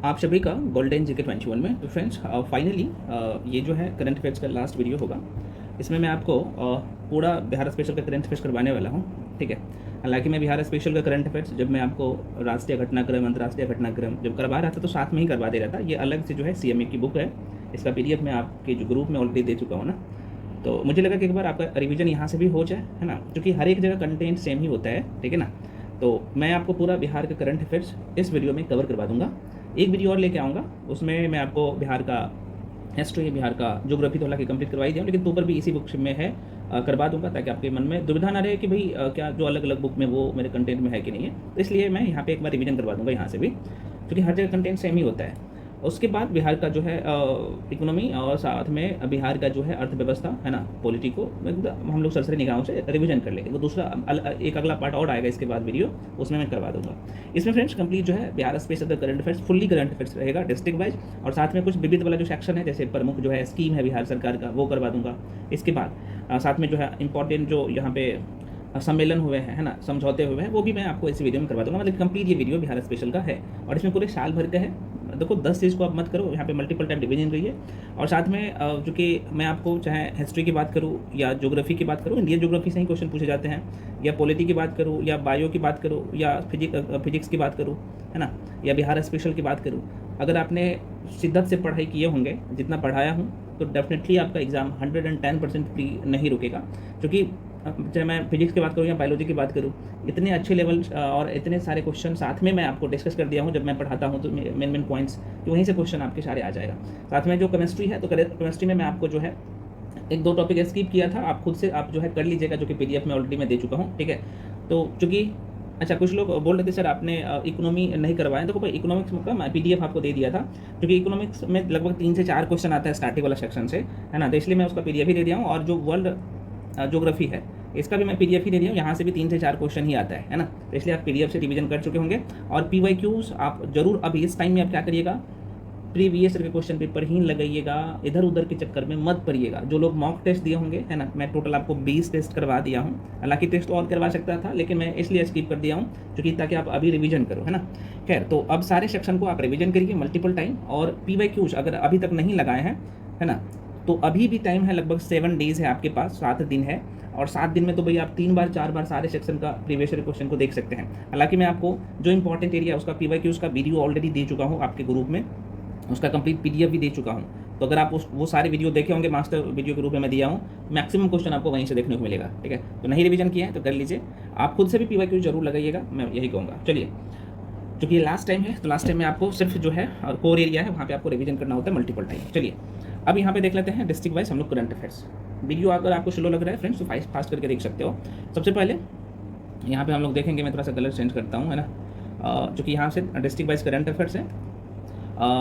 आप सभी का गोल्डन जीके 21 में। तो फ्रेंड्स फाइनली ये जो है करंट अफेयर्स का लास्ट वीडियो होगा। इसमें मैं आपको पूरा बिहार स्पेशल का करंट अफेयर्स करवाने वाला हूँ, ठीक है। हालांकि मैं बिहार स्पेशल का करंट अफेयर्स जब मैं आपको राष्ट्रीय घटनाक्रम, अंतर्राष्ट्रीय घटनाक्रम जब करवा रहा था तो साथ में ही करवा दे रहा था। ये अलग से जो है सीएमए की बुक है, इसका पीडीएफ मैं आपके जो ग्रुप में ऑलरेडी दे चुका हूँ ना। तो मुझे लगा कि एक बार आपका रिवीजन यहाँ से भी हो जाए, है ना, क्योंकि हर एक जगह कंटेंट सेम ही होता है, ठीक है ना। तो मैं आपको पूरा बिहार का करंट अफेयर्स इस वीडियो में कवर करवा दूंगा। एक वीडियो और लेके आऊँगा, उसमें मैं आपको बिहार का हिस्ट्री, बिहार का ज्योग्राफी तो हालांकि कंप्लीट करवा ही दिया, लेकिन तो ऊपर भी इसी बुक में है, करवा दूंगा, ताकि आपके मन में दुविधा ना रहे कि भाई क्या जो अलग अलग बुक में वो मेरे कंटेंट में है कि नहीं है। तो इसलिए मैं यहाँ पे एक बार रिवीजन करवा दूंगा यहाँ से भी, क्योंकि हर जगह कंटेंट सेम ही होता है। उसके बाद बिहार का जो है इकोनॉमी और साथ में बिहार का जो है अर्थव्यवस्था, है ना, पॉलिटी को हम लोग सरसरी निगाहों से रिवीजन कर लेंगे। वो दूसरा एक अगला पार्ट और आएगा इसके बाद वीडियो, उसमें मैं करवा दूंगा। इसमें फ्रेंड्स कंप्लीट जो है Bihar special current affairs, fully current affairs रहेगा डिस्ट्रिक्ट वाइज, और साथ में कुछ विविध वाला जो सेक्शन है, जैसे प्रमुख जो है स्कीम है बिहार सरकार का, वो करवा दूंगा। इसके बाद साथ में जो है इंपॉर्टेंट जो यहाँ पे सम्मेलन हुए हैं, है ना, समझौते हुए हैं, वो भी मैं आपको इस वीडियो में करवा दूंगा। मतलब कंप्लीट ये वीडियो बिहार स्पेशल का है, और इसमें पूरे साल भर का है। देखो 10 चीज़ को आप मत करो, यहाँ पे मल्टीपल टाइम डिवीजन रही है। और साथ में चूँकि मैं आपको चाहे हिस्ट्री की बात करूँ या ज्योग्राफी की बात करूँ, इंडियन ज्योग्राफी से ही क्वेश्चन पूछे जाते हैं, या पॉलिटी की बात करूँ, या बायो की बात करूँ, या फिजिक्स की बात करूँ, है ना, या बिहार स्पेशल की बात करूँ, अगर आपने शिद्दत से पढ़ाई किए होंगे जितना पढ़ाया हूँ, तो डेफिनेटली आपका एग्ज़ाम 110% फ्री नहीं रुकेगा। क्योंकि चाहे मैं फिजिक्स की बात करूँ या बायोलॉजी की बात करूँ, इतने अच्छे लेवल और इतने सारे क्वेश्चन साथ में मैं आपको डिस्कस कर दिया हूँ जब मैं पढ़ाता हूँ, तो मेन पॉइंट्स कि वहीं से क्वेश्चन आपके सारे आ जाएगा। साथ में जो केमिस्ट्री है, तो केमिस्ट्री में मैं आपको जो है एक दो टॉपिक स्किप किया था, आप खुद से आप जो है कर लीजिएगा, जो कि पीडीएफ में ऑलरेडी मैं दे चुका हूँ, ठीक है। तो चूँकि अच्छा, कुछ लोग बोल रहे थे सर आपने इकोनॉमी नहीं करवाया। देखो भाई, इकोनॉमिक्स का मैं पीडीएफ आपको दे दिया था, क्योंकि इकोनॉमिक्स में लगभग 3 से 4 क्वेश्चन आता है स्टार्टिंग वाला सेक्शन से, है ना, तो इसलिए मैं उसका पीडीएफ ही दे दिया हूँ। और जो वर्ल्ड ज्योग्राफी है, इसका भी मैं पीडीएफ ही दे दिया हूँ, यहाँ से भी 3 से 4 क्वेश्चन ही आता है ना। तो इसलिए आप पीडीएफ से रिवीजन कर चुके होंगे। और पीवाईक्यूज आप जरूर अभी इस टाइम में आप क्या करिएगा, प्रीवियस के क्वेश्चन पेपर ही लगाइएगा, इधर उधर के चक्कर में मत पड़िएगा। जो लोग मॉक टेस्ट दिए होंगे, है ना, मैं टोटल आपको 20 टेस्ट करवा दिया हूँ। हालांकि टेस्ट और करवा सकता था, लेकिन मैं इसलिए स्किप कर दिया हूँ क्योंकि ताकि आप अभी रिवीजन करो, है ना। खैर, तो अब सारे सेक्शन को आप रिवीजन करिए मल्टीपल टाइम। और पीवाईक्यूज अगर अभी तक नहीं लगाए हैं, है ना, तो अभी भी टाइम है, लगभग 7 डेज़ है आपके पास, 7 दिन है। और 7 दिन में तो भाई आप 3 बार 4 बार सारे सेक्शन का प्रीवियस क्वेश्चन को देख सकते हैं। हालांकि मैं आपको जो इंपॉर्टेंट एरिया है उसका पीवाईक्यूज का वीडियो ऑलरेडी दे चुका हूँ आपके ग्रुप में, उसका कंप्लीट पीडीएफ भी दे चुका हूँ। तो अगर आप वो सारे वीडियो देखे होंगे, मास्टर वीडियो के रूप में मैं दिया हूँ, मैक्सिमम क्वेश्चन आपको वहीं से देखने को मिलेगा, ठीक है। तो नहीं रिवीजन किया है तो कर लीजिए, आप खुद से भी पीवाईक्यू जरूर लगाइएगा, मैं यही कहूँगा। चलिए, क्योंकि ये लास्ट टाइम है, तो लास्ट टाइम में आपको सिर्फ जो है और कोर एरिया है वहाँ पे आपको रिवीजन करना होता है मल्टीपल टाइम। चलिए, अब यहाँ पे देख लेते हैं डिस्ट्रिक्ट वाइज हम लोग करंट अफेयर्स। वीडियो अगर आपको स्लो लग रहा है फ्रेंड्स, तो फास्ट करके देख सकते हो। सबसे पहले यहाँ पे हम लोग देखेंगे, मैं थोड़ा सा कलर चेंज करता हूँ, है ना, चूँकि यहाँ से डिस्ट्रिक्ट वाइज करंट अफेयर्स है।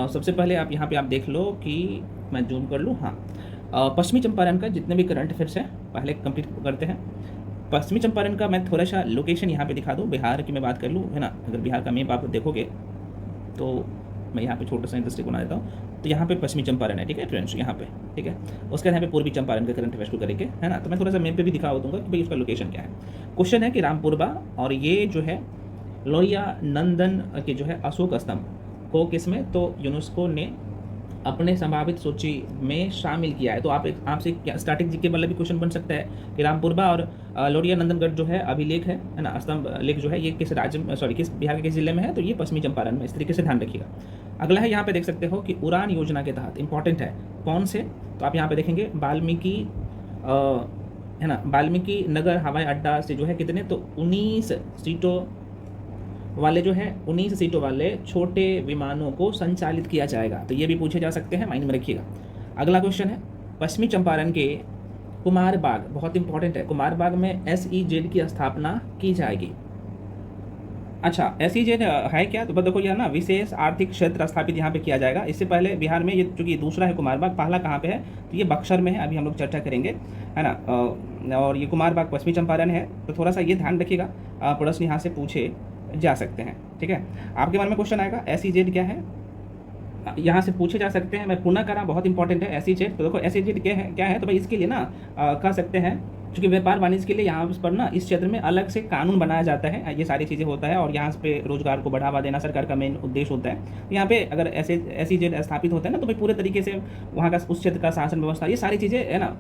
सबसे पहले आप यहाँ पे आप देख लो कि मैं जूम कर लूँ, हाँ, पश्चिमी चंपारण का जितने भी करंट अफेयर्स हैं पहले कंप्लीट करते हैं। पश्चिमी चंपारण का मैं थोड़ा सा लोकेशन यहाँ पे दिखा दूँ, बिहार की मैं बात कर लूँ, है ना। अगर बिहार का मैप आप देखोगे तो मैं यहाँ पे छोटा सा इंडस्ट्री बना देता हूँ, तो यहाँ पे पश्चिमी चंपारण है, ठीक है फ्रेंड्स, यहाँ पे, ठीक है। उसके यहाँ पे पूर्वी चंपारण का करंट अफेयर्स को करेंगे, है ना। तो मैं थोड़ा सा मैप पे भी दिखा दूँगा कि भाई उसका लोकेशन क्या है। क्वेश्चन है कि रामपुरबा और ये जो है लोहिया नंदन के जो है अशोक स्तंभ को किसमें, तो यूनेस्को ने अपने संभावित सूची में शामिल किया है। तो आपसे स्टैटिक जीके वाला भी क्वेश्चन बन सकता है कि रामपुरबा और लोरिया नंदनगढ़ जो है अभिलेख है ना, स्तंभ लेख जो है, ये किस राज्य में, सॉरी किस बिहार के किस जिले में है, तो ये पश्चिमी चंपारण में। इस तरीके से ध्यान रखिएगा। अगला है, यहाँ पे देख सकते हो कि उड़ान योजना के तहत इंपॉर्टेंट है कौन से, तो आप यहाँ पे देखेंगे वाल्मीकि, है ना, वाल्मीकि नगर हवाई अड्डा से जो है कितने, तो 19 सीटों वाले जो है 19 सीटों वाले छोटे विमानों को संचालित किया जाएगा। तो ये भी पूछे जा सकते हैं, माइंड में रखिएगा। अगला क्वेश्चन है, पश्चिमी चंपारण के कुमार बाग, बहुत इंपॉर्टेंट है, कुमार बाग में SEZ की स्थापना की जाएगी। अच्छा, SEZ है क्या, तो देखो ये ना विशेष आर्थिक क्षेत्र स्थापित यहाँ पे किया जाएगा। इससे पहले बिहार में ये चूँकि दूसरा है कुमार बाग, पहला कहाँ पे है, तो ये बक्सर में है, अभी हम लोग चर्चा करेंगे, है ना। और ये कुमार बाग पश्चिमी चंपारण है, तो थोड़ा सा ये ध्यान रखिएगा, प्रश्न यहाँ से पूछे जा सकते हैं, ठीक है। आपके मन में क्वेश्चन आएगा SEZ क्या है, यहाँ से पूछे जा सकते हैं। मैं पुनः करा, बहुत इंपॉर्टेंट है SEZ। तो देखो SEZ क्या है, तो भाई इसके लिए ना कह सकते हैं क्योंकि व्यापार वाणिज्य के लिए यहाँ पर ना इस क्षेत्र में अलग से कानून बनाया जाता है, ये सारी चीज़ें होता है, और यहाँ पे रोजगार को बढ़ावा देना सरकार का मेन उद्देश्य होता है। यहाँ पे अगर ऐसी जेल स्थापित होता है ना, तो भाई पूरे तरीके से वहाँ का उस क्षेत्र का शासन व्यवस्था, ये सारी चीज़ें है ना,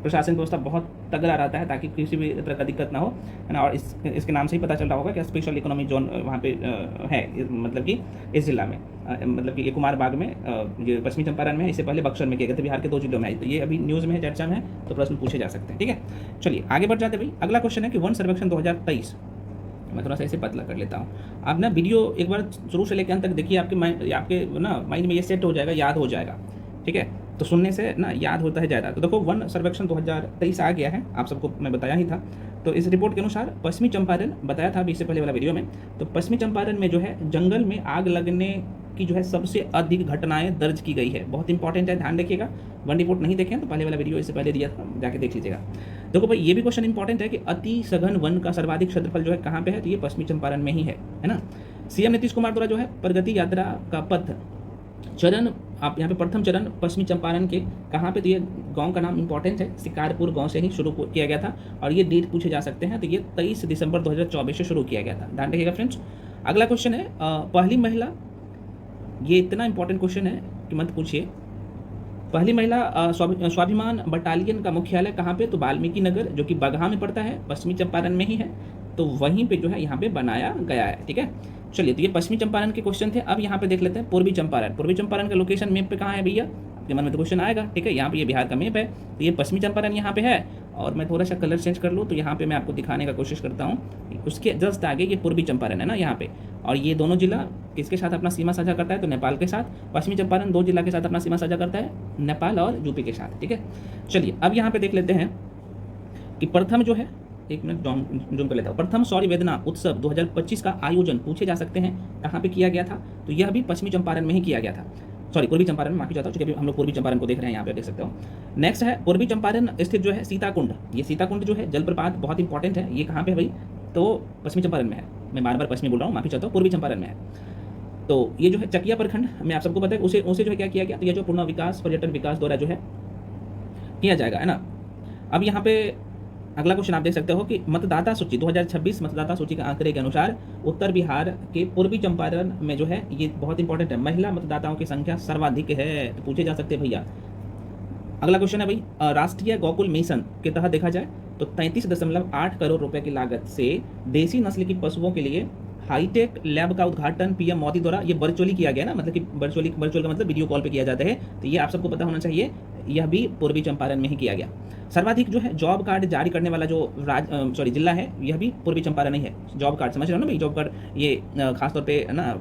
प्रशासन व्यवस्था बहुत तगड़ा रहता है, ताकि किसी भी तरह का दिक्कत ना हो, है ना। और इसके नाम से ही पता चल रहा होगा कि स्पेशल इकोनॉमिक जोन वहाँ पे है, मतलब कि इस जिला में, मतलब कि ये कुमार बाग में, ये पश्चिमी चंपारण में, इससे पहले बक्सर में किए गए थे, बिहार के 2 जिलों में आई। तो ये अभी न्यूज़ में है, चर्चा में है, तो प्रश्न पूछे जा सकते हैं। ठीक है, चलिए आगे बढ़ जाते भाई। अगला क्वेश्चन है कि वन सर्वेक्षण 2023, मैं थोड़ा सा इसे पतला कर लेता हूँ। आप ना वीडियो एक बार शुरू से लेकर अंत तक देखिए, आपके ना माइंड में ये सेट हो जाएगा, याद हो जाएगा। ठीक है, तो सुनने से ना याद होता है ज़्यादा। तो देखो, वन सर्वेक्षण 2023 आ गया है, आप सबको मैं बताया ही था। तो इस रिपोर्ट के अनुसार पश्चिमी चंपारण, बताया था अभी इससे पहले वाला वीडियो में, तो पश्चिमी चंपारण में जो है जंगल में आग लगने की जो है सबसे अधिक घटनाएं दर्ज की गई है। बहुत इंपॉर्टेंट है, ध्यान रखिएगा। वन रिपोर्ट नहीं देखें तो पहले वाला वीडियो इससे पहले दिया था, जाके देख लीजिएगा। देखो भाई, ये भी क्वेश्चन इंपॉर्टेंट है कि अति सघन वन का सर्वाधिक क्षेत्रफल जो है कहाँ पे है, तो ये पश्चिमी चंपारण में ही है ना। सीएम नीतीश कुमार द्वारा जो है प्रगति यात्रा का पथ चरण, आप यहाँ पे प्रथम चरण पश्चिमी चंपारण के कहाँ पे, तो ये गांव का नाम इंपॉर्टेंट है, शिकारपुर गांव से ही शुरू किया गया था, और ये डेट पूछे जा सकते हैं। तो ये 23 दिसंबर 2024 से शुरू किया गया था, ध्यान रखिएगा फ्रेंड्स। अगला क्वेश्चन है पहली महिला, ये इतना इंपॉर्टेंट क्वेश्चन है कि मत पूछिए। पहली महिला स्वाभिमान बटालियन का मुख्यालय कहाँ पे, तो वाल्मीकि नगर, जो कि बगहा में पड़ता है, पश्चिमी चंपारण में ही है, तो वहीं पे जो है यहाँ पे बनाया गया है। ठीक है, चलिए, तो ये पश्चिमी चंपारण के क्वेश्चन थे। अब यहाँ पे देख लेते हैं पूर्वी चंपारण। पूर्वी चंपारण का लोकेशन मैप पे कहाँ है भैया, आपके मन में तो क्वेश्चन आएगा। ठीक है, यहाँ पे ये बिहार का मैप है, तो ये पश्चिमी चंपारण यहाँ पे है, और मैं थोड़ा सा कलर चेंज कर लूँ तो यहाँ पे मैं आपको दिखाने का कोशिश करता हूँ। उसके जस्ट आगे ये पूर्वी चंपारण है ना यहाँ पे, और ये दोनों जिला किसके साथ अपना सीमा साझा करता है, तो नेपाल के साथ। पश्चिमी चंपारण 2 जिला के साथ अपना सीमा साझा करता है, नेपाल और यूपी के साथ। ठीक है, चलिए अब यहाँ पे देख लेते हैं कि प्रथम जो है, एक मिनट जूम कर लेता हूँ। प्रथम सौर वेदना उत्सव 2025 का आयोजन पूछे जा सकते हैं कहाँ पे किया गया था, तो यह भी पश्चिमी चंपारण में ही किया गया था। सॉरी, पूर्वी चंपारण में, माफी चाहता हूँ, क्योंकि हम लोग पूर्वी चंपारण को देख रहे हैं, यहाँ पे देख सकते हो। नेक्स्ट है पूर्वी चंपारण स्थित जो है सीताकुंड। ये सीताकुंड जो है जलप्रपात बहुत इंपॉर्टेंट है, ये कहाँ पे है भाई, तो पश्चिमी चंपारण में है। मैं बार बार पश्चिमी बोल रहा हूँ, माफी चाहता हूँ, पूर्वी चंपारण में है। तो ये जो है चकिया प्रखंड में आप सबको पता है, उसे जो है क्या किया गया, तो ये जो पूर्ण विकास पर्यटन विकास द्वारा जो है किया जाएगा, है ना। अब यहाँ पे अगला क्वेश्चन आप देख सकते हो कि मतदाता सूची 2026 मतदाता सूची के आंकड़े के अनुसार उत्तर बिहार के पूर्वी चंपारण में जो है, ये बहुत इंपॉर्टेंट है, महिला मतदाताओं की संख्या सर्वाधिक है, तो पूछे जा सकते हैं भैया। अगला क्वेश्चन है भाई, राष्ट्रीय गौकुल मिशन के तहत देखा जाए तो 33.8 करोड़ रुपए की लागत से देसी नस्ल की पशुओं के लिए हाईटेक लैब का उद्घाटन पीएम मोदी द्वारा, ये वर्चुअली किया गया ना, मतलब कि वर्चुअल का मतलब वीडियो कॉल पे किया जाता है, तो ये आप सबको पता होना चाहिए, यह भी पूर्वी चंपारण में ही किया गया। सर्वाधिक जो है जॉब कार्ड जारी करने वाला जो जिला है, यह भी पूर्वी चंपारण ही है। जॉब कार्ड समझ रहे हो ना भाई, जॉब कार्ड ये खासतौर पे ना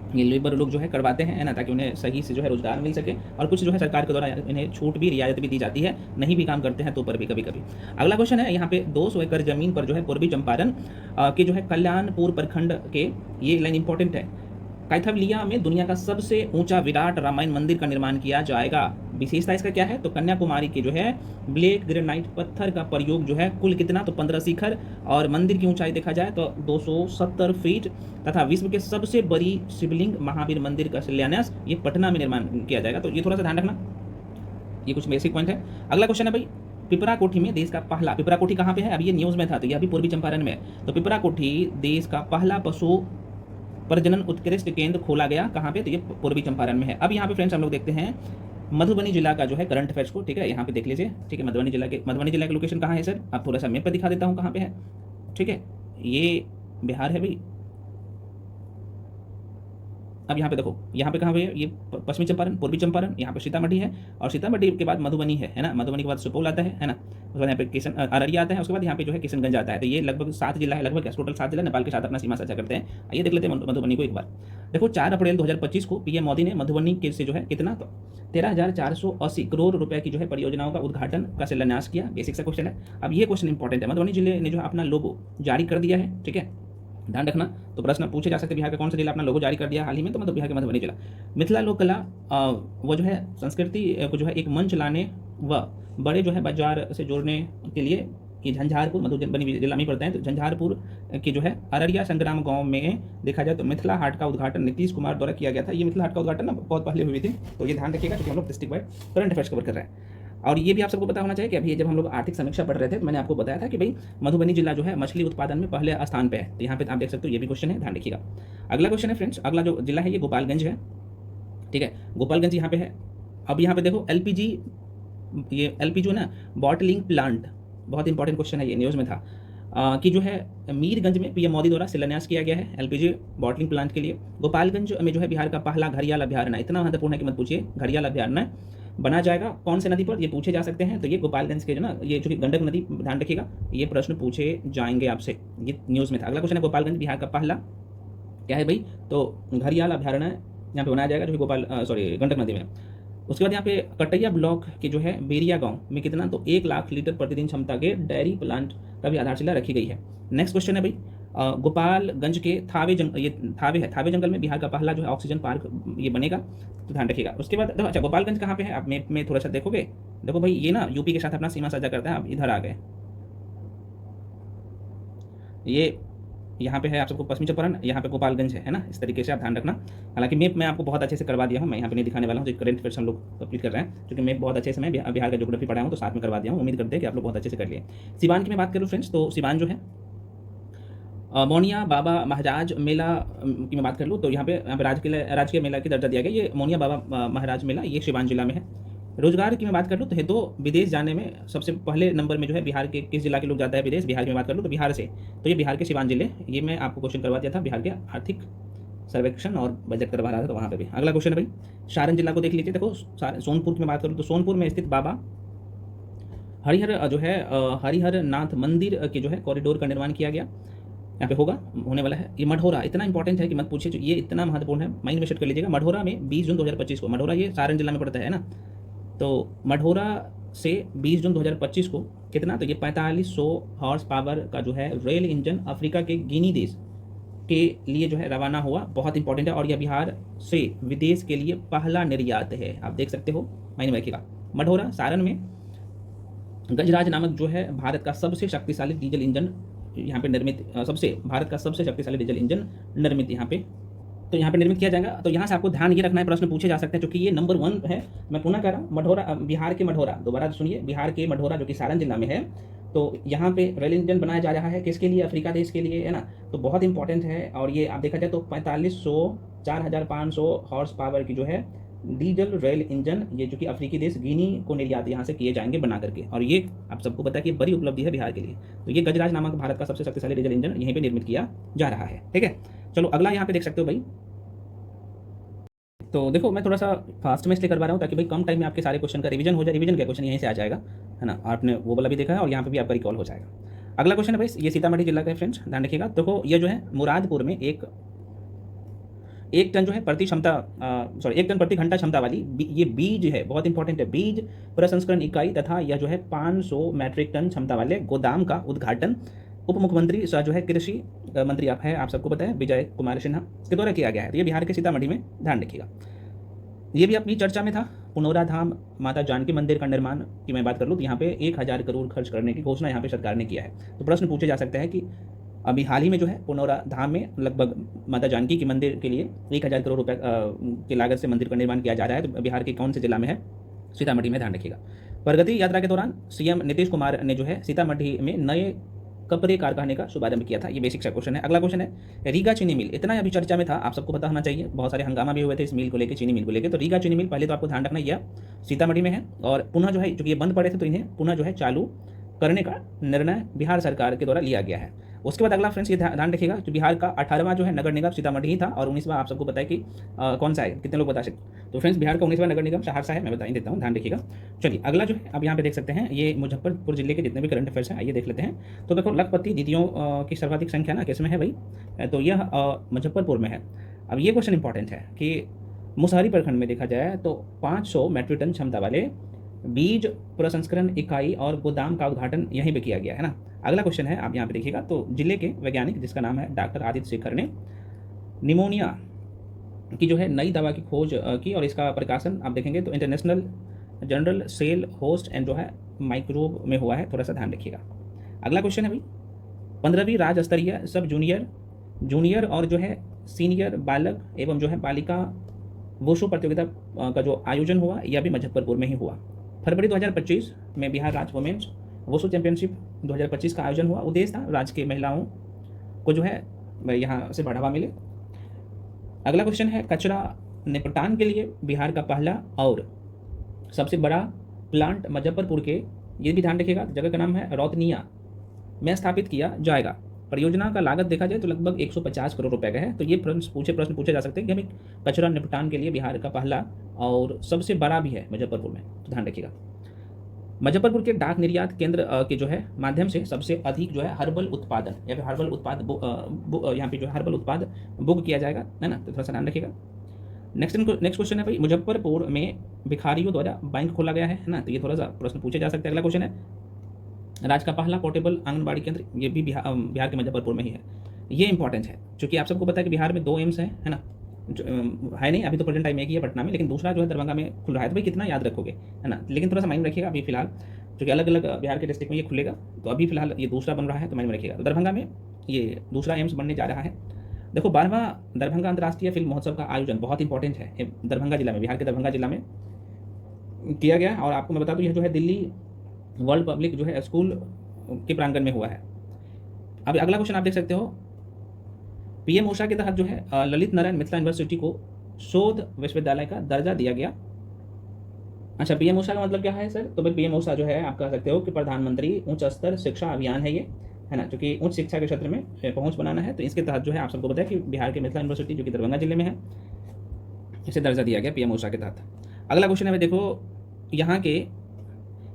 ये लेबर लोग जो है करवाते हैं, है ना, ताकि उन्हें सही से जो है रोजगार मिल सके, और कुछ जो है सरकार के द्वारा इन्हें छूट भी, रियायत भी दी जाती है, नहीं भी काम करते हैं तो पर भी कभी कभी। अगला क्वेश्चन है यहाँ पे 200 एकड़ जमीन पर जो है पूर्वी चंपारण के जो है कल्याणपुर प्रखंड के, ये लाइन इंपॉर्टेंट है, कैथवलिया में दुनिया का सबसे ऊंचा विराट रामायण मंदिर का निर्माण किया जाएगा। विशेषता इसका क्या है, तो कन्याकुमारी के जो है ब्लैक ग्रेनाइट पत्थर का प्रयोग जो है, कुल कितना, तो 15 शिखर, और मंदिर की ऊंचाई देखा जाए तो 270 फीट, तथा विश्व के सबसे बड़ी शिवलिंग महावीर मंदिर का शिलान्यास ये पटना में निर्माण किया जाएगा। तो ये थोड़ा सा ध्यान रखना, ये कुछ बेसिक पॉइंट है। अगला क्वेश्चन है भाई, पिपरा कोठी में देश का पहला, पिपरा कोठी कहाँ पे है, अभी ये न्यूज़ में था, तो यह भी पूर्वी चंपारण में है। तो पिपरा कोठी देश का पहला पशु प्रजनन उत्कृष्ट केंद्र खोला गया, कहाँ पे, तो ये पूर्वी चंपारण में है। अब यहाँ पे फ्रेंड्स हम लोग देखते हैं मधुबनी जिला का जो है करंट अफेयर्स को। ठीक है, यहाँ पे देख लीजिए। ठीक है, मधुबनी जिला के लोकेशन कहाँ है सर, आप थोड़ा सा मैप पर दिखा देता हूँ कहाँ पे है। ठीक है, ये बिहार है भाई। अब यहाँ पे देखो, यहाँ पे कहाँ पे है, ये पश्चिमी चंपारण, पूर्वी चंपारण, यहाँ पे सीतामढ़ी है, और सीतामढ़ी के बाद मधुबनी है ना, मधुबनी के बाद सुपौल आता है ना, उसके बाद यहाँ पे अररिया आता है, उसके बाद यहाँ पे जो है किशनगंज आता है। तो ये लगभग 7 जिला है, लगभग टोटल 7 जिला नेपाल के साथ अपना सीमा साझा करते हैं। आइए देख लेते हैं मधुबनी को एक बार। देखो, 4 अप्रैल 2025 को पीएम मोदी ने मधुबनी के से जो है कितना, तो 13,480 करोड़ रुपए की जो है परियोजनाओं का उद्घाटन का शिलान्यास किया। बेसिक सा क्वेश्चन है। अब ये क्वेश्चन इंपॉर्टेंट है, मधुबनी जिले ने जो है अपना लोगो जारी कर दिया है। ठीक है, ध्यान रखना। तो प्रश्न पूछे जा सकते हैं, बिहार का कौन सा जिला अपना लोगो जारी कर दिया हाल ही में, तो मतलब बिहार का मधुबनी जिला। मिथिला लोक कला वो जो है संस्कृति को जो है एक मंच लाने व बड़े जो है बाजार से जोड़ने के लिए ये झंझारपुर, मधुबनी जिला में पड़ता है, तो झंझारपुर की जो है अररिया संग्राम गांव में देखा जाए तो मिथिला हाट का उद्घाटन नीतीश कुमार द्वारा किया गया था। ये मिथिला हाट का उद्घाटन ना बहुत पहले हुई थी, तो ये ध्यान रखिएगा, क्योंकि हम लोग district wide current affairs cover कर रहे हैं। और ये भी आप सबको पता होना चाहिए कि अभी जब हम लोग आर्थिक समीक्षा पढ़ रहे थे तो मैंने आपको बताया था कि भाई मधुबनी जिला जो है मछली उत्पादन में पहले स्थान पे है। तो यहाँ पे आप देख सकते हो, ये भी क्वेश्चन है, ध्यान रखिएगा। अगला क्वेश्चन है फ्रेंड्स, अगला जो जिला है ये गोपालगंज है, ठीक है, गोपालगंज यहाँ पे है। अब यहाँ पे देखो एलपीजी, ये एलपीजी जो है ना बॉटलिंग प्लांट, बहुत इंपॉर्टेंट क्वेश्चन है, ये न्यूज़ में था कि जो है मीरगंज में पीएम मोदी द्वारा शिलान्यास किया गया है एलपीजी बॉटलिंग प्लांट के लिए। गोपालगंज में जो है बिहार का पहला घड़ियाल अभ्यारण्य, इतना महत्वपूर्ण है कि मत पूछिए, घड़ियाल अभ्यारण्य बना जाएगा कौन से नदी पर, ये पूछे जा सकते हैं। तो ये गोपालगंज के जो ना, ये जो कि गंडक नदी, ध्यान रखिएगा, ये प्रश्न पूछे जाएंगे आपसे, ये न्यूज़ में था। अगला क्वेश्चन है गोपालगंज बिहार का पहला क्या है भाई, तो घड़ियाल अभ्यारण्य यहाँ पे बनाया जाएगा जो कि गंडक नदी में। उसके बाद यहाँ पे कटैया ब्लॉक के जो है बेरिया गांव में कितना, तो 1 लाख लीटर प्रतिदिन क्षमता के डेयरी प्लांट का भी आधारशिला रखी गई है। नेक्स्ट क्वेश्चन है भाई गोपालगंज के थावे जंगल में बिहार का पहला जो है ऑक्सीजन पार्क ये बनेगा, तो ध्यान रखिएगा। उसके बाद देखो, अच्छा गोपालगंज कहाँ पे है, आप मैप में थोड़ा सा देखोगे, देखो भाई ये ना यूपी के साथ अपना सीमा साझा करता है, आप इधर आ गए, ये यहाँ पे है आप सबको पश्चिमी चंपारण, यहाँ पे गोपालगंज है ना, इस तरीके से आप ध्यान रखना। हालांकि मैप मैं आपको बहुत अच्छे से करवा दिया हूँ, मैं यहाँ पे नहीं दिखाने वाला हूँ, जो करंट अफेयर्स हम लोग कंप्लीट कर रहे हैं, क्योंकि मैप बहुत अच्छे से मैं बिहार का ज्योग्राफी पढ़ा हूँ तो साथ में करवा दिया हूँ। उम्मीद करते हैं कि आप लोग बहुत अच्छे से कर लिए। सिवान की मैं बात करूँ फ्रेंड्स, तो सिवान जो है मोनिया बाबा महाराज मेला की मैं बात कर लूँ तो यहाँ पे राजकीय मेला की दर्जा दिया गया। ये मोनिया बाबा महाराज मेला ये सिवान जिला में है। रोजगार की मैं बात कर लूँ तो विदेश जाने में सबसे पहले नंबर में जो है बिहार के किस जिला के लोग जाता है विदेश, बिहार की मैं बात कर लूँ तो बिहार से, तो ये बिहार के सिवान जिले, ये मैं आपको क्वेश्चन करवा दिया था बिहार के आर्थिक सर्वेक्षण और बजट करवा रहा था तो वहाँ पे भी। अगला क्वेश्चन है भाई सारण जिला को देख लीजिए। देखो सोनपुर की मैं बात करूँ तो सोनपुर में स्थित बाबा हरिहर जो है हरिहर नाथ मंदिर के जो है कॉरिडोर का निर्माण किया गया, यहाँ पे होने वाला है। ये मढ़ौरा इतना इंपॉर्टेंट है कि मत पूछिए, ये इतना महत्वपूर्ण है, माइंड में सेट कर लीजिएगा। मढ़ौरा में 20 जून 2025 को, मढ़ौरा ये सारण जिला में पड़ता है ना, तो मढ़ौरा से 20 जून 2025 को कितना, तो ये 4500 हॉर्स पावर का जो है रेल इंजन अफ्रीका के गिनी देश के लिए जो है रवाना हुआ, बहुत इंपॉर्टेंट है। और यह बिहार से विदेश के लिए पहला निर्यात है, आप देख सकते हो, माइंड में रखिएगा। मढ़ौरा सारण में गजराज नामक जो है भारत का सबसे शक्तिशाली डीजल इंजन यहाँ पे निर्मित, भारत का सबसे शक्तिशाली डीजल इंजन निर्मित यहाँ पे, तो यहाँ पे निर्मित किया जाएगा। तो यहाँ से आपको ध्यान ये रखना है, प्रश्न पूछे जा सकते हैं, क्योंकि ये नंबर 1 है। मैं पुनः कह रहा हूँ, मढ़ौरा बिहार के मढ़ौरा, दोबारा सुनिए, बिहार के मढ़ौरा जो कि सारण जिला में है, तो यहाँ पे रेल इंजन बनाया जा रहा है किसके लिए, अफ्रीका देश के लिए, है ना, तो बहुत इंपॉर्टेंट है। और ये आप देखा जाए तो 4500 4500 हॉर्स पावर की जो है डीजल रेल इंजन, ये जो कि अफ्रीकी देश गिनी को निर्यात यहाँ से किए जाएंगे बना करके। और ये आप सबको पता है कि बड़ी उपलब्धि है बिहार के लिए। तो ये गजराज नामक भारत का सबसे शक्तिशाली डीजल इंजन यहीं पे निर्मित किया जा रहा है, ठीक है। चलो अगला यहाँ पे देख सकते हो भाई, तो देखो मैं थोड़ा सा फास्ट में इसलिए करवा रहा हूँ ताकि भाई कम टाइम में आपके सारे क्वेश्चन का रिवीजन हो जाए। रिवीजन का क्वेश्चन यहीं से आ जाएगा, है ना, आपने वो वाला भी देखा है और यहाँ पे भी आपका रिकॉल हो जाएगा। अगला क्वेश्चन है भाई, ये सीतामढ़ी जिला का है फ्रेंड्स, ध्यान रखिएगा। देखो ये जो है मुरादपुर में एक टन जो है एक टन प्रति घंटा क्षमता वाली ये बीज है, बहुत इंपॉर्टेंट है, बीज प्रसंस्करण इकाई तथा यह जो है 500 मैट्रिक टन क्षमता वाले गोदाम का उद्घाटन उप मुख्यमंत्री सह जो है कृषि मंत्री आप सबको पता है विजय कुमार सिन्हा के द्वारा किया गया है। तो ये बिहार के सीतामढ़ी में, ध्यान रखिएगा। ये भी अपनी चर्चा में था। पुनौरा धाम माता जानकी मंदिर का निर्माण की मैं बात कर लूँ तो यहाँ पे 1000 करोड़ खर्च करने की घोषणा यहाँ पे सरकार ने किया है। तो प्रश्न पूछे जा सकते हैं कि अभी हाल ही में जो है पुनौरा धाम में लगभग माता जानकी के मंदिर के लिए 1000 करोड़ रुपए की लागत से मंदिर का निर्माण किया जा रहा है, तो बिहार के कौन से जिला में है, सीतामढ़ी में, ध्यान रखिएगा। प्रगति यात्रा के दौरान सीएम नीतीश कुमार ने जो है सीतामढ़ी में नए कपड़े कारखाने का शुभारंभ किया था। ये बेसिक सा क्वेश्चन है। अगला क्वेश्चन है रीगा चीनी मिल, इतना अभी चर्चा में था, आप सबको पता होना चाहिए, बहुत सारे हंगामा भी हुए थे इस मिल को लेकर, चीनी मिल को लेकर। तो रीगा चीनी मिल पहले तो आपको ध्यान रखना यह सीतामढ़ी में है, और पुनः जो है चूंकि ये बंद पड़े थे तो इन्हें पुनः जो है चालू करने का निर्णय बिहार सरकार के द्वारा लिया गया है। उसके बाद अगला फ्रेंड्स ये ध्यान रखिएगा कि बिहार का 18वां जो है नगर निगम सीतामढ़ी ही था, और 19वां आप सबको पता है कि कौन सा है, कितने लोग बता सकते। तो फ्रेंड्स बिहार का 19वां नगर निगम सहरसा है, मैं बता ही देता हूँ, ध्यान रखिएगा। चलिए अगला जो है अब यहाँ पे देख सकते हैं, ये मुजफ्फरपुर जिले के जितने भी करंट अफेयर्स हैं आइए देख लेते हैं। तो देखो लखपति दीदियों की सर्वाधिक संख्या ना किसमें है भाई, तो यह मुजफ्फरपुर में है। अब ये क्वेश्चन इंपॉर्टेंट है कि मुसहरी प्रखंड में देखा जाए तो 500 मैट्रिक टन क्षमता वाले बीज प्रसंस्करण इकाई और गोदाम का उद्घाटन यहीं पे किया गया है ना। अगला क्वेश्चन है आप यहाँ पे देखिएगा, तो जिले के वैज्ञानिक जिसका नाम है डॉक्टर आदित्य शेखर ने निमोनिया की जो है नई दवा की खोज की, और इसका प्रकाशन आप देखेंगे तो international journal cell host and जो है माइक्रोब में हुआ है, थोड़ा सा ध्यान रखिएगा। अगला क्वेश्चन है भाई 15वीं राज्य स्तरीय सब जूनियर और जो है सीनियर बालक एवं जो है बालिका वुशु प्रतियोगिता का जो आयोजन हुआ यह भी मुजफ्फरपुर में ही हुआ। फरवरी 2025 में बिहार राज्य वुमेन्स वुशु चैंपियनशिप 2025 का आयोजन हुआ। उद्देश्य था राज्य के महिलाओं को जो है यहाँ से बढ़ावा मिले। अगला क्वेश्चन है, कचरा निपटान के लिए बिहार का पहला और सबसे बड़ा प्लांट मुजफ्फरपुर के, ये भी ध्यान रखिएगा, जगह का नाम है रौतनिया में स्थापित किया जाएगा। परियोजना का लागत देखा जाए तो लगभग 150 करोड़ रुपए का है। तो ये प्रश्न पूछे जा सकते हैं कि हमें कचरा निपटान के लिए बिहार का पहला और सबसे बड़ा भी है मुजफ्फरपुर में, तो ध्यान रखिएगा। मुजफ्फरपुर के डाक निर्यात केंद्र के जो है माध्यम से सबसे अधिक जो है हर्बल उत्पादन या फिर हर्बल उत्पाद यहाँ पे जो है हर्बल उत्पाद बुक किया जाएगा, है ना, तो थोड़ा सा ध्यान रखिएगा। नेक्स्ट क्वेश्चन है भाई, मुजफ्फरपुर में भिखारियों द्वारा बैंक खोला गया है ना, तो ये थोड़ा सा प्रश्न पूछे जा सकते हैं। अगला क्वेश्चन है, राज्य का पहला पोर्टेबल आंगनबाड़ी केंद्र, ये भी बिहार के मुजफ्फरपुर में ही है। ये इंपॉर्टेंट है क्योंकि आप सबको पता है कि बिहार में 2 एम्स हैं, है ना, है नहीं, अभी तो प्रेजेंट टाइम एक ही है पटना में, लेकिन दूसरा जो है दरभंगा में खुल रहा है। तो भाई कितना याद रखोगे, है ना, लेकिन थोड़ा सा माइंड रखिएगा अभी फिलहाल, क्योंकि अलग अलग बिहार के डिस्ट्रिक्ट में ये खुलेगा, तो अभी फिलहाल ये दूसरा बन रहा है, तो माइंड में रखिएगा। तो दरभंगा में ये दूसरा एम्स बनने जा रहा है। देखो 12वां दरभंगा अंतर्राष्ट्रीय फिल्म महोत्सव का आयोजन बहुत इंपॉर्टेंट है, दरभंगा जिला में, बिहार के दरभंगा जिला में किया गया। और आपको मैं बता दूं, यह जो है दिल्ली वर्ल्ड पब्लिक जो है स्कूल के प्रांगण में हुआ है। अब अगला क्वेश्चन आप देख सकते हो, पीएम ऊषा के तहत जो है ललित नारायण मिथिला यूनिवर्सिटी को शोध विश्वविद्यालय का दर्जा दिया गया। अच्छा, पीएम ऊषा का मतलब क्या है सर? तो भाई पीएम ऊषा जो है आप कह सकते हो कि प्रधानमंत्री उच्च स्तर शिक्षा अभियान है ये, है ना, क्योंकि उच्च शिक्षा के क्षेत्र में पहुंच बनाना है। तो इसके तहत जो है आप सबको पता है कि बिहार के मिथिला यूनिवर्सिटी जो कि दरभंगा जिले में है, इसे दर्जा दिया गया पीएम ऊषा के तहत। अगला क्वेश्चन है, देखो यहाँ के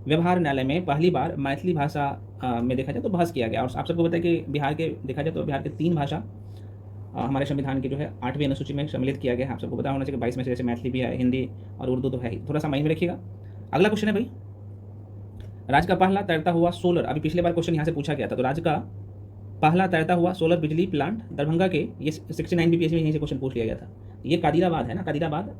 व्यवहार न्यायालय में पहली बार मैथिली भाषा में देखा जाए तो बहस किया गया। और आप सबको पता है कि बिहार के देखा जाए तो बिहार के 3 भाषा हमारे संविधान की जो है 8वीं अनुसूची में सम्मिलित किया गया है। आप सबको पता होना चाहिए 22 में से, जैसे मैथिली भी है, हिंदी और उर्दू तो है ही, थोड़ा सा माइंड में रखिएगा। अगला क्वेश्चन है भाई, राज्य का पहला तैरता हुआ सोलर, अभी पिछले बार क्वेश्चन यहाँ से पूछा गया था, तो राज्य का पहला तैरता हुआ सोलर बिजली प्लांट दरभंगा के, ये 69 BPS में यहीं से क्वेश्चन पूछ लिया गया था। ये कादिराबाद है ना, कादिराबाद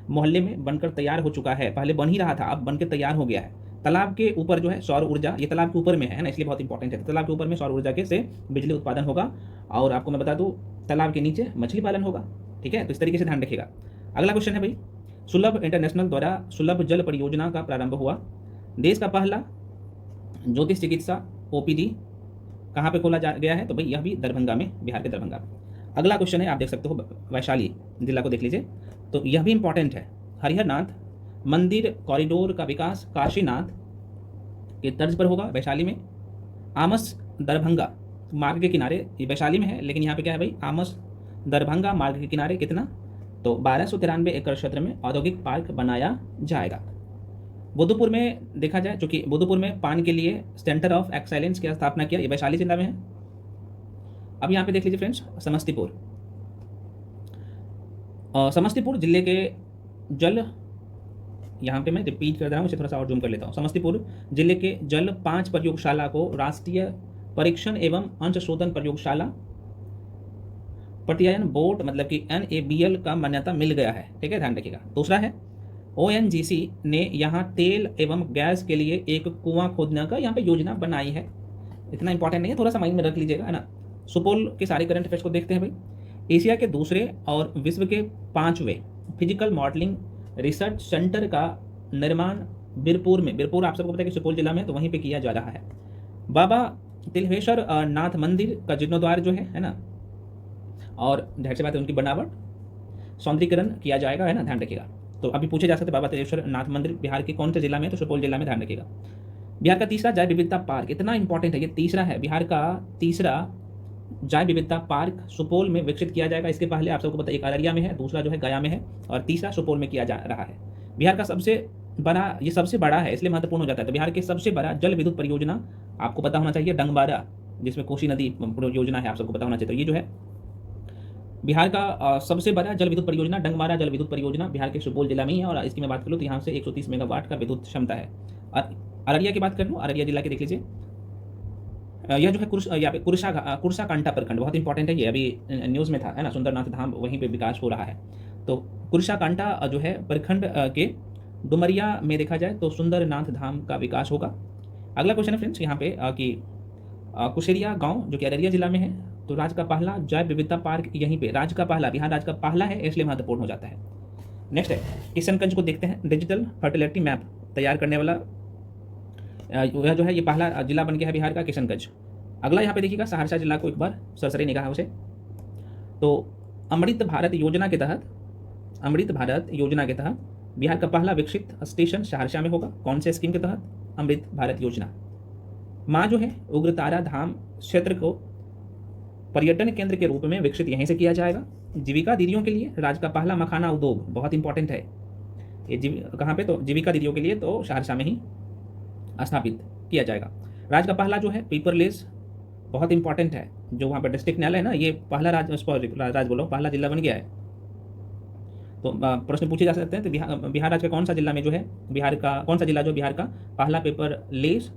मोहल्ले में बनकर तैयार हो चुका है, पहले बन ही रहा था, अब बनकर तैयार हो गया है। तालाब के ऊपर जो है सौर ऊर्जा, ये तालाब के ऊपर में है ना, इसलिए बहुत इंपॉर्टेंट है। तालाब के ऊपर में सौर ऊर्जा के से बिजली उत्पादन होगा। और आपको मैं बता दूं, तालाब के नीचे मछली पालन होगा, ठीक है, तो इस तरीके से ध्यान रखिएगा। अगला क्वेश्चन है भाई, सुलभ इंटरनेशनल द्वारा सुलभ जल परियोजना का प्रारंभ हुआ। देश का पहला ज्योतिष चिकित्सा OPD कहाँ पे खोला गया है? तो भाई यह भी दरभंगा में, बिहार के दरभंगा। अगला क्वेश्चन है, आप देख सकते हो वैशाली जिला को देख लीजिए, तो यह भी इंपॉर्टेंट है। हरिहरनाथ मंदिर कॉरिडोर का विकास काशीनाथ के तर्ज पर होगा वैशाली में। आमस दरभंगा मार्ग के किनारे, ये वैशाली में है, लेकिन यहाँ पे क्या है भाई, आमस दरभंगा मार्ग के किनारे कितना, तो 1293 एकड़ क्षेत्र में औद्योगिक पार्क बनाया जाएगा। बुद्धपुर में देखा जाए, चूंकि बुद्धपुर में पान के लिए सेंटर ऑफ एक्सेलेंस की स्थापना किया, ये वैशाली जिला में है। अब यहाँ पे देख लीजिए फ्रेंड्स, समस्तीपुर जिले के जल, यहाँ पे मैं रिपीट कर रहा हूँ, इसे थोड़ा सा और जूम कर लेता हूँ। समस्तीपुर जिले के जल 5 प्रयोगशाला को राष्ट्रीय परीक्षण एवं अंश शोधन प्रयोगशाला प्रत्यायन बोर्ड मतलब कि NABL का मान्यता मिल गया है, ठीक है, ध्यान रखिएगा। दूसरा है ONGC ने यहाँ तेल एवं गैस के लिए एक कुआं खोदने का यहाँ पे योजना बनाई है। इतना इंपॉर्टेंट नहीं है, थोड़ा सा माइंड में रख लीजिएगा, है ना। सुपौल के सारे करंट अफेयर्स को देखते हैं भाई। एशिया के दूसरे और विश्व के 5वें फिजिकल मॉडलिंग रिसर्च सेंटर का निर्माण बीरपुर में, बीरपुर आप सबको पता है कि सुपौल जिला में, तो वहीं पे किया जा रहा है। बाबा तिल्हेश्वर नाथ मंदिर का जीर्णोद्वार जो है ना, और ढेर से बात है उनकी बनावट सौंदर्यीकरण किया जाएगा, है ना, ध्यान रखिएगा। तो अभी पूछे जा सकते बाबा तिल्हेश्वर नाथ मंदिर बिहार के कौन से जिला में है? तो सुपौल जिला में, ध्यान रखिएगा। बिहार का तीसरा जैव विविधता पार्क, इतना इंपॉर्टेंट है, ये तीसरा है, बिहार का तीसरा जैव विविधता पार्क सुपौल में विकसित किया जाएगा। इसके पहले आप सबको पता है एक अररिया में है, दूसरा जो है गया में है, और तीसरा सुपौल में किया जा रहा है। बिहार का सबसे बड़ा, ये सबसे बड़ा है इसलिए महत्वपूर्ण हो जाता है, तो बिहार के सबसे बड़ा जल विद्युत परियोजना आपको पता होना चाहिए डंगबारा, जिसमें कोसी नदी परियोजना है, आप सबको पता होना चाहिए। तो ये जो है बिहार का सबसे बड़ा जल विद्युत परियोजना डंगबारा जल विद्युत परियोजना बिहार के सुपौल जिला में ही है। और इसकी मैं बात करूँ तो यहाँ से 130 मेगावाट का विद्युत क्षमता है। और अररिया की बात कर लूँ, अररिया जिला के देख लीजिए, यह जो है यहाँ पे कुर्सा कांटा प्रखंड, बहुत इंपॉर्टेंट है, ये अभी न्यूज़ में था, है ना, सुंदरनाथ धाम वहीं पे विकास हो रहा है। तो कुर्सा कांटा जो है प्रखंड के डुमरिया में देखा जाए तो सुंदरनाथ धाम का विकास होगा। अगला क्वेश्चन है फ्रेंड्स यहाँ पे कि कुशेरिया गांव जो कि अररिया जिला में है, तो राज्य का पहला जैव विविधता पार्क यहीं पे, राज्य का पहला, बिहार राज्य का पहला है, इसलिए महत्वपूर्ण हो जाता है। नेक्स्ट है किशनगंज को देखते हैं, डिजिटल फर्टिलिटी मैप तैयार करने वाला वह जो है ये पहला जिला बन गया है बिहार का किशनगंज। अगला यहाँ पे देखिएगा सहरसा जिला को एक बार सरसरी निगाह है उसे। तो अमृत भारत योजना के तहत बिहार का पहला विकसित स्टेशन सहरसा में होगा। कौन से स्कीम के तहत? अमृत भारत योजना। माँ जो है उग्रतारा धाम क्षेत्र को पर्यटन केंद्र के रूप में विकसित यहीं से किया जाएगा। जीविका दीदियों के लिए राज्य का पहला मखाना उद्योग, बहुत इंपॉर्टेंट है ये। कहाँ पे? तो जीविका दीदियों के लिए तो सहरसा में ही स्थापित किया जाएगा। राज्य का पहला जो है पेपरलेस, बहुत इंपॉर्टेंट है, जो वहाँ पर डिस्ट्रिक्ट न्यायालय है ना, ये पहला पहला जिला बन गया है। तो प्रश्न पूछे जा सकते हैं। तो बिहार राज्य का कौन सा जिला में जो है कौन सा जिला जो बिहार का पहला पेपरलेस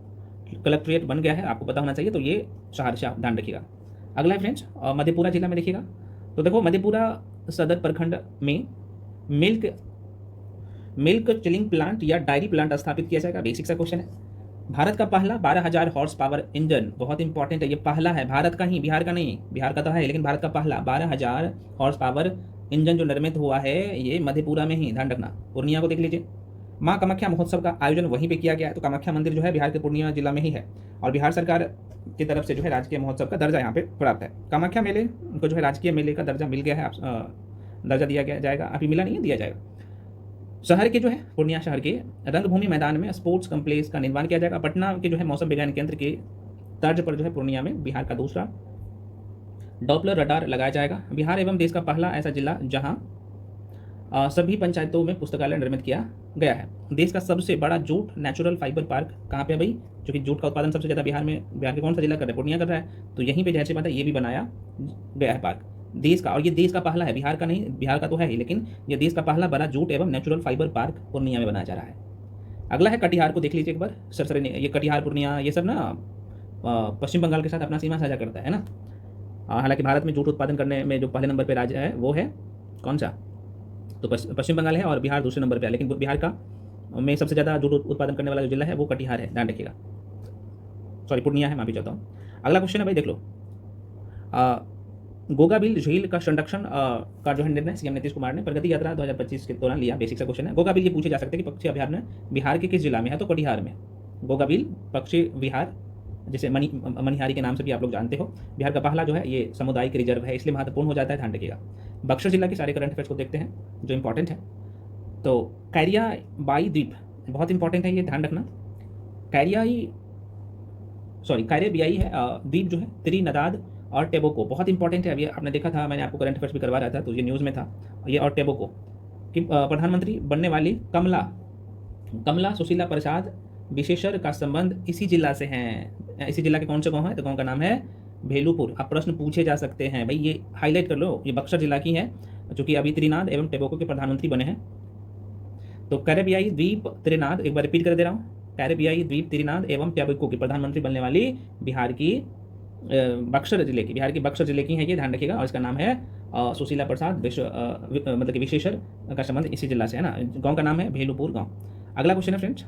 कलेक्ट्रेट बन गया है, आपको पता होना चाहिए। तो ये सहरसा, ध्यान रखिएगा। अगला है फ्रेंड्स मधेपुरा जिला में देखिएगा। तो देखो मधेपुरा सदर प्रखंड में मिल्क चिलिंग प्लांट या डायरी प्लांट स्थापित किया जाएगा। बेसिक सा क्वेश्चन है। भारत का पहला 12,000 हॉर्स पावर इंजन, बहुत इंपॉर्टेंट है, ये पहला है भारत का ही, बिहार का नहीं। बिहार का तो है लेकिन भारत का पहला 12,000 हॉर्स पावर इंजन जो निर्मित हुआ है ये मधेपुरा में ही, ध्यान रखना। पूर्णिया को देख लीजिए। माँ कामाख्या महोत्सव का आयोजन वहीं पे किया गया है। तो कामाख्या मंदिर जो है बिहार के पूर्णिया जिला में ही है और बिहार सरकार की तरफ से जो है राजकीय महोत्सव का दर्जा यहाँ पे प्राप्त है। कामाख्या मेले को जो है राजकीय मेले का दर्जा मिल गया है, दर्जा दिया गया जाएगा, अभी मिला नहीं है, दिया जाएगा। शहर के जो है पूर्णिया शहर के रंगभूमि मैदान में स्पोर्ट्स कम्प्लेक्स का निर्माण किया जाएगा। पटना के जो है मौसम विज्ञान केंद्र के तर्ज पर जो है पूर्णिया में बिहार का दूसरा डॉपलर रडार लगाया जाएगा। बिहार एवं देश का पहला ऐसा जिला जहां सभी पंचायतों में पुस्तकालय निर्मित किया गया है। देश का सबसे बड़ा जूट नेचुरल फाइबर पार्क कहाँ पे भाई? जो कि जूट का उत्पादन सबसे ज़्यादा बिहार के कौन सा जिला कर रहा है? पूर्णिया कर रहा है। तो यहीं पे जैसे बात है, ये भी बनाया गया है पार्क देश का, और ये देश का पहला है, बिहार का नहीं। बिहार का तो है ही, लेकिन ये देश का पहला बड़ा जूट एवं नेचुरल फाइबर पार्क पूर्णिया में बनाया जा रहा है। अगला है कटिहार को देख लीजिए एक बार सरसरी। ये कटिहार, पूर्णिया, ये सब ना पश्चिम बंगाल के साथ अपना सीमा साझा करता है ना। हालांकि भारत में जूट उत्पादन करने में जो पहले नंबर पर राज्य है वो है कौन सा? तो पश्चिम बंगाल है और बिहार दूसरे नंबर पे है। लेकिन बिहार का में सबसे ज़्यादा जूट उत्पादन करने वाला जो जिला है वो कटिहार है, ध्यान रखिएगा। सॉरी, पूर्णिया है, माफी चाहता हूँ। अगला क्वेश्चन है भाई, देख लो। गोगाबिल झील का संरक्षण का जो है निर्णय सीएम नीतीश कुमार ने प्रगति यात्रा 2025 के दौरान लिया। बेसिक सा क्वेश्चन है। गोगाबिल ये पूछे जा सकते हैं कि पक्षी अभ्यारण्य बिहार के किस जिला में है? तो कटिहार में। गोगाबिल पक्षी विहार, जिसे मनिहारी के नाम से भी आप लोग जानते हो, बिहार का पहला जो है ये सामुदायिक रिजर्व है, इसलिए महत्वपूर्ण हो जाता है, ध्यान रखिएगा। बक्सर जिला के सारे करंट अफेयर्स को देखते हैं जो इंपॉर्टेंट है। तो कैरियाबाई द्वीप, बहुत इंपॉर्टेंट है ये, ध्यान रखना। कैरेबियाई है द्वीप जो है त्रिनिदाद और टोबैगो, बहुत इंपॉर्टेंट है। अभी आपने देखा था, मैंने आपको करंट अफेयर्स भी करवा रहा था, तो ये न्यूज़ में था ये। और टोबैगो की प्रधानमंत्री बनने वाली कमला सुशीला प्रसाद विशेषर का संबंध इसी जिला से है। इसी जिला के कौन से गाँव है? तो गाँव का नाम है भेलूपुर। अब प्रश्न पूछे जा सकते हैं भाई, ये हाईलाइट कर लो, ये बक्सर जिला की है, जो कि अभी त्रिनाद एवं टोबैगो के प्रधानमंत्री बने हैं। तो कैरेबियाई द्वीप त्रिनाद, एक बार रिपीट कर दे रहा हूँ, कैरेबियाई द्वीप त्रिनाद एवं टोबैगो की प्रधानमंत्री बनने वाली बिहार की बक्सर जिले की है ये, ध्यान रखिएगा। और इसका नाम है सुशीला प्रसाद मतलब कि विशेषर का संबंध इसी जिला से है ना। गाँव का नाम है भेलूपुर गाँव। अगला क्वेश्चन है फ्रेंड्स,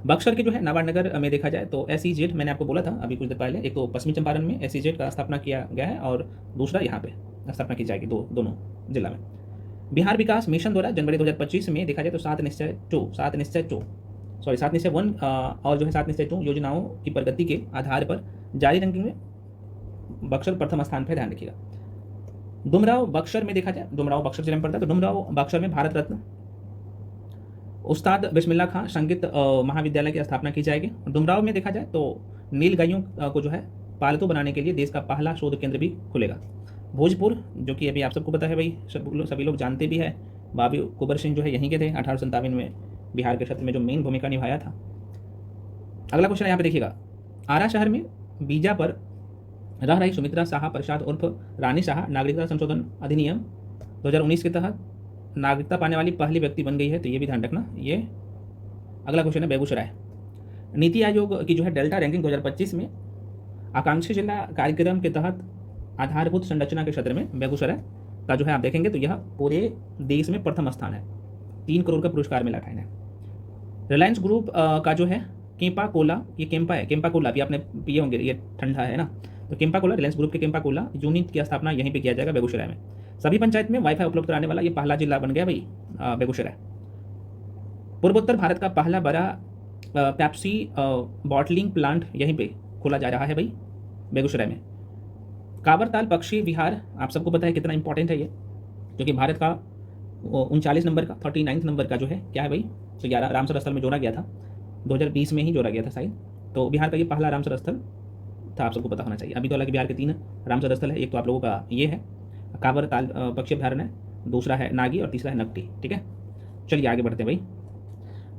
बक्सर के जो है नवानगर में देखा जाए तो SEZ, मैंने आपको बोला था अभी कुछ देर पहले, एक तो पश्चिमी चंपारण में SEZ का स्थापना किया गया है और दूसरा यहाँ पे स्थापना की जाएगी, दोनों जिला में। बिहार विकास मिशन द्वारा जनवरी 2025 में देखा जाए तो 7 निश्चय 1 और जो है 7 निश्चय 2 योजनाओं की प्रगति के आधार पर जारी रैंकिंग में बक्सर प्रथम स्थान पर, ध्यान रखिएगा। डुमराव बक्सर में देखा जाए, डुमराव बक्सर जिले में पड़ता है, तो डुमराव बक्सर में भारत रत्न उस्ताद बिस्मिल्लाह खां संगीत महाविद्यालय की स्थापना की जाएगी। डुमराव में देखा जाए तो नील गायों को जो है पालतू बनाने के लिए देश का पहला शोध केंद्र भी खुलेगा। भोजपुर, जो कि अभी आप सबको पता है भाई, सभी लोग जानते भी है, बाबी कुबर सिंह जो है यहीं के थे, 1857 में बिहार के क्षेत्र में जो मेन भूमिका निभाया था। अगला क्वेश्चन यहाँ पे देखिएगा, आरा शहर में बीजा पर रह रही सुमित्रा शाह प्रसाद उर्फ रानी शाह नागरिकता संशोधन अधिनियम 2019 के तहत नागरिकता पाने वाली पहली व्यक्ति बन गई है, तो ये भी ध्यान रखना। ये अगला क्वेश्चन है बेगूसराय। नीति आयोग की जो है डेल्टा रैंकिंग 2025 में आकांक्षी जिला कार्यक्रम के तहत आधारभूत संरचना के क्षेत्र में बेगूसराय का जो है आप देखेंगे तो यह पूरे देश में प्रथम स्थान है। 3 करोड़ का पुरस्कार मिला था इन्हें। रिलायंस ग्रुप का जो है केम्पा कोला, ये केम्पा है, केम्पा कोला भी आपने पिए होंगे, ये ठंडा है ना। तो केम्पा कोला, रिलायंस ग्रुप के केम्पा कोला यूनिट की स्थापना यहीं पे किया जाएगा बेगूसराय में। सभी पंचायत में वाईफाई उपलब्ध कराने वाला ये पहला जिला बन गया भाई बेगूसराय। पूर्वोत्तर भारत का पहला बड़ा पेप्सी बॉटलिंग प्लांट यहीं पे खोला जा रहा है भाई, बेगूसराय में। कावरताल पक्षी विहार आप सबको पता है कितना इंपॉर्टेंट है ये, जो कि भारत का 39 नंबर का 39 नंबर का जो है क्या है भाई, तो 11 रामसर स्थल में जोड़ा गया था, 2020 में ही जोड़ा गया था शायद। तो बिहार का ये पहला रामसर स्थल था, आप सबको पता होना चाहिए। अभी तो हालांकि बिहार के 3 रामसर स्थल है, एक तो आप लोगों का ये है कावरताल पक्षी अभ्यारण्य, दूसरा है नागी और तीसरा है नकटी। ठीक है, चलिए आगे बढ़ते हैं भाई।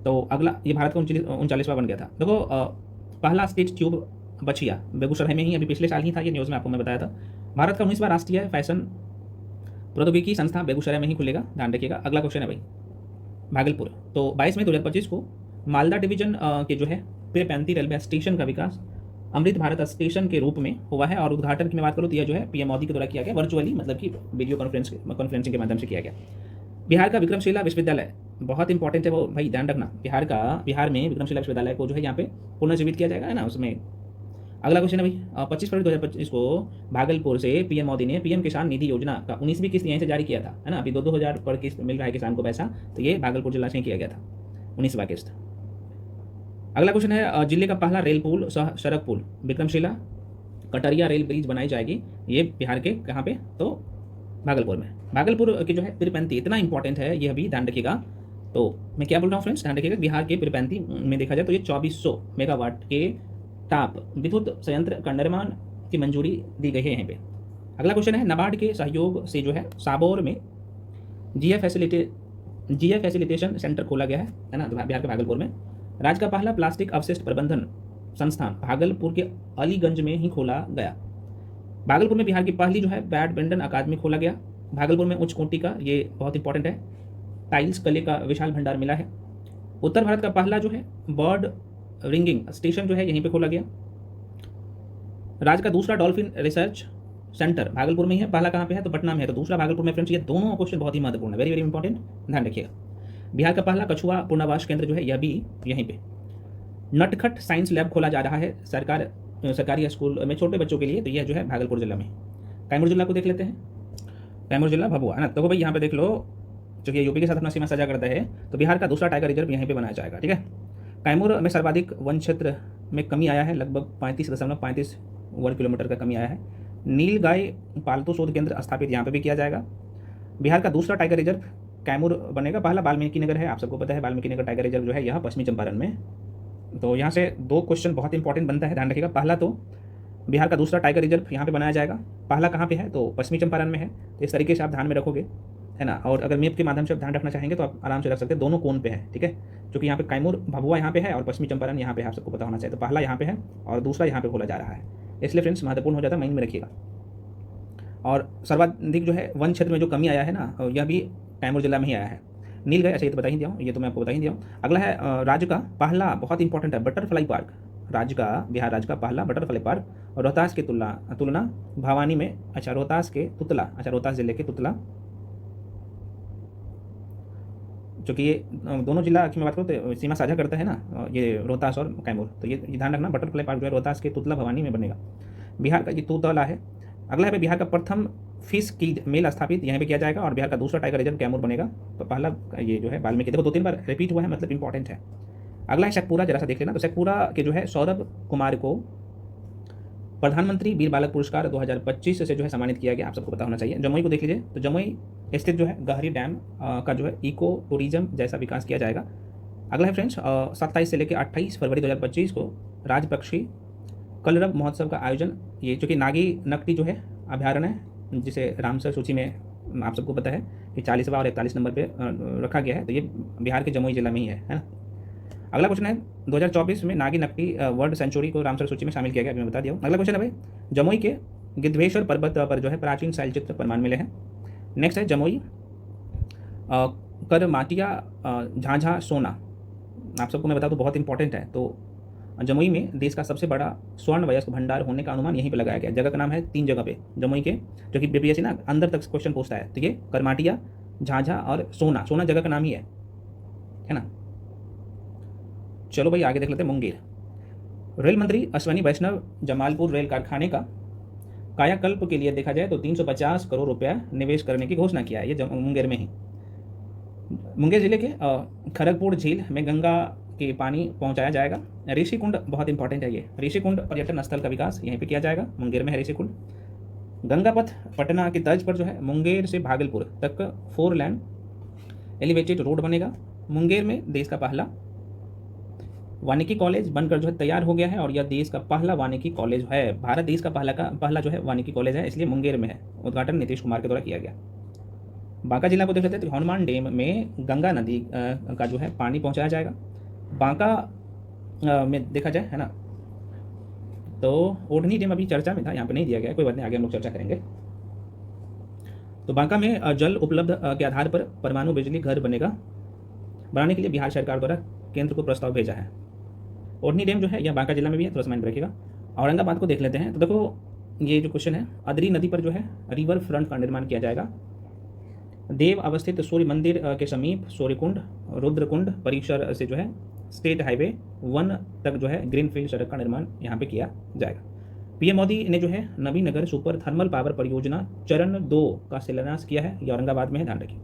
तो अगला ये भारत का 39वां बन गया था। देखो पहला स्टेट ट्यूब बछिया बेगूसराय में ही अभी पिछले साल ही था, ये न्यूज़ में आपको मैं बताया था। भारत का 19वां राष्ट्रीय फैशन प्रौद्योगिकी संस्थान बेगूसराय में ही खुलेगा, ध्यान रखिएगा। अगला क्वेश्चन है भाई भागलपुर। तो 22 मई 2025 को मालदा डिवीजन के जो है पीरपैंती रेलवे स्टेशन का विकास अमृत भारत स्टेशन के रूप में हुआ है, और उद्घाटन की मैं बात करूँ तो यह जो है पीएम मोदी के द्वारा किया गया, वर्चुअली मतलब कि वीडियो कॉन्फ्रेंसिंग के माध्यम से किया गया। बिहार का विक्रमशिला विश्वविद्यालय बहुत इंपॉर्टेंट है वो भाई, ध्यान रखना। बिहार में विक्रमशिला विश्वविद्यालय को जो है यहाँ पे पुनर्जीवित किया जाएगा, है ना उसमें। अगला क्वेश्चन है भाई 25 फरवरी 2025 को भागलपुर से पीएम मोदी ने पीएम किसान निधि योजना का 19वीं किस्त यहीं से जारी किया था, है ना। अभी 2-2 हज़ार पर किस्त मिल रहा है किसान को पैसा, तो ये भागलपुर जिला से ही किया गया था 19वां किस्त। अगला क्वेश्चन है जिले का पहला रेल पुल सड़क पुल विक्रमशिला कटरिया रेल ब्रिज बनाई जाएगी, ये बिहार के कहाँ पे, तो भागलपुर में। भागलपुर की जो है पीरपैंती इतना इंपॉर्टेंट है, ये अभी ध्यान रखिएगा। तो मैं क्या बोल रहा हूँ फ्रेंड्स, ध्यान रखिएगा। बिहार के पीरपैंती में देखा जाए तो ये 2400 मेगावाट के ताप विद्युत संयंत्र का निर्माण की मंजूरी दी गई है यहाँ पे। अगला क्वेश्चन है नाबार्ड के सहयोग से जो है साबौर में जीएफ फैसिलिटेशन सेंटर खोला गया है ना, बिहार के भागलपुर में। राज्य का पहला प्लास्टिक अवशिष्ट प्रबंधन संस्थान भागलपुर के अलीगंज में ही खोला गया। भागलपुर में बिहार की पहली जो है बैडमिंटन अकादमी खोला गया। भागलपुर में उच्च कोटि का, ये बहुत इंपॉर्टेंट है, टाइल्स कले का विशाल भंडार मिला है। उत्तर भारत का पहला जो है बर्ड रिंगिंग स्टेशन जो है यहीं पे खोला गया। राज्य का दूसरा डॉल्फिन रिसर्च सेंटर भागलपुर में ही है, पहला कहाँ पे है, तो पटना में है, तो दूसरा भागलपुर में। फ्रेंड्स ये दोनों क्वेश्चन बहुत ही महत्वपूर्ण है, वेरी वेरी इंपॉर्टेंट, ध्यान रखिएगा। बिहार का पहला कछुआ पुनर्वास केंद्र जो है यह भी यहीं पे। नटखट साइंस लैब खोला जा रहा है सरकारी स्कूल में छोटे बच्चों के लिए, तो यह जो है भागलपुर जिला में। कैमूर जिला को देख लेते हैं, कैमूर जिला भभुआ, है ना। तो भाई यहाँ पे देख लो, जो कि यूपी के साथ अपना सीमा साझा करता है, तो बिहार का दूसरा टाइगर रिजर्व यहीं पे बनाया जाएगा। ठीक है, कैमूर में सर्वाधिक वन क्षेत्र में कमी आया है, लगभग 35.35 वर्ग किलोमीटर का कमी आया है। नील गाय पालतू शोध केंद्र स्थापित यहाँ पे भी किया जाएगा। बिहार का दूसरा टाइगर रिजर्व कैमूर बनेगा। पहला वाल्मीकि नगर है, आप सबको पता है वाल्मीकि नगर टाइगर रिजर्व जो है यह पश्चिमी चंपारण में। तो यहाँ से 2 क्वेश्चन बहुत इंपॉर्टेंट बनता है, ध्यान रखिएगा। पहला तो बिहार का दूसरा टाइगर रिजर्व यहाँ पे बनाया जाएगा, पहला कहाँ पे है, तो पश्चिमी चंपारण में है। तो इस तरीके से आप ध्यान में रखोगे, है ना। और अगर मैप के माध्यम से आप ध्यान रखना चाहेंगे तो आप आराम से रख सकते हैं, दोनों कोन पे है। ठीक है, क्योंकि यहाँ पे कैमूर भभुआ यहाँ पे है और पश्चिमी चंपारण यहाँ पे है, आप सबको पता होना चाहिए। तो पहला यहाँ पे है और दूसरा यहाँ पे खोला जा रहा है, इसलिए फ्रेंड्स महत्वपूर्ण हो जाता है, माइंड में रखिएगा। और सर्वाधिक जो है वन क्षेत्र में जो कमी आया है ना, यह भी कैमूर जिला में ही आया है। नील गाय, अच्छा ये तो बता ही दिया हूँ, ये तो मैं आपको बता ही दिया हूँ। अगला है राज्य का पहला, बहुत इंपॉर्टेंट है, बटरफ्लाई पार्क। बिहार राज्य का पहला बटरफ्लाई पार्क रोहतास के तुलना भवानी में, अच्छा रोहतास जिले के तुतला, जो कि ये दोनों जिला की मैं बात करूँ तो सीमा साझा करता है ना, ये रोहतास और कैमूर। तो ये ध्यान रखना, बटरफ्लाई पार्क जो है रोहतास के तुतला भवानी में बनेगा। बिहार का ये तुतला है। अगला है बिहार का प्रथम फिश की मेल स्थापित यहाँ पे किया जाएगा, और बिहार का दूसरा टाइगर रिजर्व कैमूर बनेगा। तो पहला ये जो है वाल्मीकि, देखो 2-3 बार रिपीट हुआ है, मतलब इंपॉर्टेंट है। अगला है शेखपुरा, जरा सा देख लेना। तो शेखपुरा के जो है सौरभ कुमार को प्रधानमंत्री वीर बालक पुरस्कार 2025 से जो है सम्मानित किया गया, आप सबको पता होना चाहिए। जमुई को देख लीजिए, तो जमुई स्थित जो है गहरी डैम का जो है इको टूरिज्म जैसा विकास किया जाएगा। अगला है फ्रेंड्स 27 से लेकर 28 फरवरी 2025 को राजपक्षी कलरव महोत्सव का आयोजन, ये जो कि नागी नकटी जो है अभ्यारण्य, जिसे रामसर सूची में आप सबको पता है कि 40वां और 41 नंबर पे रखा गया है, तो ये बिहार के जमुई जिला में ही है ना। अगला क्वेश्चन है 2024 में नागी नकटी वर्ल्ड सेंचुरी को रामसर सूची में शामिल किया गया, अभी मैं बता दिया हूँ। अगला क्वेश्चन है भाई जमुई के गिद्धेश्वर पर्वत पर जो है प्राचीन शैलचित्र प्रमाण मिले हैं। नेक्स्ट है जमुई करमाटिया झांझा सोना, आप सबको मैं बता दूँ बहुत इंपॉर्टेंट है। तो जमुई में देश का सबसे बड़ा स्वर्ण वयस्क भंडार होने का अनुमान यहीं पे लगाया गया। जगह का नाम है 3 जगह पे जमुई के, जो कि बीपीएससी ना अंदर तक क्वेश्चन पूछता है। तो ये करमाटिया, झांझा और सोना जगह का नाम ही है ना। चलो भाई आगे देख लेते हैं मुंगेर। रेल मंत्री अश्वनी वैष्णव जमालपुर रेल कारखाने का कायाकल्प के लिए देखा जाए तो 350 करोड़ रुपया निवेश करने की घोषणा किया है, ये मुंगेर में ही। मुंगेर जिले के खड़गपुर झील में गंगा के पानी पहुंचाया जाएगा। ऋषिकुंड बहुत इंपॉर्टेंट है, ये ऋषिकुंड पर्यटन स्थल का विकास यहीं पे किया जाएगा, मुंगेर में है ऋषिकुंड। गंगापथ पटना की तर्ज पर जो है मुंगेर से भागलपुर तक 4 लेन एलिवेटेड रोड बनेगा। मुंगेर में देश का पहला वानिकी कॉलेज बनकर जो है तैयार हो गया है, और यह देश का पहला वानिकी कॉलेज है, भारत देश का पहला जो है वानिकी कॉलेज है, इसलिए मुंगेर में है। उद्घाटन नीतीश कुमार के द्वारा किया गया। बांका जिला को देख लेते हैं, तो हनुमान डैम में गंगा नदी का जो है पानी पहुंचाया जाएगा। बांका में देखा जाए है ना, तो ओढ़नी डैम अभी चर्चा में था, यहाँ पे नहीं दिया गया, कोई बात नहीं, आगे हम लोग चर्चा करेंगे। तो बांका में जल उपलब्ध के आधार पर परमाणु बिजली घर बनाने के लिए बिहार सरकार द्वारा केंद्र को प्रस्ताव भेजा है। ओढ़नी डैम जो है यह बांका जिला में भी है, थोड़ा सा माइंड रखिएगा। औरंगाबाद को देख लेते हैं, तो देखो ये जो क्वेश्चन है, अदरी नदी पर जो है रिवर फ्रंट का निर्माण किया जाएगा। देव अवस्थित सूर्य मंदिर के समीप सूर्यकुंड रुद्रकुंड परिसर से जो है स्टेट हाईवे 1 तक जो है ग्रीनफील्ड सड़क का निर्माण यहाँ पे किया जाएगा। पीएम मोदी ने जो है नवीनगर सुपर थर्मल पावर परियोजना चरण 2 का शिलान्यास किया है, ये औरंगाबाद में है, ध्यान रखिए।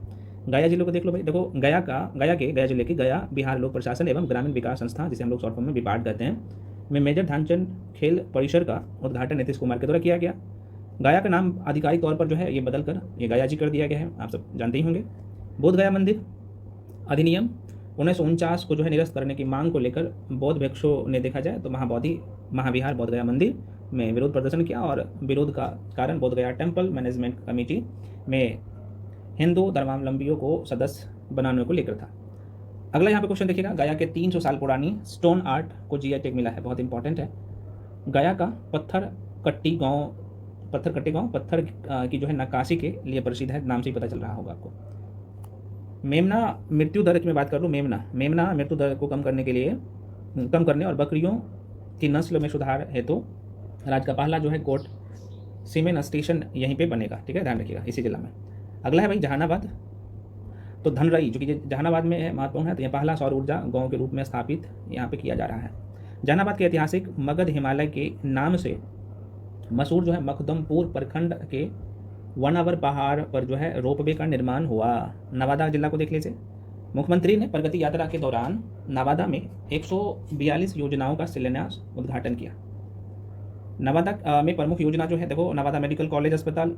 गया जिले को देख लो भाई, देखो गया जिले की गया बिहार लोक प्रशासन एवं ग्रामीण विकास संस्था, जिसे हम लोग शॉर्ट फॉर्म में विपाट कहते हैं, में मेजर ध्यानचंद खेल परिसर का उद्घाटन नीतीश कुमार के द्वारा किया गया। गया का नाम आधिकारिक तौर पर जो है ये बदलकर ये गया जी कर दिया गया है, आप सब जानते ही होंगे। बोध गया मंदिर अधिनियम 1949 को जो है निरस्त करने की मांग को लेकर बौद्ध भिक्षुओं ने देखा जाए तो महाविहार बोध गया मंदिर में विरोध प्रदर्शन किया, और विरोध का कारण बोध गया टेम्पल मैनेजमेंट कमेटी में हिंदू धर्मावलंबियों को सदस्य बनाने को लेकर था। अगला यहाँ पे क्वेश्चन देखिएगा, गया के 300 साल पुरानी स्टोन आर्ट को जीआई टैग मिला है, बहुत इंपॉर्टेंट है। गया का पत्थर कट्टी गांव पत्थर की जो है नक्काशी के लिए प्रसिद्ध है, नाम से ही पता चल रहा होगा आपको। मेमना मृत्यु दर की मैं बात कर लूँ, मेमना मृत्यु दर को कम करने और बकरियों की नस्ल में सुधार हेतु राज्य का पहला जो है कोर्ट सीमेन स्टेशन यहीं पे बनेगा, ठीक है, ध्यान रखिएगा, इसी जिला में। अगला है भाई जहानाबाद, तो धनरई जो कि जहानाबाद में है, महत्वपूर्ण है, तो यह पहला सौर ऊर्जा गाँव के रूप में स्थापित यहाँ पे किया जा रहा है। जहानाबाद के ऐतिहासिक मगध हिमालय के नाम से मशहूर जो है मखदमपुर प्रखंड के 1 आवर पहाड़ पर जो है रोपवे का निर्माण हुआ। नवादा जिला को देख लीजिए, मुख्यमंत्री ने प्रगति यात्रा के दौरान नवादा में 142 योजनाओं का शिलान्यास उद्घाटन किया। नवादा में प्रमुख योजना जो है देखो, नवादा मेडिकल कॉलेज अस्पताल,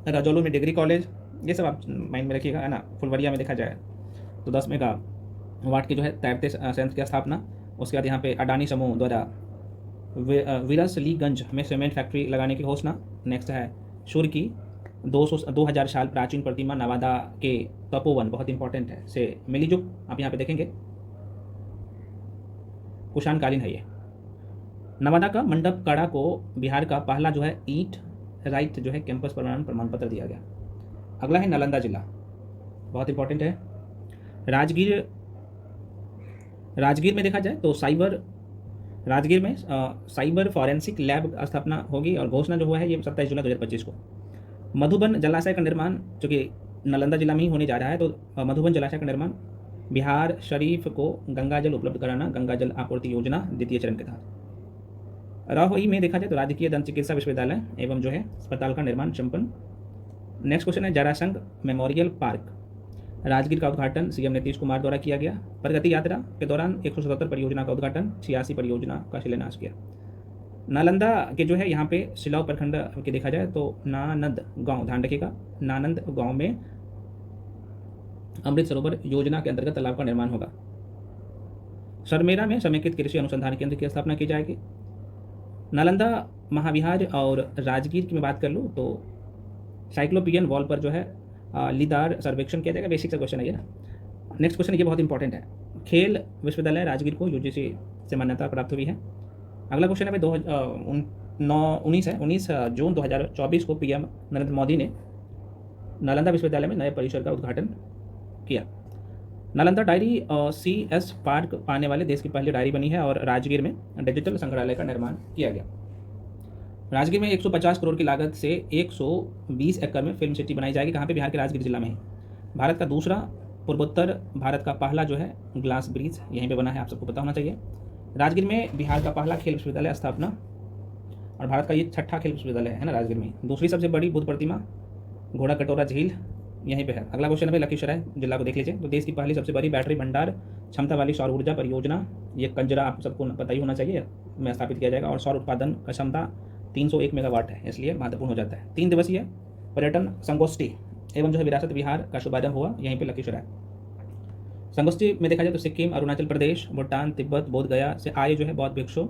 रजौली में डिग्री कॉलेज, ये सब आप माइंड में रखिएगा, है ना। फुलवरिया में देखा जाए तो 10 मेगावाट की जो है तैरते संयंत्र की स्थापना। उसके बाद यहाँ पे अडानी समूह द्वारा विरसलीगंज में सीमेंट फैक्ट्री लगाने की घोषणा। नेक्स्ट है सूर्य की 2000 साल प्राचीन प्रतिमा नवादा के तपोवन, बहुत इंपॉर्टेंट है, से मिली जो आप यहाँ पे देखेंगे कुषाणकालीन है ये। नवादा का मंडप कड़ा को बिहार का पहला जो है ईट राइट जो है कैंपस प्रमाण पत्र दिया गया। अगला है नालंदा जिला, बहुत इंपॉर्टेंट है। राजगीर में देखा जाए तो राजगीर में साइबर फॉरेंसिक लैब स्थापना होगी, और घोषणा जो हुआ है ये 27 जुलाई 2025 को। मधुबन जलाशय का निर्माण जो कि नालंदा जिला में ही होने जा रहा है, तो मधुबन जलाशय का निर्माण बिहार शरीफ को गंगा जल उपलब्ध कराना, गंगा जल आपूर्ति योजना द्वितीय चरण के तहत। राहोई में देखा जाए तो राजकीय दंत चिकित्सा विश्वविद्यालय एवं जो है अस्पताल का निर्माण संपन्न। नेक्स्ट क्वेश्चन है जरासंघ मेमोरियल पार्क, राजगीर का उद्घाटन सीएम नीतीश कुमार द्वारा किया गया। प्रगति यात्रा के दौरान 177 परियोजना का उद्घाटन, 86 परियोजना का शिलान्यास किया। नालंदा के जो है यहाँ पे सिलाव प्रखंड के देखा जाए तो नानंद गांव, ध्यान रखिएगा, नानंद गांव में अमृत सरोवर योजना के अंतर्गत तालाब का निर्माण होगा। सरमेरा में समेकित कृषि अनुसंधान केंद्र की स्थापना की जाएगी। नालंदा महाविहार और राजगीर की मैं बात कर लूँ तो साइक्लोपियन वॉल पर जो है लीदार सर्वेक्षण किया जाएगा। बेसिक सा क्वेश्चन है ये ना। नेक्स्ट क्वेश्चन ये बहुत इंपॉर्टेंट है, खेल विश्वविद्यालय राजगीर को यूजीसी से मान्यता प्राप्त हुई है। अगला क्वेश्चन है भाई 19 जून 2024 को पीएम नरेंद्र मोदी ने नालंदा विश्वविद्यालय में नए परिसर का उद्घाटन किया। नालंदा डायरी CS पार्क पाने वाले देश की पहली डायरी बनी है, और राजगीर में डिजिटल संग्रहालय का निर्माण किया गया। राजगीर में 150 करोड़ की लागत से 120 एकड़ में फिल्म सिटी बनाई जाएगी। कहाँ पे? बिहार के राजगीर जिला में ही। भारत का दूसरा, पूर्वोत्तर भारत का पहला जो है ग्लास ब्रिज यहीं पे बना है, आप सबको पता होना चाहिए। राजगीर में बिहार का पहला खेल विश्वविद्यालय स्थापना, और भारत का ये 6ठा खेल विश्वविद्यालय है ना राजगीर में। दूसरी सबसे बड़ी बुद्ध प्रतिमा, घोड़ा कटोरा झील यहीं पे है। अगला क्वेश्चन है भाई लखीसराय जिला को देख लीजिए। तो देश की पहली सबसे बड़ी बैटरी भंडार क्षमता वाली सौर ऊर्जा परियोजना, ये कंजरा आप सबको पता ही होना चाहिए, में स्थापित किया जाएगा। और सौर उत्पादन का क्षमता 301 मेगावाट है, इसलिए महत्वपूर्ण हो जाता है। 3 दिवसीय पर्यटन संगोष्ठी एवं जो है विरासत विहार का शुभारंभ हुआ यहीं पे लखीसराय। संगोष्ठी में देखा जाए तो सिक्किम, अरुणाचल प्रदेश, भूटान, तिब्बत, बोध गया से आए जो है बौद्ध भिक्षु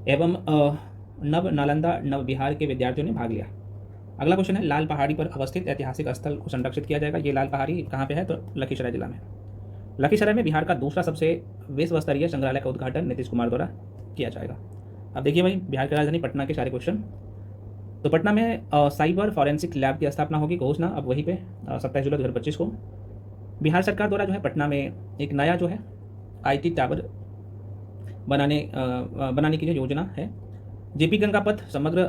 एवं नव नालंदा नव बिहार के विद्यार्थियों ने भाग लिया। अगला क्वेश्चन है लाल पहाड़ी पर अवस्थित ऐतिहासिक स्थल को संरक्षित किया जाएगा। ये लाल पहाड़ी कहाँ पे है? तो लखीसराय जिला में। लखीसराय में बिहार का दूसरा सबसे विश्व स्तरीय संग्रहालय का उद्घाटन नीतीश कुमार द्वारा किया जाएगा। अब देखिए भाई, बिहार की राजधानी पटना के सारे क्वेश्चन। तो पटना में साइबर फॉरेंसिक लैब की स्थापना होगी, घोषणा अब वहीं पे 27 जुलाई 2025 को। बिहार सरकार द्वारा जो है पटना में एक नया जो है IT टावर बनाने की जो योजना है। JP गंगा पथ समग्र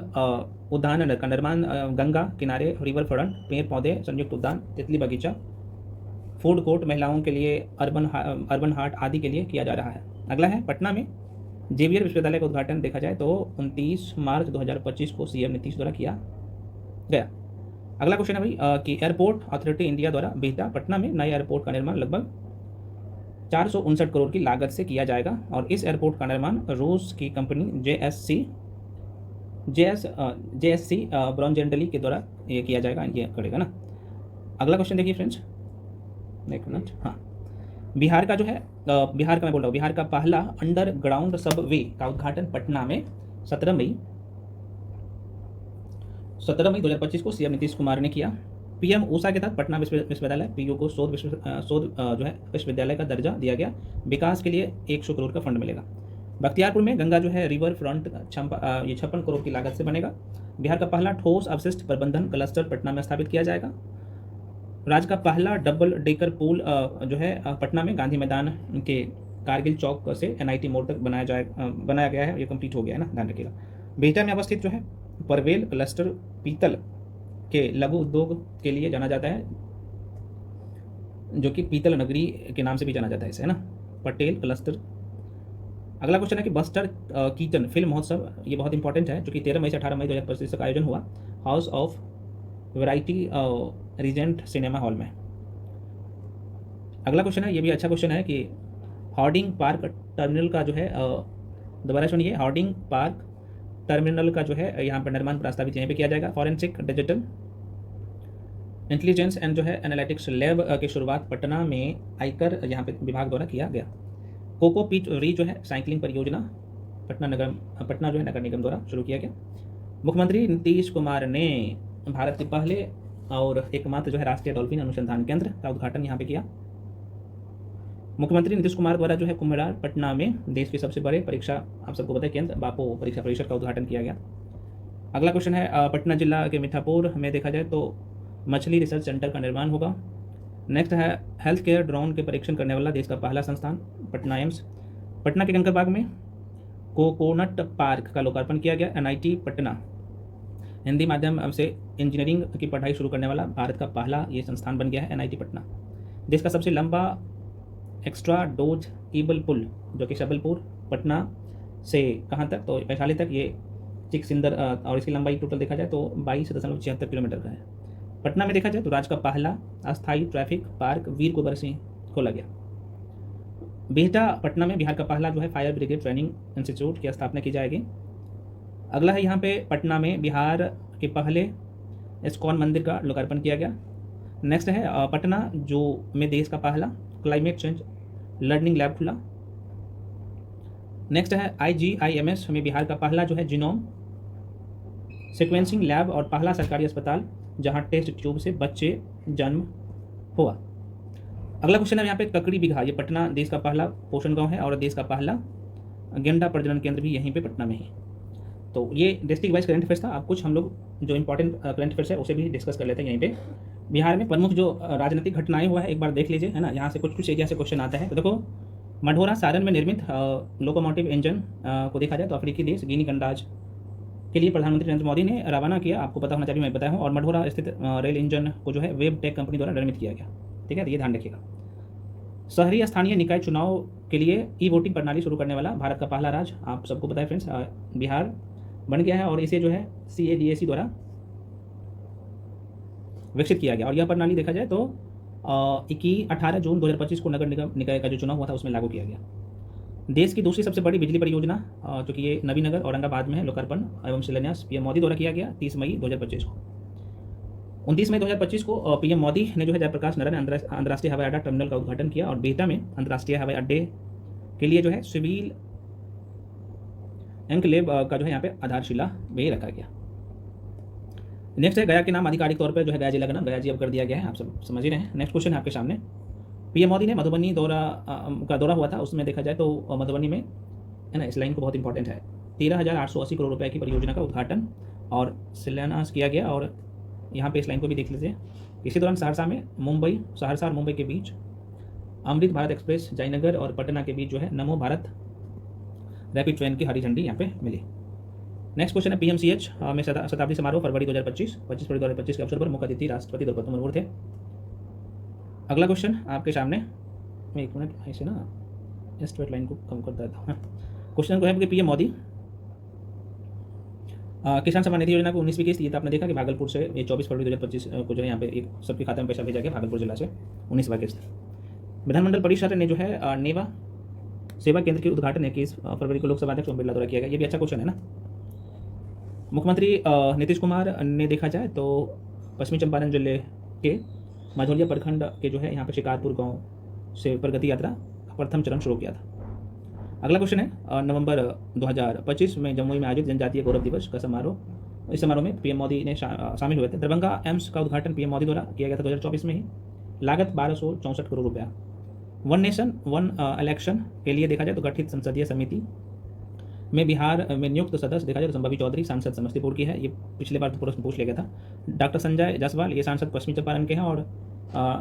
उद्यान का निर्माण गंगा किनारे, रिवर फ्रंट, पेड़ पौधे, संयुक्त उद्यान, तितली बगीचा, फूड कोर्ट, महिलाओं के लिए अर्बन हाट आदि के लिए किया जा रहा है। अगला है पटना में जेवियर विश्वविद्यालय का उद्घाटन देखा जाए तो 29 मार्च 2025 को CM नीतीश द्वारा किया गया। अगला क्वेश्चन है भाई कि एयरपोर्ट अथॉरिटी इंडिया द्वारा बिहटा पटना में नए एयरपोर्ट का निर्माण लगभग 459 करोड़ की लागत से किया जाएगा। और इस एयरपोर्ट का निर्माण रूस की कंपनी JSC ब्रॉन्जेंडली के द्वारा ये किया जाएगा, ये करेगा ना। अगला क्वेश्चन देखिए फ्रेंड्स, एक मिनट। हाँ, बिहार का जो है बिहार का मैं बोल रहा हूँ, बिहार का पहला अंडरग्राउंड सबवे का उद्घाटन पटना में 17 मई 2025 को CM नीतीश कुमार ने किया। PM ऊषा के तहत पटना विश्वविद्यालय PU को शोध जो है विश्वविद्यालय का दर्जा दिया गया। विकास के लिए 100 करोड़ का फंड मिलेगा। बख्तियारपुर में गंगा जो है रिवर फ्रंट ये 56 करोड़ की लागत से बनेगा। बिहार का पहला ठोस अपशिष्ट प्रबंधन क्लस्टर पटना में स्थापित किया जाएगा। राज्य का पहला डबल डेकर पुल जो है पटना में गांधी मैदान के कारगिल चौक से NIT मोड़ तक बनाया गया है, ये कंप्लीट हो गया है ना, ध्यान रखिएगा। बिहटा में अवस्थित जो है परवेल क्लस्टर पीतल के लघु उद्योग के लिए जाना जाता है, जो कि पीतल नगरी के नाम से भी जाना जाता है इसे, है ना, पटेल क्लस्टर। अगला क्वेश्चन है कि बस्टर कीटन फिल्म महोत्सव, ये बहुत इंपॉर्टेंट है, जो कि 13 मई से 18 मई 2025 तक आयोजन हुआ house of variety regent cinema hall में। अगला क्वेश्चन है, ये भी अच्छा क्वेश्चन है कि हॉर्डिंग पार्क टर्मिनल का जो है दोबारा सुनिए, हॉर्डिंग पार्क टर्मिनल का जो है यहाँ पर निर्माण प्रस्तावित यहीं पे किया जाएगा। फॉरेंसिक डिजिटल इंटेलिजेंस एंड जो है एनालिटिक्स लैब की शुरुआत पटना में आयकर यहाँ पे विभाग द्वारा किया गया। कोको पीट री जो है साइकिलिंग परियोजना पटना जो है नगर निगम द्वारा शुरू किया गया। मुख्यमंत्री नीतीश कुमार ने भारत के पहले और एकमात्र जो है राष्ट्रीय डॉल्फिन अनुसंधान केंद्र का उद्घाटन यहाँ पे किया। मुख्यमंत्री नीतीश कुमार द्वारा जो है कुम्हरार पटना में देश के सबसे बड़े परीक्षा आप सबको पता है केंद्र बापू परीक्षा परिसर का उद्घाटन किया गया। अगला क्वेश्चन है पटना जिला के मीठापुर में देखा जाए तो मछली रिसर्च सेंटर का निर्माण होगा। नेक्स्ट है हेल्थ केयर ड्रोन के परीक्षण करने वाला देश का पहला संस्थान पटना एम्स। पटना के कंकरबाग में कोकोनट पार्क का लोकार्पण किया गया। NIT पटना हिंदी माध्यम से इंजीनियरिंग की पढ़ाई शुरू करने वाला भारत का पहला ये संस्थान बन गया है NIT पटना। देश का सबसे लंबा एक्स्ट्रा डोज केबल पुल जो कि शबलपुर पटना से कहाँ तक, तो वैशाली तक, ये चिकसिंदर और इसकी लंबाई टोटल देखा जाए तो 22.76 किलोमीटर का है। पटना में देखा जाए तो राज्य का पहला अस्थायी ट्रैफिक पार्क वीर कुंवर से खोला गया। बिहटा पटना में बिहार का पहला जो है फायर ब्रिगेड ट्रेनिंग इंस्टीट्यूट की स्थापना की जाएगी। अगला है यहाँ पे पटना में बिहार के पहले इस्कॉन मंदिर का लोकार्पण किया गया। नेक्स्ट है पटना जो में देश का पहला क्लाइमेट चेंज लर्निंग लैब खुला। नेक्स्ट है IGIMS में बिहार का पहला जो है जीनोम सिक्वेंसिंग लैब और पहला सरकारी अस्पताल जहां टेस्ट ट्यूब से बच्चे जन्म हुआ। अगला क्वेश्चन है यहाँ पे ककड़ी बिघा, ये पटना देश का पहला पोषण गांव है और देश का पहला गेंडा प्रजनन केंद्र भी यहीं पे पटना में ही। तो ये डिस्ट्रिक्ट वाइज करंट अफेयर्स था। अब कुछ हम लोग जो इंपॉर्टेंट करंट अफेयर्स है उसे भी डिस्कस कर लेते हैं। यहीं पे बिहार में प्रमुख जो राजनीतिक घटनाएं हुआ है एक बार देख लीजिए, है ना। यहाँ से कुछ एरिया से क्वेश्चन आता है। तो देखो, मढ़ौरा सारण में निर्मित लोकोमोटिव इंजन को देखा जाए तो अफ्रीकी देश गिनी गणराज्य के लिए प्रधानमंत्री नरेंद्र मोदी ने रवाना किया, आपको पता होना चाहिए, मैं बताया हूँ। और मढ़ौरा स्थित रेल इंजन को जो है वेब टेक कंपनी द्वारा निर्मित किया गया, ठीक है, तो ये ध्यान रखिएगा। शहरी स्थानीय निकाय चुनाव के लिए ई-वोटिंग प्रणाली शुरू करने वाला भारत का पहला राज्य आप सबको पता है फ्रेंड्स बिहार बन गया है। और इसे जो है CADAC द्वारा विकसित किया गया और यह प्रणाली देखा जाए तो 18 जून 2025 को नगर निगम निकाय का जो चुनाव हुआ था उसमें लागू किया गया। देश की दूसरी सबसे बड़ी बिजली परियोजना जो कि ये नवीनगर औरंगाबाद में है, लोकार्पण एवं शिलान्यास पीएम मोदी द्वारा किया गया 30 मई 2025 को। 29 मई 2025 को पीएम मोदी ने जो है जयप्रकाश नगर में अंतर्राष्ट्रीय हवाई अड्डा टर्मिनल का उद्घाटन किया और बिहटा में अंतर्राष्ट्रीय हवाई अड्डे के लिए जो है सिविल एनक्लेव का जो है यहाँ पे आधारशिला भी रखा गया। नेक्स्ट है गया के नाम आधिकारिक तौर पर जो है गया जिला का नाम गया जी अब कर दिया गया है, आप सब समझ ही रहे हैं। नेक्स्ट क्वेश्चन है आपके सामने, पीएम मोदी ने मधुबनी का दौरा हुआ था, उसमें देखा जाए तो मधुबनी में है ना, इस लाइन को बहुत इंपॉर्टेंट है, 13,880 करोड़ रुपए की परियोजना का उद्घाटन और शिलान्यास किया गया। और यहाँ पे इस लाइन को भी देख लीजिए। इसी दौरान सहरसा और मुंबई के बीच अमृत भारत एक्सप्रेस, जयनगर और पटना के बीच जो है नमो भारत रैपिड ट्रेन की हरी झंडी यहाँ पे मिली। नेक्स्ट क्वेश्चन है, पीएमसीएच में शताब्दी समारोह फरवरी 2025 फरवरी 2025 के अवसर पर मुख्य अतिथि राष्ट्रपति द्रौपदी मुर्मू थे। अगला क्वेश्चन आपके सामने, मैं 1 मिनट ऐसे ना स्ट्रेट लाइन को कम कर देता हूँ। क्वेश्चन को है कि पीएम मोदी किसान सम्मान निधि योजना को 19वीं किस्त, ये तो आपने देखा कि भागलपुर से ये 24 फरवरी 2025 को जो है यहाँ पे एक सबके खाते में पैसा भेजा गया भागलपुर जिला से 19वां किस्त। विधानमंडल परिषद ने जो है नेवा सेवा केंद्र के उद्घाटन 21 फरवरी को लोकसभा अध्यक्ष ओम बिरला द्वारा किया गया। ये भी अच्छा क्वेश्चन है ना। मुख्यमंत्री नीतीश कुमार ने देखा जाए तो पश्चिमी चंपारण जिले के माधोलिया प्रखंड के जो है यहाँ पे शिकारपुर गांव से प्रगति यात्रा का प्रथम चरण शुरू किया था। अगला क्वेश्चन है, नवंबर 2025 में जमुई में आयोजित जनजातीय गौरव दिवस का समारोह, इस समारोह में पीएम मोदी ने शामिल हुए थे। दरभंगा एम्स का उद्घाटन पीएम मोदी द्वारा किया गया था 2024 में ही, लागत 1264 करोड़ रुपया। वन नेशन वन इलेक्शन के लिए देखा जाए तो गठित संसदीय समिति में बिहार में नियुक्त सदस्य देखा जाए तो संभावी चौधरी सांसद समस्तीपुर की है, ये पिछले बार तो प्रश्न पूछ लिया गया था। डॉक्टर संजय जायसवाल ये सांसद पश्चिमी चंपारण के हैं और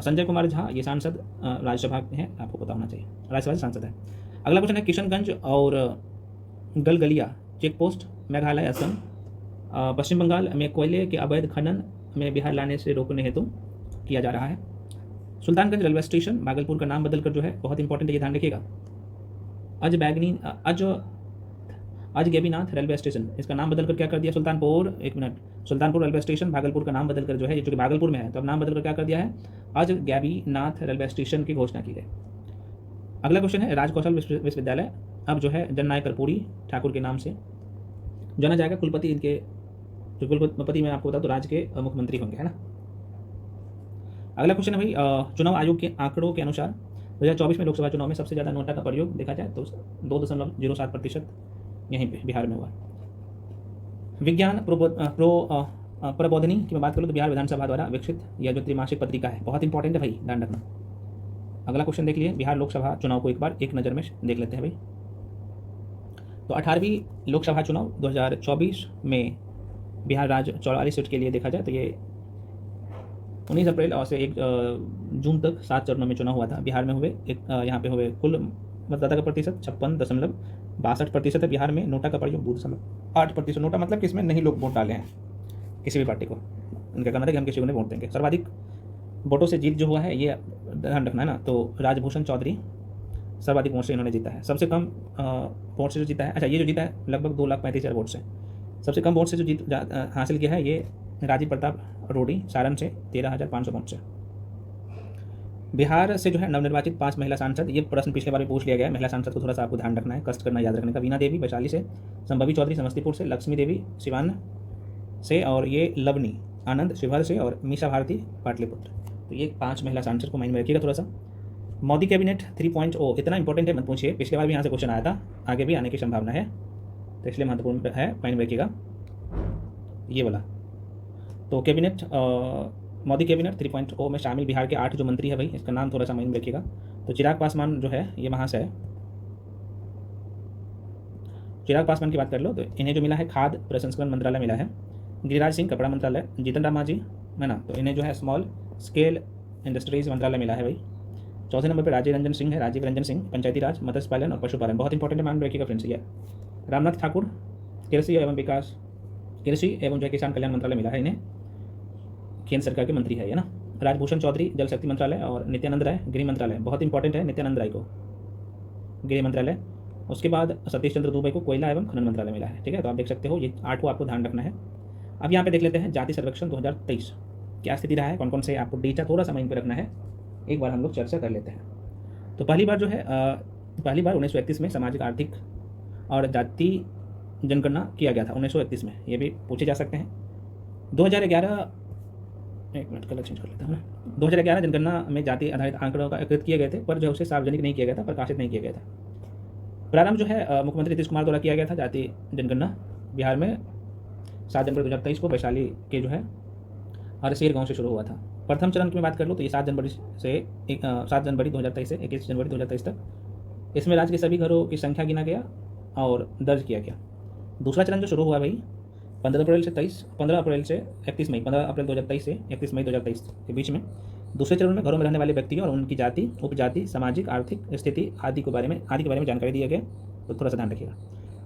संजय कुमार झा ये सांसद राज्यसभा के हैं, आपको पता होना चाहिए, राज्यसभा सांसद है। अगला क्वेश्चन है, किशनगंज और गलगलिया चेक पोस्ट मेघालय असम पश्चिम बंगाल में कोयले के अवैध खनन में बिहार लाने से रोकने हेतु किया जा रहा है। सुल्तानगंज रेलवे स्टेशन भागलपुर का नाम बदलकर जो है बहुत इंपॉर्टेंट है, ये ध्यान रखिएगा, आज गैबीनाथ रेलवे स्टेशन, इसका नाम बदलकर क्या कर दिया सुल्तानपुर रेलवे स्टेशन भागलपुर का नाम बदलकर जो है, जो कि भागलपुर में है तो अब नाम बदलकर क्या कर दिया है, आज गैबीनाथ रेलवे स्टेशन की घोषणा की गई। अगला क्वेश्चन है, राजकौशल विश्वविद्यालय अब जो है जननायक कर्पूरी ठाकुर के नाम से जाना जाएगा। कुलपति इनके जो कुलपति मैं आपको बता तो राज्य के मुख्यमंत्री होंगे, है ना। अगला क्वेश्चन है भाई, चुनाव आयोग के आंकड़ों के अनुसार 2024 में लोकसभा चुनाव में सबसे ज़्यादा नोटा का प्रयोग देखा जाए तो 2.07% यहीं पे बिहार में हुआ। विज्ञान प्रबोधिनी की मैं बात करूँ तो बिहार विधानसभा द्वारा विकसित यह जो त्रैमासिक पत्रिका है बहुत इंपॉर्टेंट है भाई, ध्यान रखना। अगला क्वेश्चन देख लिए, बिहार लोकसभा चुनाव को एक बार एक नज़र में देख लेते हैं भाई। तो 18वीं लोकसभा चुनाव 2024 में बिहार राज्य 44 सीट के लिए देखा जाए तो ये 19 अप्रैल और से 1 जून तक 7 चरणों में चुनाव हुआ था। बिहार में हुए यहाँ पे हुए कुल मतदाता का प्रतिशत 56.62% है। बिहार में नोटा का प्रयोग 2.8%। नोटा मतलब कि इसमें नहीं लोग वोट डाले हैं किसी भी पार्टी को, उनका कहना था कि हम किसी को नहीं वोट देंगे। सर्वाधिक वोटों से जीत जो हुआ है ये ध्यान रखना है ना, तो राजभूषण चौधरी सर्वाधिक वोट से इन्होंने जीता है। सबसे कम वोट से जो जीता है, अच्छा ये जो जीता है लगभग 2,35,000 वोट से। सबसे कम वोट से जो हासिल किया है ये राजीव प्रताप रूडी सारण से 13,500 वोट से। बिहार से जो है नवनिर्वाचित 5 महिला सांसद, ये प्रश्न पिछले बार भी पूछ लिया गया है, महिला सांसद को थोड़ा सा आपको ध्यान रखना है, कष्ट करना याद रखने का। वीणा देवी वैशाली से, संभवी चौधरी समस्तीपुर से, लक्ष्मी देवी सिवान से और ये लवनी आनंद शिवहर से और मीसा भारती पाटलिपुत्र। तो ये 5 महिला सांसद को माइंड में रखिएगा थोड़ा सा। मोदी कैबिनेट 3.0 इतना इंपॉर्टेंट है मत पूछिए, पिछले बार भी यहाँ से क्वेश्चन आया था, आगे भी आने की संभावना है, तो इसलिए महत्वपूर्ण है, माइंड में रखिएगा ये वाला। तो कैबिनेट मोदी कैबिनेट 3.0 में शामिल बिहार के 8 जो मंत्री है भाई, इसका नाम थोड़ा सा माइंड में रखिएगा। तो चिराग पासवान जो है ये वहाँ से है, चिराग पासवान की बात कर लो तो इन्हें जो मिला है खाद्य प्रसंस्करण मंत्रालय मिला है, गिरिराज सिंह कपड़ा मंत्रालय, जीतन राम मांझी है ना, तो इन्हें जो है स्मॉल स्केल इंडस्ट्रीज मंत्रालय मिला है भाई। चौथे नंबर पर राजीव रंजन सिंह पंचायती राज, मत्स्य पालन और पशुपालन, बहुत इंपॉर्टेंट है, मान रखिएगा फ्रेंड्स। ये रामनाथ ठाकुर कृषि एवं जो किसान कल्याण मंत्रालय मिला है इन्हें, केंद्र सरकार के मंत्री है ये ना। राजभूषण चौधरी जल शक्ति मंत्रालय और नित्यानंद राय गृह मंत्रालय, बहुत इंपॉर्टेंट है नित्यानंद राय को गृह मंत्रालय। उसके बाद सतीश चंद्र दुबे को कोयला एवं खनन मंत्रालय मिला है, ठीक है। तो आप देख सकते हो ये 8 को आपको ध्यान रखना है। अब यहाँ पे देख लेते हैं जाति सर्वेक्षण 2023 क्या स्थिति रहा है, कौन कौन से आपको डेटा थोड़ा सा माइंड पर रखना है, एक बार हम लोग चर्चा कर लेते हैं। तो पहली बार जो है पहली बार 1931 में सामाजिक आर्थिक और जाति जनगणना किया गया था 1931 में, ये भी पूछे जा सकते हैं। 2011 एक मिनट कलर चेंज कर लेता हूँ ना। 2011 जनगणना में जाति आधारित आंकड़ों का एकत्रित किए गए थे, पर जो उसे सार्वजनिक नहीं किया गया था, प्रकाशित नहीं किया गया था। प्रारंभ जो है मुख्यमंत्री नीतीश कुमार द्वारा किया गया था जाति जनगणना बिहार में 7 जनवरी 2023 को वैशाली के जो है अरसेर गांव से शुरू हुआ था। प्रथम चरण की मैं बात कर लूँ तो ये 7 जनवरी 2023 से 21 जनवरी 2023 तक इसमें राज्य के सभी घरों की संख्या गिना गया और दर्ज किया गया। दूसरा चरण जो शुरू हुआ भाई 15 अप्रैल से 31 मई 2023 से 31 मई 2023 के बीच में। दूसरे चरण में घरों में रहने वाले व्यक्तियों और उनकी जाति, उपजाति, सामाजिक आर्थिक स्थिति आदि के बारे में जानकारी दी गई, तो थोड़ा सा ध्यान रखिएगा।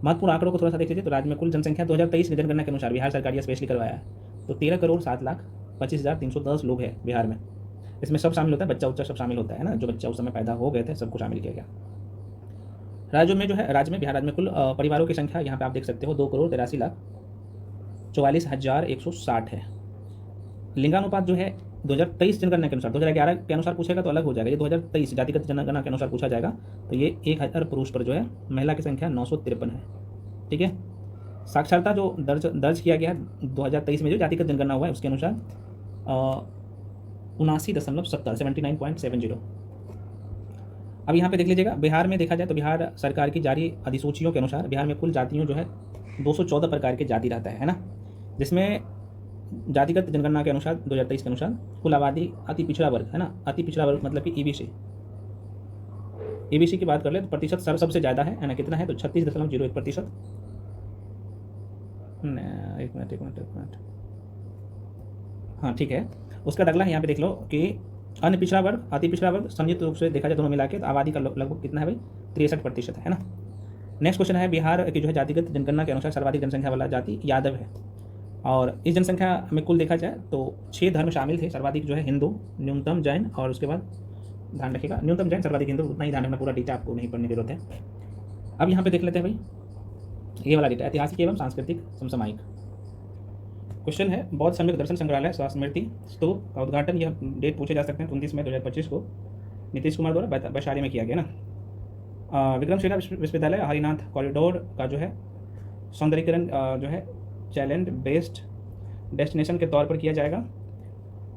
महत्वपूर्ण आंकड़ों को थोड़ा सा देख लीजिए। तो राज्य में कुल जनसंख्या 2023 की जनगणना के अनुसार बिहार सरकार यह स्पेशली करवाया है, तो 13,07,25,310 लोग हैं बिहार में। इसमें सब शामिल होता है, बच्चा उच्चा सब शामिल होता है ना, जो बच्चा उस समय पैदा हो गए थे सबको शामिल किया गया। राज्य में बिहार राज्य में कुल परिवारों की संख्या यहाँ पे आप देख सकते हो 2,83,44,160 है। लिंगानुपात जो है 2023 जनगणना के अनुसार, 2011 के अनुसार पूछेगा तो अलग हो जाएगा, ये 2023 जातिगत जनगणना के अनुसार पूछा जाएगा, तो ये 1000 पुरुष पर जो है महिला की संख्या 953 है। ठीक है। साक्षरता जो दर्ज किया गया 2023 में जो जातिगत जनगणना हुआ है उसके अनुसार 79.70 अब यहाँ पे देख लीजिएगा, बिहार में देखा जाए तो बिहार सरकार की जारी अधिसूचियों के अनुसार बिहार में कुल जातियों जो है 214 प्रकार के जाति रहता है ना, जिसमें जातिगत जनगणना के अनुसार 2023 के अनुसार कुल आबादी अति पिछड़ा वर्ग है ना, अति पिछड़ा वर्ग मतलब कि ईबीसी की बात कर ले तो प्रतिशत सबसे ज़्यादा है ना, कितना है तो 36.01%। एक मिनट हाँ ठीक है। उसका अगला है यहाँ पे देख लो कि अन्य पिछड़ा वर्ग, अति पिछड़ा वर्ग संयुक्त रूप से देखा जाए दोनों मिला के तो आबादी का लगभग कितना है भाई 63% है ना। नेक्स्ट क्वेश्चन है, बिहार की जो है जातिगत जनगणना के अनुसार सर्वाधिक जनसंख्या वाला जाति यादव है, और इस जनसंख्या में कुल देखा जाए तो 6 धर्म शामिल थे। सर्वाधिक जो है हिंदू, न्यूनतम जैन, और उसके बाद ध्यान रखिएगा न्यूनतम जैन सर्वाधिक हिंदू, उतना ही ध्यान रखना, पूरा डेटा आपको नहीं पढ़ने की जरूरत है। अब यहाँ पे देख लेते हैं भाई ये वाला डेटा, ऐतिहासिक एवं सांस्कृतिक समसामयिक। क्वेश्चन है, बौद्ध सम्यक दर्शन संग्रहालय स्मृति स्तूप का उद्घाटन, यह डेट पूछे जा सकते हैं 29 मई 2025 को नीतीश कुमार द्वारा वैशाली में किया गया ना। विक्रमशिला विश्वविद्यालय हरिनाथ कॉरिडोर का जो है सौंदर्यीकरण जो है चैलेंज बेस्ड डेस्टिनेशन के तौर पर किया जाएगा।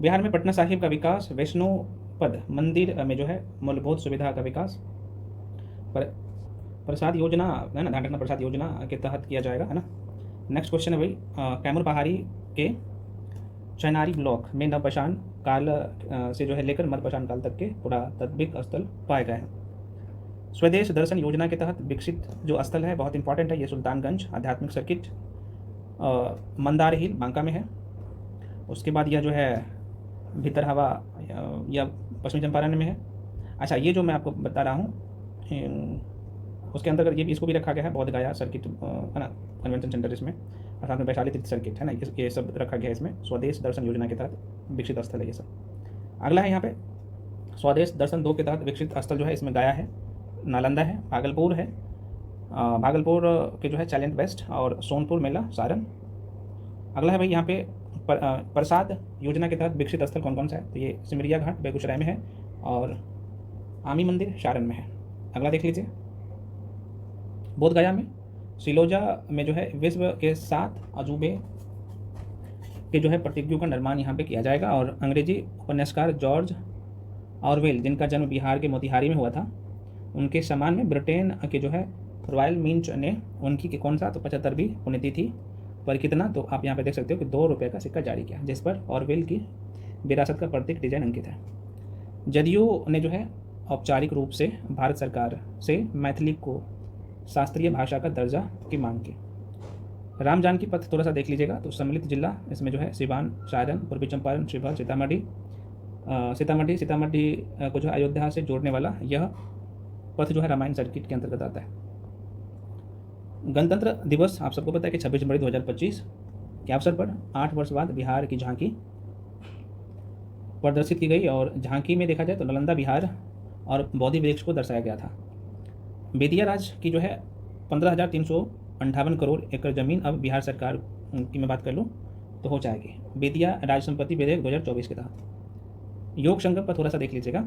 बिहार में पटना साहिब का विकास, वैष्णोपद मंदिर में जो है मूलभूत सुविधा का विकास प्रसाद योजना है ना, ध्यान रखना प्रसाद योजना के तहत किया जाएगा है ना। नेक्स्ट क्वेश्चन है भाई, कैमूर पहाड़ी के चैनारी ब्लॉक में नवपाषाण काल से जो है लेकर मध्यपाषाण काल तक के पुरातात्विक स्थल पाए गए हैं। स्वदेश दर्शन योजना के तहत विकसित जो स्थल है बहुत इंपॉर्टेंट है, ये सुल्तानगंज आध्यात्मिक सर्किट मंदार हिल बांका में है। उसके बाद यह जो है भीतर हवा या पश्चिमी चंपारण में है। अच्छा, ये जो मैं आपको बता रहा हूँ उसके अंतर्गत ये भी इसको भी रखा गया है, बोध गया सर्किट है ना, कन्वेंशन सेंटर इसमें, और साथ में वैशाली तीर्थ सर्किट है ना, ये सब रखा गया है इसमें। स्वदेश दर्शन योजना के तहत विकसित स्थल है ये सब। अगला है यहाँ पे स्वदेश दर्शन 2 के तहत विकसित स्थल जो है इसमें गया है, नालंदा है, भागलपुर है, भागलपुर के जो है चैलेंज वेस्ट, और सोनपुर मेला सारण। अगला है भाई यहाँ पे प्रसाद योजना के तहत विकसित स्थल कौन कौन सा है, तो ये सिमरिया घाट बेगूसराय में है, और आमी मंदिर सारण में है। अगला देख लीजिए, बोध गया में सिलोजा में जो है विश्व के 7 अजूबे के जो है प्रतिज्ञों का निर्माण यहाँ पे किया जाएगा। और अंग्रेजी उपन्यासकार जॉर्ज ऑरवेल, जिनका जन्म बिहार के मोतिहारी में हुआ था, उनके सम्मान में ब्रिटेन के जो है रॉयल मिंट ने उनकी कौन सा तो 75वीं पुण्यतिथि पर कितना, तो आप यहाँ पे देख सकते हो कि 2 रुपये का सिक्का जारी किया, जिस पर ऑरवेल की विरासत का प्रतीक डिजाइन अंकित है। जदयू ने जो है औपचारिक रूप से भारत सरकार से मैथिली को शास्त्रीय भाषा का दर्जा की मांग की। राम जानकी पथ थोड़ा सा देख लीजिएगा, तो सम्मिलित जिला इसमें जो है सिवान, सारण, पूर्वी चंपारण, शिवहर, सीतामढ़ी को जो अयोध्या से जोड़ने वाला यह पथ जो है रामायण सर्किट के अंतर्गत आता है। गणतंत्र दिवस आप सबको पता है कि 26 जनवरी 2025 के अवसर पर 8 वर्ष बाद बिहार की झांकी प्रदर्शित की गई, और झांकी में देखा जाए तो नालंदा बिहार और बोधि वृक्ष को दर्शाया गया था। बेदिया राज्य की जो है 15,358 करोड़ एकड़ ज़मीन अब बिहार सरकार की मैं बात कर लूँ तो हो जाएगी बेतिया राज्य संपत्ति विधेयक 2024 के तहत। योग संगम का थोड़ा सा देख लीजिएगा।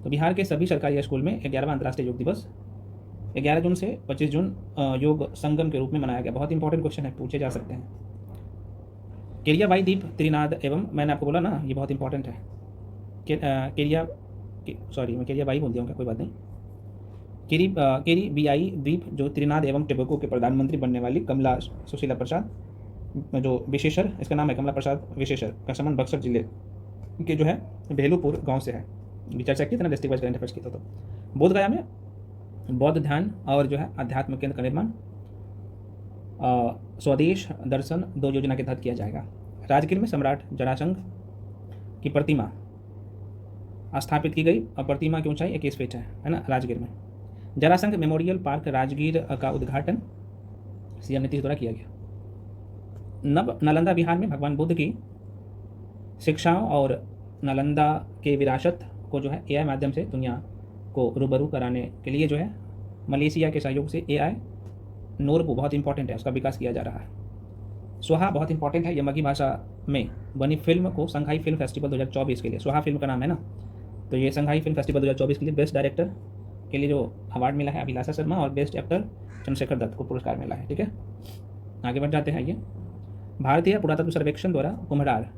तो बिहार के सभी सरकारी स्कूल में 11वां अंतर्राष्ट्रीय योग दिवस 11 जून से 25 जून योग संगम के रूप में मनाया गया। बहुत इंपॉर्टेंट क्वेश्चन है, पूछे जा सकते हैं। केरियाबाई द्वीप त्रिनाद एवं, मैंने आपको बोला ना ये बहुत इंपॉर्टेंट है। मैं केरियाबाई बोल दिया हूँ, कोई बात नहीं। केरीबियाई द्वीप जो त्रिनाद एवं टोबैको के प्रधानमंत्री बनने वाली कमला सुशीला प्रसाद जो विशेषर, इसका नाम है कमला प्रसाद विशेषर का संबंध बक्सर जिले के जो है भेलूपुर गांव से है। चर्चा की थी ना डिस्ट्रिक्ट वाइज करंट अफेयर्स की। तो बोधगया में बौद्ध ध्यान और जो है अध्यात्म केंद्र का निर्माण स्वदेश दर्शन 2 योजना के तहत किया जाएगा। राजगीर में सम्राट जरासंध की प्रतिमा स्थापित की गई और प्रतिमा की ऊंचाई 21 फीट है ना। राजगीर में जरासंध मेमोरियल पार्क राजगीर का उद्घाटन सीएम नीतीश द्वारा किया गया। नालंदा बिहार में भगवान बुद्ध की शिक्षाओं और नालंदा के विरासत को जो है एआई माध्यम से दुनिया को रूबरू कराने के लिए जो है मलेशिया के सहयोग से एआई नोरबू बहुत इंपॉर्टेंट है, उसका विकास किया जा रहा है। सोहा बहुत इंपॉर्टेंट है, यमगी भाषा में बनी फिल्म को संघाई फिल्म फेस्टिवल 2024 के लिए, सोहा फिल्म का नाम है ना, तो ये संघाई फिल्म फेस्टिवल 2024 के लिए बेस्ट डायरेक्टर के लिए जो अवार्ड मिला है अभिलाषा शर्मा और बेस्ट एक्टर चंद्रशेखर दत्त को पुरस्कार मिला है। ठीक है, आगे बढ़ जाते हैं। ये भारतीय पुरातत्व सर्वेक्षण द्वारा कुम्हरार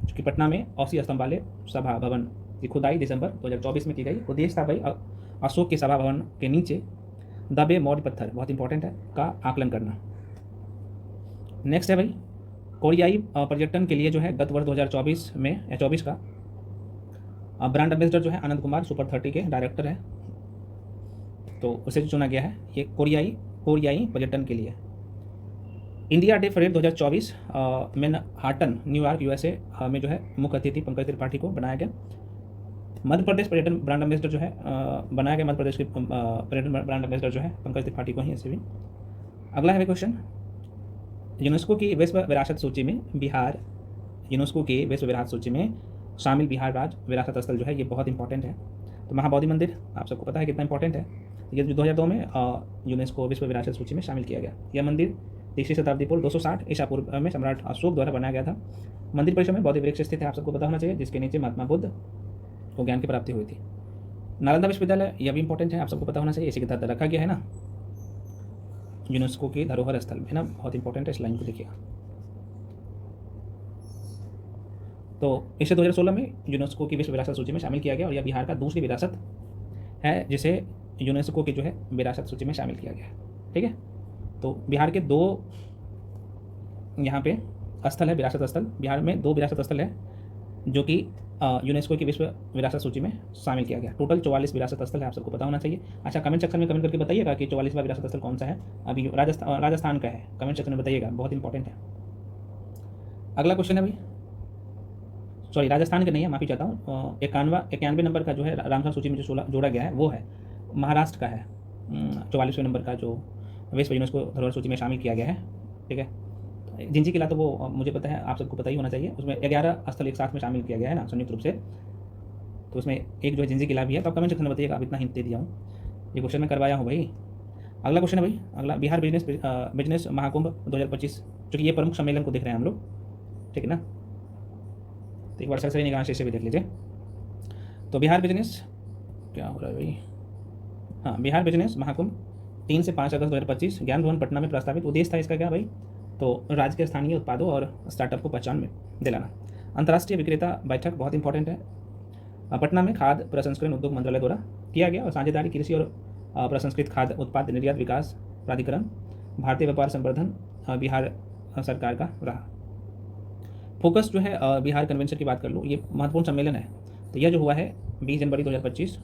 जो कि पटना में औसी स्तंभ वाले सभा भवन की खुदाई दिसंबर 2024 में की गई। उद्देश्य था भाई अशोक के सभा भवन के नीचे दबे मौर्य पत्थर, बहुत इंपॉर्टेंट है, का आकलन करना। नेक्स्ट है भाई कोरियाई पर्यटन के लिए जो है गत वर्ष 2024 में या 24 का ब्रांड एम्बेसडर जो है आनंद कुमार सुपर 30 के डायरेक्टर है, तो उसे चुना गया है ये कोरियाई पर्यटन के लिए। India day parade 2024 Manhattan New York USA में जो है मुख्य अतिथि पंकज त्रिपाठी को बनाया गया। मध्य प्रदेश पर्यटन ब्रांड एम्बेसडर जो है बनाया गया, मध्य प्रदेश के पर्यटन ब्रांड एम्बेसडर जो है पंकज त्रिपाठी को ही ऐसे भी। अगला है क्वेश्चन, यूनेस्को की विश्व विरासत सूची में बिहार, यूनेस्को की विश्व विरासत सूची में शामिल बिहार राज्य विरासत स्थल जो है ये बहुत इंपॉर्टेंट है। तो महाबोधि मंदिर आप सबको पता है कितना इंपॉर्टेंट है, ये 2002 में यूनेस्को विश्व विरासत सूची में शामिल किया गया। यह मंदिर 3वीं शताब्दी पूर्व 260 ईसा पूर्व में सम्राट अशोक द्वारा बनाया गया था। मंदिर परिसर में बौद्ध वृक्ष स्थित है, आप सबको पता होना चाहिए, जिसके नीचे महात्मा बुद्ध को ज्ञान की प्राप्ति हुई थी। नालंदा विश्वविद्यालय यह भी इंपॉर्टेंट है, आप सबको पता होना चाहिए, इसी के तहत रखा गया है ना यूनेस्को की धरोहर स्थल है ना, बहुत इंपॉर्टेंट है, इस लाइन को देखिएगा। तो इसे 2016 में यूनेस्को की विश्व विरासत सूची में शामिल किया गया और यह बिहार का दूसरी विरासत है जिसे यूनेस्को की जो है विरासत सूची में शामिल किया गया है। ठीक है, तो बिहार के 2 यहाँ पे स्थल है, विरासत स्थल। बिहार में 2 विरासत स्थल है जो कि यूनेस्को की विश्व विरासत सूची में शामिल किया गया। टोटल 44 विरासत स्थल है, आप सबको पता होना चाहिए। अच्छा, कमेंट सेक्शन में कमेंट करके बताइएगा कि 44वां विरासत स्थल कौन सा है। अभी राजस्थान का है, कमेंट सेक्शन में बताइएगा, बहुत इंपॉर्टेंट है। अगला क्वेश्चन है भाई, सॉरी राजस्थान का नहीं है, माफ़ी चाहता हूँ, 91 नंबर का जो है रामसर सूची में जो जोड़ा गया है वो है महाराष्ट्र का है। 44वें नंबर का जो विश्व यूनेस्को धरोहर सूची में शामिल किया गया है। ठीक है, जिंजी किला तो वो मुझे पता है, आप सबको पता ही होना चाहिए, उसमें 11 स्थल एक साथ में शामिल किया गया है ना संयुक्त रूप से, तो उसमें एक जो है जिंजी किला भी है। तो आप कमेंट सेक्शन में बताइएगा, आप इतना हिंट दे दिया हूँ, ये क्वेश्चन मैं करवाया हूँ भाई। अगला क्वेश्चन है भाई, अगला बिहार बिजनेस महाकुंभ 2025, चूँकि ये प्रमुख सम्मेलन को देख रहे हैं हम लोग, ठीक है ना, तो एक बार सरसरी निगाह से इसे भी देख लीजिए। तो बिहार बिजनेस क्या हो रहा है भाई, हाँ, बिहार बिजनेस महाकुंभ 3 से 5 अगस्त 2025 ज्ञान भवन पटना में प्रस्तावित। उद्देश्य था इसका क्या भाई, तो राज्य के स्थानीय उत्पादों और स्टार्टअप को पहचान में दिलाना। अंतर्राष्ट्रीय विक्रेता बैठक बहुत इंपॉर्टेंट है, पटना में खाद्य प्रसंस्करण उद्योग मंत्रालय द्वारा किया गया और साझेदारी कृषि और प्रसंस्कृत खाद्य उत्पाद निर्यात विकास प्राधिकरण भारतीय व्यापार संवर्धन बिहार सरकार का रहा। फोकस जो है बिहार कन्वेंशन की बात कर लूँ, ये महत्वपूर्ण सम्मेलन है। तो यह जो हुआ है 20 जनवरी 2025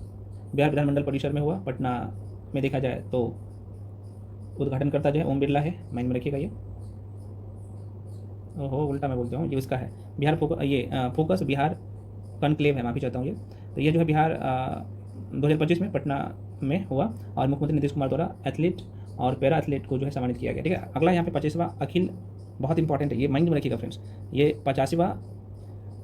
बिहार विधानमंडल परिसर में हुआ, पटना में देखा जाए तो उद्घाटनकर्ता जो है ओम बिरला है, माइंड में रखिएगा ये, ओहो उल्टा मैं बोलता हूँ, ये इसका है बिहार फोकस बिहार कॉन्क्लेव है, माफ़ी चाहता हूँ ये। तो ये जो है बिहार 2025 में पटना में हुआ और मुख्यमंत्री नीतीश कुमार द्वारा एथलीट और पैरा एथलीट को जो है सम्मानित किया गया। ठीक है, अगला यहाँ पे 25वां अखिल, बहुत इंपॉर्टेंट है, ये माइंड में रखिएगा फ्रेंड्स, ये 85वां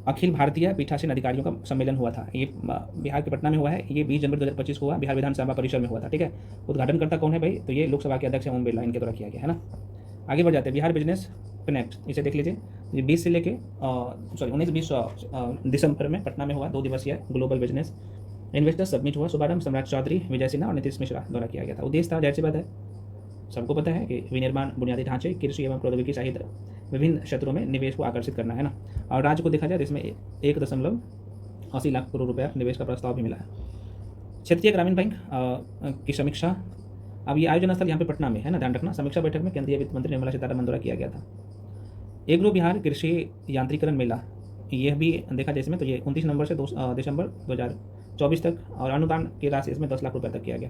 अखिल भारतीय पीठासीन अधिकारियों का सम्मेलन हुआ था, ये बिहार के पटना में हुआ है, ये 20 जनवरी 2025 को हुआ, बिहार विधानसभा परिसर में हुआ था। ठीक है, उद्घाटनकर्ता कौन है भाई, तो ये लोकसभा के अध्यक्ष ओम बिरला, इनके द्वारा किया गया है ना। आगे बढ़ जाते हैं, बिहार बिजनेस कनेक्ट, इसे देख लीजिए। ये 20 से लेके 19-20 दिसंबर में पटना में हुआ 2 दिवसीय ग्लोबल बिजनेस इन्वेस्टर समिट हुआ। शुभारंभ सम्राट चौधरी, विजय सिन्हा और नीतीश मिश्रा द्वारा किया गया था। उद्देश्य था, जाहिर सी बात है, सबको पता है कि विनिर्माण, बुनियादी ढांचे, कृषि एवं प्रौद्योगिकी सहित विभिन्न क्षेत्रों में निवेश को आकर्षित करना है ना। और राज्य को देखा जाए तो इसमें 1.80 लाख करोड़ रुपया निवेश का प्रस्ताव भी मिला है। क्षेत्रीय ग्रामीण बैंक की समीक्षा, अब ये आयोजन स्थल यहाँ पे पटना में है ना, ध्यान रखना। समीक्षा बैठक में केंद्रीय वित्त मंत्री निर्मला सीतारमन द्वारा किया गया था। एग्रो बिहार कृषि यांत्रिकरण मेला, यह भी देखा जाए इसमें तो ये 29 नवंबर से 2 दिसंबर 2024 तक, और अनुदान की राशि इसमें 10 लाख रुपये तक किया गया।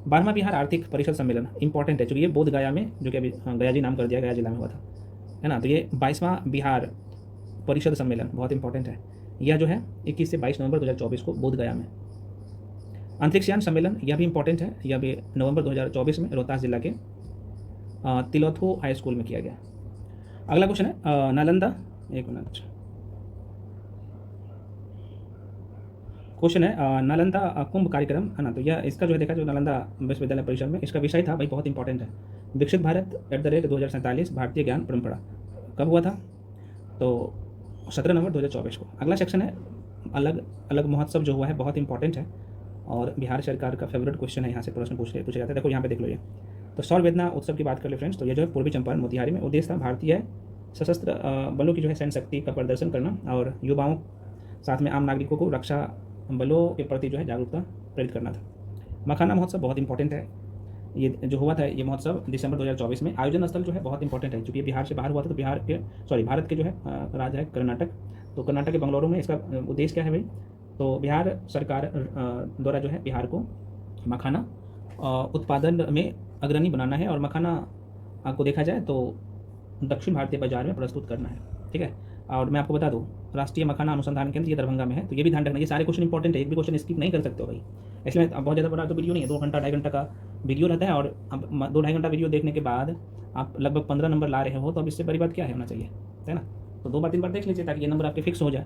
12वां बिहार आर्थिक परिषद सम्मेलन इंपॉर्टेंट है, चूँकि ये बोध गया में, जो कि अभी गया जी नाम कर दिया, गया जिला में हुआ था, है ना। तो ये 22वां बिहार परिषद सम्मेलन बहुत इंपॉर्टेंट है। यह जो है 21 से 22 नवंबर 2024 को बोध गया में। अंतरिक्ष यान सम्मेलन, यह भी इंपॉर्टेंट है, यह भी नवंबर 2024 में रोहतास जिला के तिलोथो हाई स्कूल में किया गया। अगला क्वेश्चन है नालंदा, एक मिनट, क्वेश्चन है नालंदा कुंभ कार्यक्रम, है ना। तो यह इसका जो है देखा, जो नालंदा विश्वविद्यालय परिषद में इसका विषय था भाई, बहुत इंपॉर्टेंट है, विकसित भारत @ 2047 भारतीय ज्ञान परंपरा। कब हुआ था? तो 17 नवंबर 2024 को। अगला सेक्शन है अलग अलग महोत्सव, जो हुआ है बहुत इंपॉर्टेंट है और बिहार सरकार का फेवरेट क्वेश्चन है, यहाँ से प्रश्न पूछा जाता है। देखो यहाँ पे देख लो ये, तो सौर वेदना उत्सव की बात कर ले फ्रेंड्स, तो ये जो है पूर्वी चंपारण मोतिहारी में। उद्देश्य था भारतीय सशस्त्र बलों की जो है सैन्य शक्ति का प्रदर्शन करना और युवाओं साथ में आम नागरिकों को रक्षा बलों के प्रति जो है जागरूकता प्रेरित करना था। मखाना महोत्सव बहुत इंपॉर्टेंट है, ये जो हुआ था ये महोत्सव दिसंबर 2024 में। आयोजन स्थल जो है बहुत इंपॉर्टेंट है, क्योंकि बिहार से बाहर हुआ था, तो भारत के जो है राज्य है कर्नाटक, तो कर्नाटक के बंगलुरु में। इसका उद्देश्य क्या है भाई? तो बिहार सरकार द्वारा जो है बिहार को मखाना उत्पादन में अग्रणी बनाना है, और मखाना को देखा जाए तो दक्षिण भारतीय बाजार में प्रस्तुत करना है, ठीक है। और मैं आपको बता दूं, राष्ट्रीय मखाना अनुसंधान केंद्र ये दरभंगा में है, तो ये भी ध्यान रखना। ये सारे क्वेश्चन इंपॉर्टेंट है, एक भी क्वेश्चन स्किप नहीं कर सकते हो भाई। इसलिए बहुत ज़्यादा बड़ा तो वीडियो नहीं है, 2 घंटा 2.5 घंटा का वीडियो रहता है, और अब 2-2.5 घंटा वीडियो देखने के बाद आप लगभग 15 नंबर ला रहे हो, तो अब इससे बड़ी बात क्या है होना चाहिए, है ना। तो 2 बार 3 बार देख लीजिए ताकि ये नंबर आपके फिक्स हो जाए।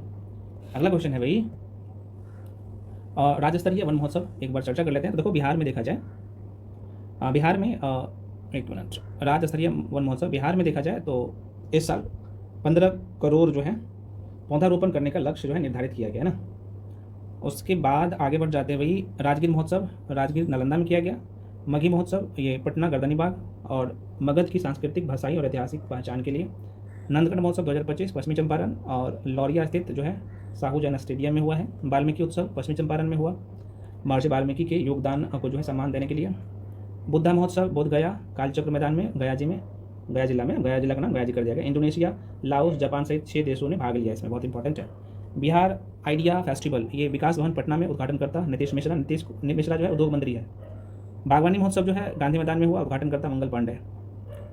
अगला क्वेश्चन है भाई राज्य स्तरीय वन महोत्सव, एक बार चर्चा कर लेते हैं। तो देखो बिहार में देखा जाए, बिहार में एक मिनट, राज्य स्तरीय वन महोत्सव बिहार में देखा जाए तो इस साल 15 करोड़ जो है पौधारोपण करने का लक्ष्य जो है निर्धारित किया गया ना। उसके बाद आगे बढ़ जाते हैं वही राजगीर महोत्सव, राजगीर नालंदा में किया गया। मगही महोत्सव ये पटना गर्दनी बाग और मगध की सांस्कृतिक, भाषाई और ऐतिहासिक पहचान के लिए। नंदगढ़ महोत्सव 2025 पश्चिमी चंपारण और लौरिया स्थित जो है साहू जैन स्टेडियम में हुआ है। वाल्मीकि उत्सव पश्चिमी चंपारण में हुआ, महर्षि वाल्मीकि के योगदान को जो है सम्मान देने के लिए। बुद्धा महोत्सव बोध गया कालचक्र मैदान में, गया जिला में, गया जिला का नाम गया जी कर दिया गया। इंडोनेशिया, लाओस, जापान सहित 6 देशों ने भाग लिया इसमें, बहुत इंपॉर्टेंट है। बिहार आइडिया फेस्टिवल, ये विकास भवन पटना में, उद्घाटन करता नीतीश मिश्रा जो है उद्योग मंत्री है। बागवानी महोत्सव जो है गांधी मैदान में हुआ, उद्घाटन करता मंगल पांडे।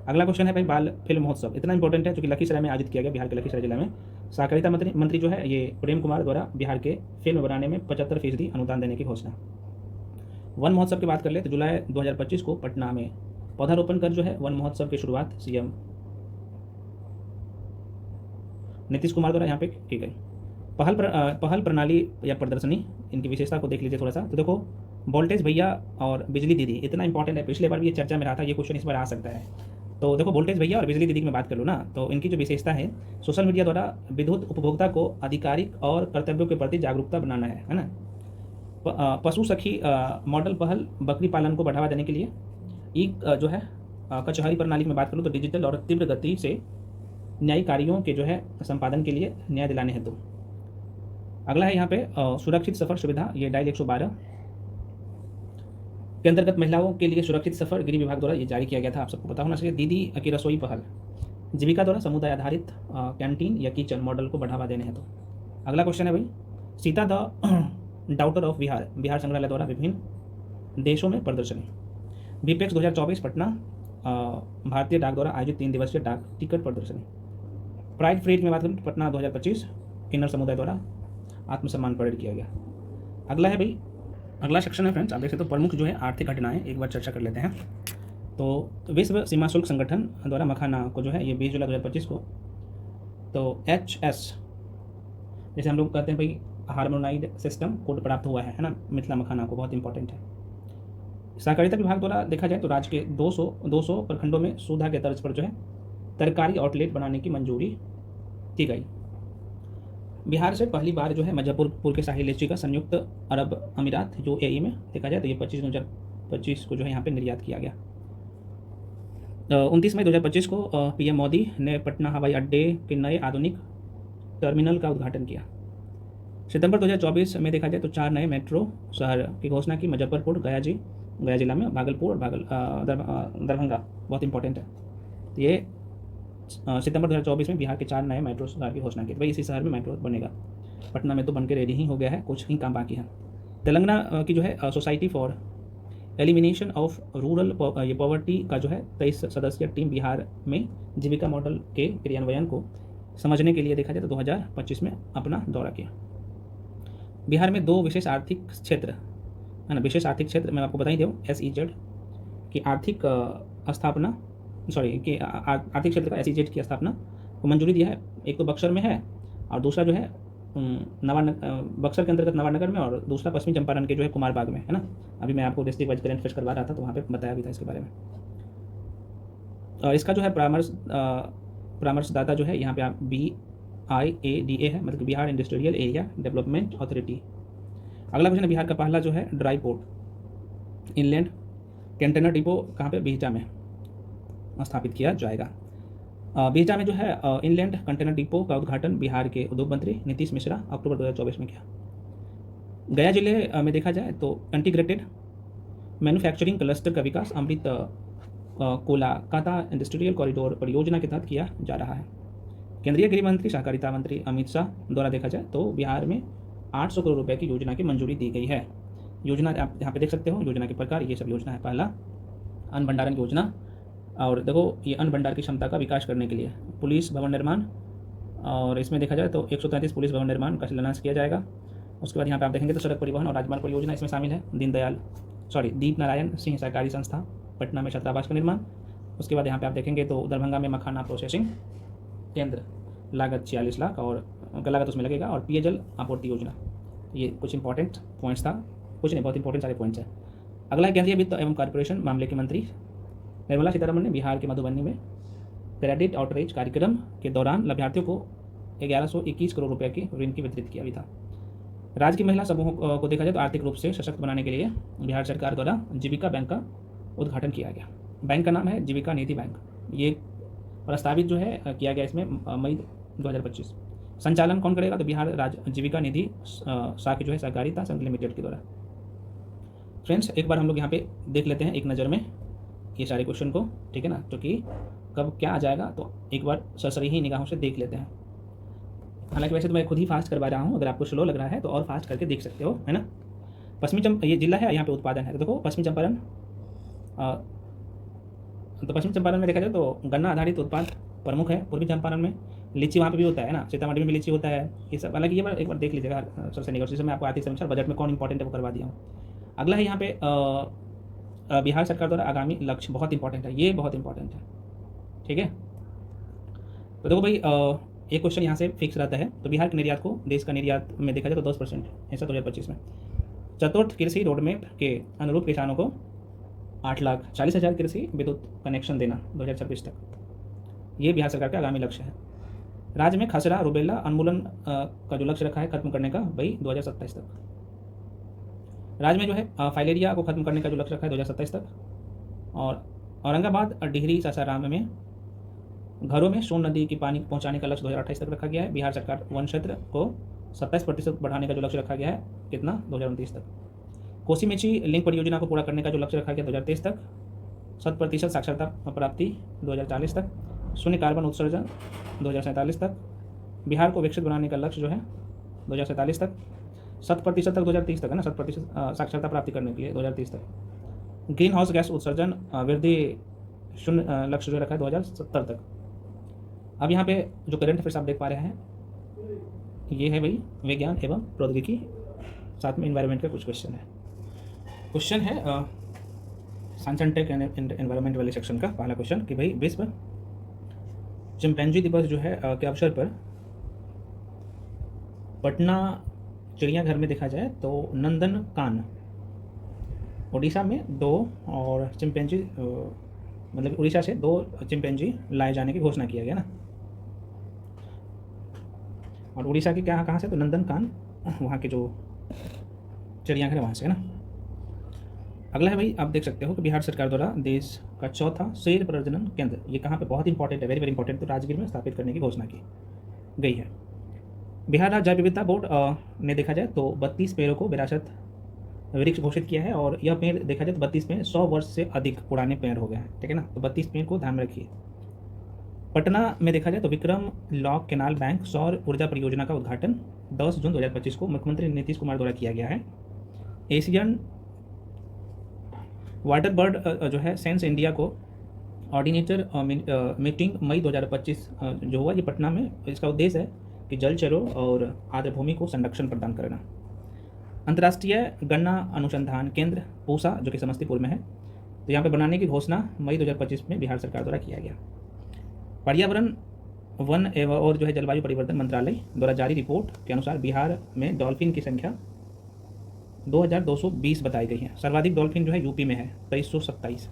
अगला क्वेश्चन है भाई बाल फिल्म महोत्सव, इतना इंपॉर्टेंट है क्योंकि लखीसराय में आयोजित किया गया, बिहार के लखीसराय जिला में। सहकारिता मंत्री जो है ये प्रेम कुमार द्वारा बिहार के फिल्म बनाने में 75% अनुदान देने की घोषणा। वन महोत्सव की बात कर ले तो जुलाई 2025 को पटना में पौधारोपण कर जो है वन महोत्सव की शुरुआत सीएम नीतीश कुमार द्वारा यहाँ पे की गई। पहल प्रणाली या प्रदर्शनी, इनकी विशेषता को देख लीजिए थोड़ा सा। तो देखो वोल्टेज भैया और बिजली दीदी, इतना इंपॉर्टेंट है, पिछले बार भी ये चर्चा में रहा था, ये क्वेश्चन इस बार आ सकता है। तो देखो वोल्टेज भैया और बिजली दीदी की मैं बात कर लूँ ना, तो इनकी जो विशेषता है, सोशल मीडिया द्वारा विद्युत उपभोक्ता को आधिकारिक और कर्तव्यों के प्रति जागरूकता बनाना है ना। पशु सखी मॉडल पहल बकरी पालन को बढ़ावा देने के लिए। जो है कचहरी प्रणाली की मैं बात करूँ तो डिजिटल और तीव्र गति से न्यायिक कार्यों के जो है संपादन के लिए न्याय दिलाने हेतु। अगला है यहाँ पे सुरक्षित सफर सुविधा, ये डायल 112 के अंतर्गत महिलाओं के लिए सुरक्षित सफर गृह विभाग द्वारा ये जारी किया गया था, आप सबको पता होना चाहिए। दीदी की रसोई पहल, जीविका द्वारा समुदाय आधारित कैंटीन या किचन मॉडल को बढ़ावा देने हेतु। अगला क्वेश्चन है भाई Sita the daughter of Bihar, Bihar संग्रहालय द्वारा विभिन्न देशों में प्रदर्शनी। बीपेक्स 2024 पटना, भारतीय डाक द्वारा आयोजित 3 दिवसीय डाक टिकट प्रदर्शनी। प्राइड फ्रीड में बात करें पटना 2025 किन्नर समुदाय द्वारा आत्मसम्मान परेड किया गया। अगला है भाई, अगला सेक्शन है फ्रेंड्स, आप देख सकते हो प्रमुख जो है आर्थिक घटनाएं, एक बार चर्चा कर लेते हैं। तो विश्व सीमा शुल्क संगठन द्वारा मखाना को जो है ये 20 जुलाई 2025 को, तो HS जैसे हम लोग कहते हैं भाई हार्मोनाइज्ड सिस्टम कोड प्राप्त हुआ है ना, मिथिला मखाना को, बहुत इंपॉर्टेंट है। सहकारिता विभाग द्वारा देखा जाए तो राज्य के 200 प्रखंडों में सुधा के तर्ज पर जो है तरकारी आउटलेट बनाने की मंजूरी दी गई। बिहार से पहली बार जो है मुजफ्फरपुर के शाही लीची का संयुक्त अरब अमीरात यूएई में देखा जाए तो ये 25 को जो है यहाँ पे निर्यात किया गया। 29 मई 2025 को पीएम मोदी ने पटना हवाई अड्डे के नए आधुनिक टर्मिनल का उद्घाटन किया। सितंबर 2024 में देखा जाए तो 4 नए मेट्रो शहर की घोषणा की, मुजफ्फरपुर, गया जिला में, भागलपुर और दरभंगा, बहुत इंपॉर्टेंट है। तो ये सितंबर 2024 में बिहार के 4 नए मेट्रो शहर की घोषणा की। भाई इसी शहर में मेट्रो बनेगा। पटना में तो बन के रेडी ही हो गया है, कुछ ही काम बाकी है। तेलंगाना की जो है society for elimination of rural ये पॉवर्टी का जो है 23 सदस्यीय टीम बिहार में जीविका मॉडल के क्रियान्वयन को समझने के लिए देखा जाए तो 2025 में अपना दौरा किया। बिहार में 2 विशेष आर्थिक क्षेत्र है ना, विशेष आर्थिक क्षेत्र मैं आपको बता ही दूँ, SEZ की आर्थिक स्थापना आर्थिक क्षेत्र का SEZ की स्थापना को मंजूरी दिया है। एक तो बक्सर में है और दूसरा जो है बक्सर के अंतर्गत नवानगर में, और दूसरा पश्चिमी चंपारण के जो है कुमारबाग में है ना। अभी मैं आपको डिस्ट्रिक्ट वाइज करंट अफेयर्स करवा रहा था तो वहाँ पे बताया भी था इसके बारे में। और इसका जो है परामर्शदाता जो है यहाँ पे आप BIADA है, मतलब Bihar industrial area development authority. अगला क्वेश्चन है, बिहार का पहला जो है dry port inland container depot कहाँ पे, बिहटा में स्थापित किया जाएगा। बिहटा में जो है इनलैंड कंटेनर डिपो का उद्घाटन बिहार के उद्योग मंत्री नीतीश मिश्रा अक्टूबर 2024 में किया। गया जिले में देखा जाए तो इंटीग्रेटेड मैन्युफैक्चरिंग क्लस्टर का विकास अमृत कोलाकाता इंडस्ट्रियल कॉरिडोर परियोजना के तहत किया जा रहा है। केंद्रीय गृह मंत्री सहकारिता मंत्री अमित शाह द्वारा देखा जाए तो बिहार में 800 करोड़ रुपए की योजना की मंजूरी दी गई है। योजना आप यहाँ पे देख सकते हो, योजना के प्रकार ये सब योजना है। पहला अन्न भंडारण योजना, और देखो ये अन्न भंडार की क्षमता का विकास करने के लिए पुलिस भवन निर्माण, और इसमें देखा जाए तो 133 पुलिस भवन निर्माण का शिलान्यास किया जाएगा। उसके बाद यहाँ पे आप देखेंगे तो सड़क परिवहन और राजमार्ग परियोजना इसमें शामिल है। दीप नारायण सिंह सहकारी संस्था पटना में छात्रावास का निर्माण। उसके बाद यहाँ पे आप देखेंगे तो दरभंगा में मखाना प्रोसेसिंग केंद्र, लागत 46 लाख और लागत उसमें लगेगा, और पेयजल आपूर्ति योजना। ये कुछ इंपॉर्टेंट पॉइंट्स था, कुछ नहीं, बहुत इंपॉर्टेंट सारे पॉइंट्स हैं। अगला है केंद्रीय वित्त एवं कॉर्पोरेशन मामले की मंत्री निर्मला सीतारमण ने बिहार के मधुबनी में क्रेडिट आउटरीच कार्यक्रम के दौरान लाभार्थियों को 1121 करोड़ रुपए की ऋण की वितरित किया भी था। राज्य की महिला समूहों को देखा जाए तो आर्थिक रूप से सशक्त बनाने के लिए बिहार सरकार द्वारा जीविका बैंक का उद्घाटन किया गया। बैंक का नाम है जीविका निधि बैंक। ये प्रस्तावित जो है किया गया इसमें मई 2025। संचालन कौन करेगा तो बिहार राज्य जीविका निधि शाखा जो है सहकारिता संघ लिमिटेड के द्वारा। फ्रेंड्स एक बार हम लोग यहाँ पे देख लेते हैं एक नज़र में ये सारे क्वेश्चन को, ठीक है ना, तो कि कब क्या आ जाएगा तो एक बार सरसरी ही निगाहों से देख लेते हैं। हालांकि वैसे तो मैं खुद ही फास्ट करवा रहा हूँ, अगर आपको स्लो लग रहा है तो और फास्ट करके देख सकते हो, है ना। ये जिला है, यहाँ पे उत्पादन है, तो देखो पश्चिमी चंपारण में देखा जाए तो गन्ना आधारित उत्पाद प्रमुख है। पूर्वी चंपारण में लीची वहाँ पे भी होता है ना, सीतामढ़ी में भी लीची होता है, ये सब। हालांकि ये बार एक बार देख लीजिएगा सबसे निकट, जिसमें मैं आपको आर्थिक समीक्षा बजट में कौन इंपॉर्टेंट है वो करवा दिया हूँ। अगला है यहाँ पे बिहार सरकार द्वारा आगामी लक्ष्य, बहुत इंपॉर्टेंट है, ये बहुत इंपॉर्टेंट है, ठीक है। तो देखो भाई एक क्वेश्चन यहाँ से फिक्स रहता है, तो बिहार के निर्यात को देश का निर्यात में देखा जाए तो 10% ऐसा 2025 में। चतुर्थ कृषि रोडमैप के अनुरूप किसानों को 8,40,000 कृषि विद्युत कनेक्शन देना 2026 तक, ये बिहार सरकार का आगामी लक्ष्य है। राज्य में खसरा रुबेला उन्मूलन का जो लक्ष्य रखा है खत्म करने का वही 2027 तक। राज्य में जो है फाइलेरिया को खत्म करने का जो लक्ष्य रखा है 2027 तक। और औरंगाबाद और डिहरी सासाराम में घरों में सोन नदी की पानी पहुंचाने का लक्ष्य 2028 तक रखा गया है। बिहार सरकार वन क्षेत्र को 27% बढ़ाने का जो लक्ष्य रखा गया है कितना 2029 तक। कोसीमेची लिंक परियोजना को पूरा करने का जो लक्ष्य रखा गया 2023 तक। 100% साक्षरता प्राप्ति 2040 तक। शून्य कार्बन उत्सर्जन 2047 तक। बिहार को विकसित बनाने का लक्ष्य जो है 2047 तक। 100% तक 2030 तक है ना, 100% साक्षरता प्राप्ति करने के लिए 2030 तक। ग्रीन हाउस गैस उत्सर्जन वृद्धि शून्य लक्ष्य जो रखा है 2070 तक। अब यहाँ पे जो करंट अफेयर्स आप देख पा रहे हैं ये है भाई विज्ञान एवं प्रौद्योगिकी, साथ में इन्वायरमेंट का कुछ क्वेश्चन है। क्वेश्चन है science and tech and environment वाले सेक्शन का पहला क्वेश्चन कि भाई विश्व चिंपैंजी दिवस जो है के अवसर पर पटना चिड़ियाघर में देखा जाए तो नंदनकानन उड़ीसा में 2 और चिंपैंजी मतलब उड़ीसा से 2 चिंपैंजी लाए जाने की घोषणा किया गया ना। और उड़ीसा के क्या कहाँ से, तो नंदनकान वहाँ के जो चिड़ियाघर है वहाँ से है ना। अगला है भाई, आप देख सकते हो कि बिहार सरकार द्वारा देश का चौथा शेर प्रजनन केंद्र, ये कहाँ पे, बहुत इंपॉर्टेंट है, वेरी वेरी इंपॉर्टेंट, तो राजगीर में स्थापित करने की घोषणा की गई है। बिहार राज्य जैव विविधता बोर्ड ने देखा जाए तो 32 पेड़ों को विरासत वृक्ष घोषित किया है, और यह पेड़ देखा जाए तो 32 में 100 वर्ष से अधिक पुराने पेड़ हो गए हैं, ठीक है ना। तो 32 पेड़ को ध्यान में रखिए। पटना में देखा जाए तो विक्रम लॉक कैनाल बैंक सौर ऊर्जा परियोजना का उद्घाटन 10 जून 2025 को मुख्यमंत्री नीतीश कुमार द्वारा किया गया है। एशियन वाटर बर्ड जो है सेंस इंडिया को ऑर्डिनेटर मीटिंग मई 2025 जो हुआ, ये पटना में, इसका उद्देश्य है कि जलचरों और आर्द्रभूमि को संरक्षण प्रदान करना। अंतर्राष्ट्रीय गन्ना अनुसंधान केंद्र पूसा जो कि समस्तीपुर में है, तो यहाँ पे बनाने की घोषणा मई 2025 में बिहार सरकार द्वारा किया गया। पर्यावरण वन एवं और जो है जलवायु परिवर्तन मंत्रालय द्वारा जारी रिपोर्ट के अनुसार बिहार में डॉल्फिन की संख्या 2220 बताई गई है। सर्वाधिक डॉल्फिन जो है यूपी में है 2327।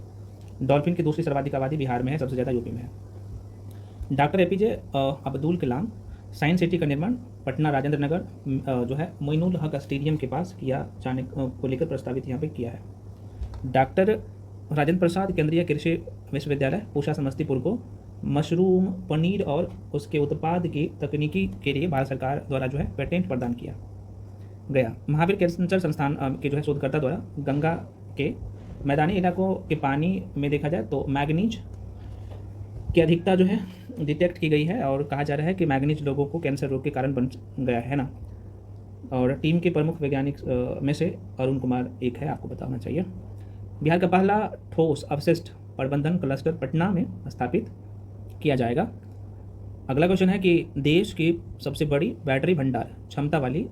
डॉल्फिन की दूसरी सर्वाधिक आबादी बिहार में है, सबसे ज़्यादा यूपी में है। Doctor APJ Abdul Kalam science city का निर्माण पटना राजेंद्र नगर जो है मोइनुल हक स्टेडियम के पास किया जाने को लेकर प्रस्तावित यहाँ पे किया है। डॉक्टर राजेंद्र प्रसाद केंद्रीय कृषि विश्वविद्यालय पूसा समस्तीपुर को मशरूम पनीर और उसके उत्पाद की तकनीकी के लिए भारत सरकार द्वारा जो है पेटेंट प्रदान किया गया। महावीर कैंसर संस्थान के जो है शोधकर्ता द्वारा गंगा के मैदानी इलाकों के पानी में देखा जाए तो मैग्नीज की अधिकता जो है डिटेक्ट की गई है, और कहा जा रहा है कि मैग्नीज लोगों को कैंसर रोग के कारण बन गया है ना। और टीम के प्रमुख वैज्ञानिक में से अरुण कुमार एक है, आपको बताना चाहिए। बिहार का पहला ठोस अवशिष्ट प्रबंधन क्लस्टर पटना में स्थापित किया जाएगा। अगला क्वेश्चन है कि देश की सबसे बड़ी बैटरी भंडार क्षमता वाली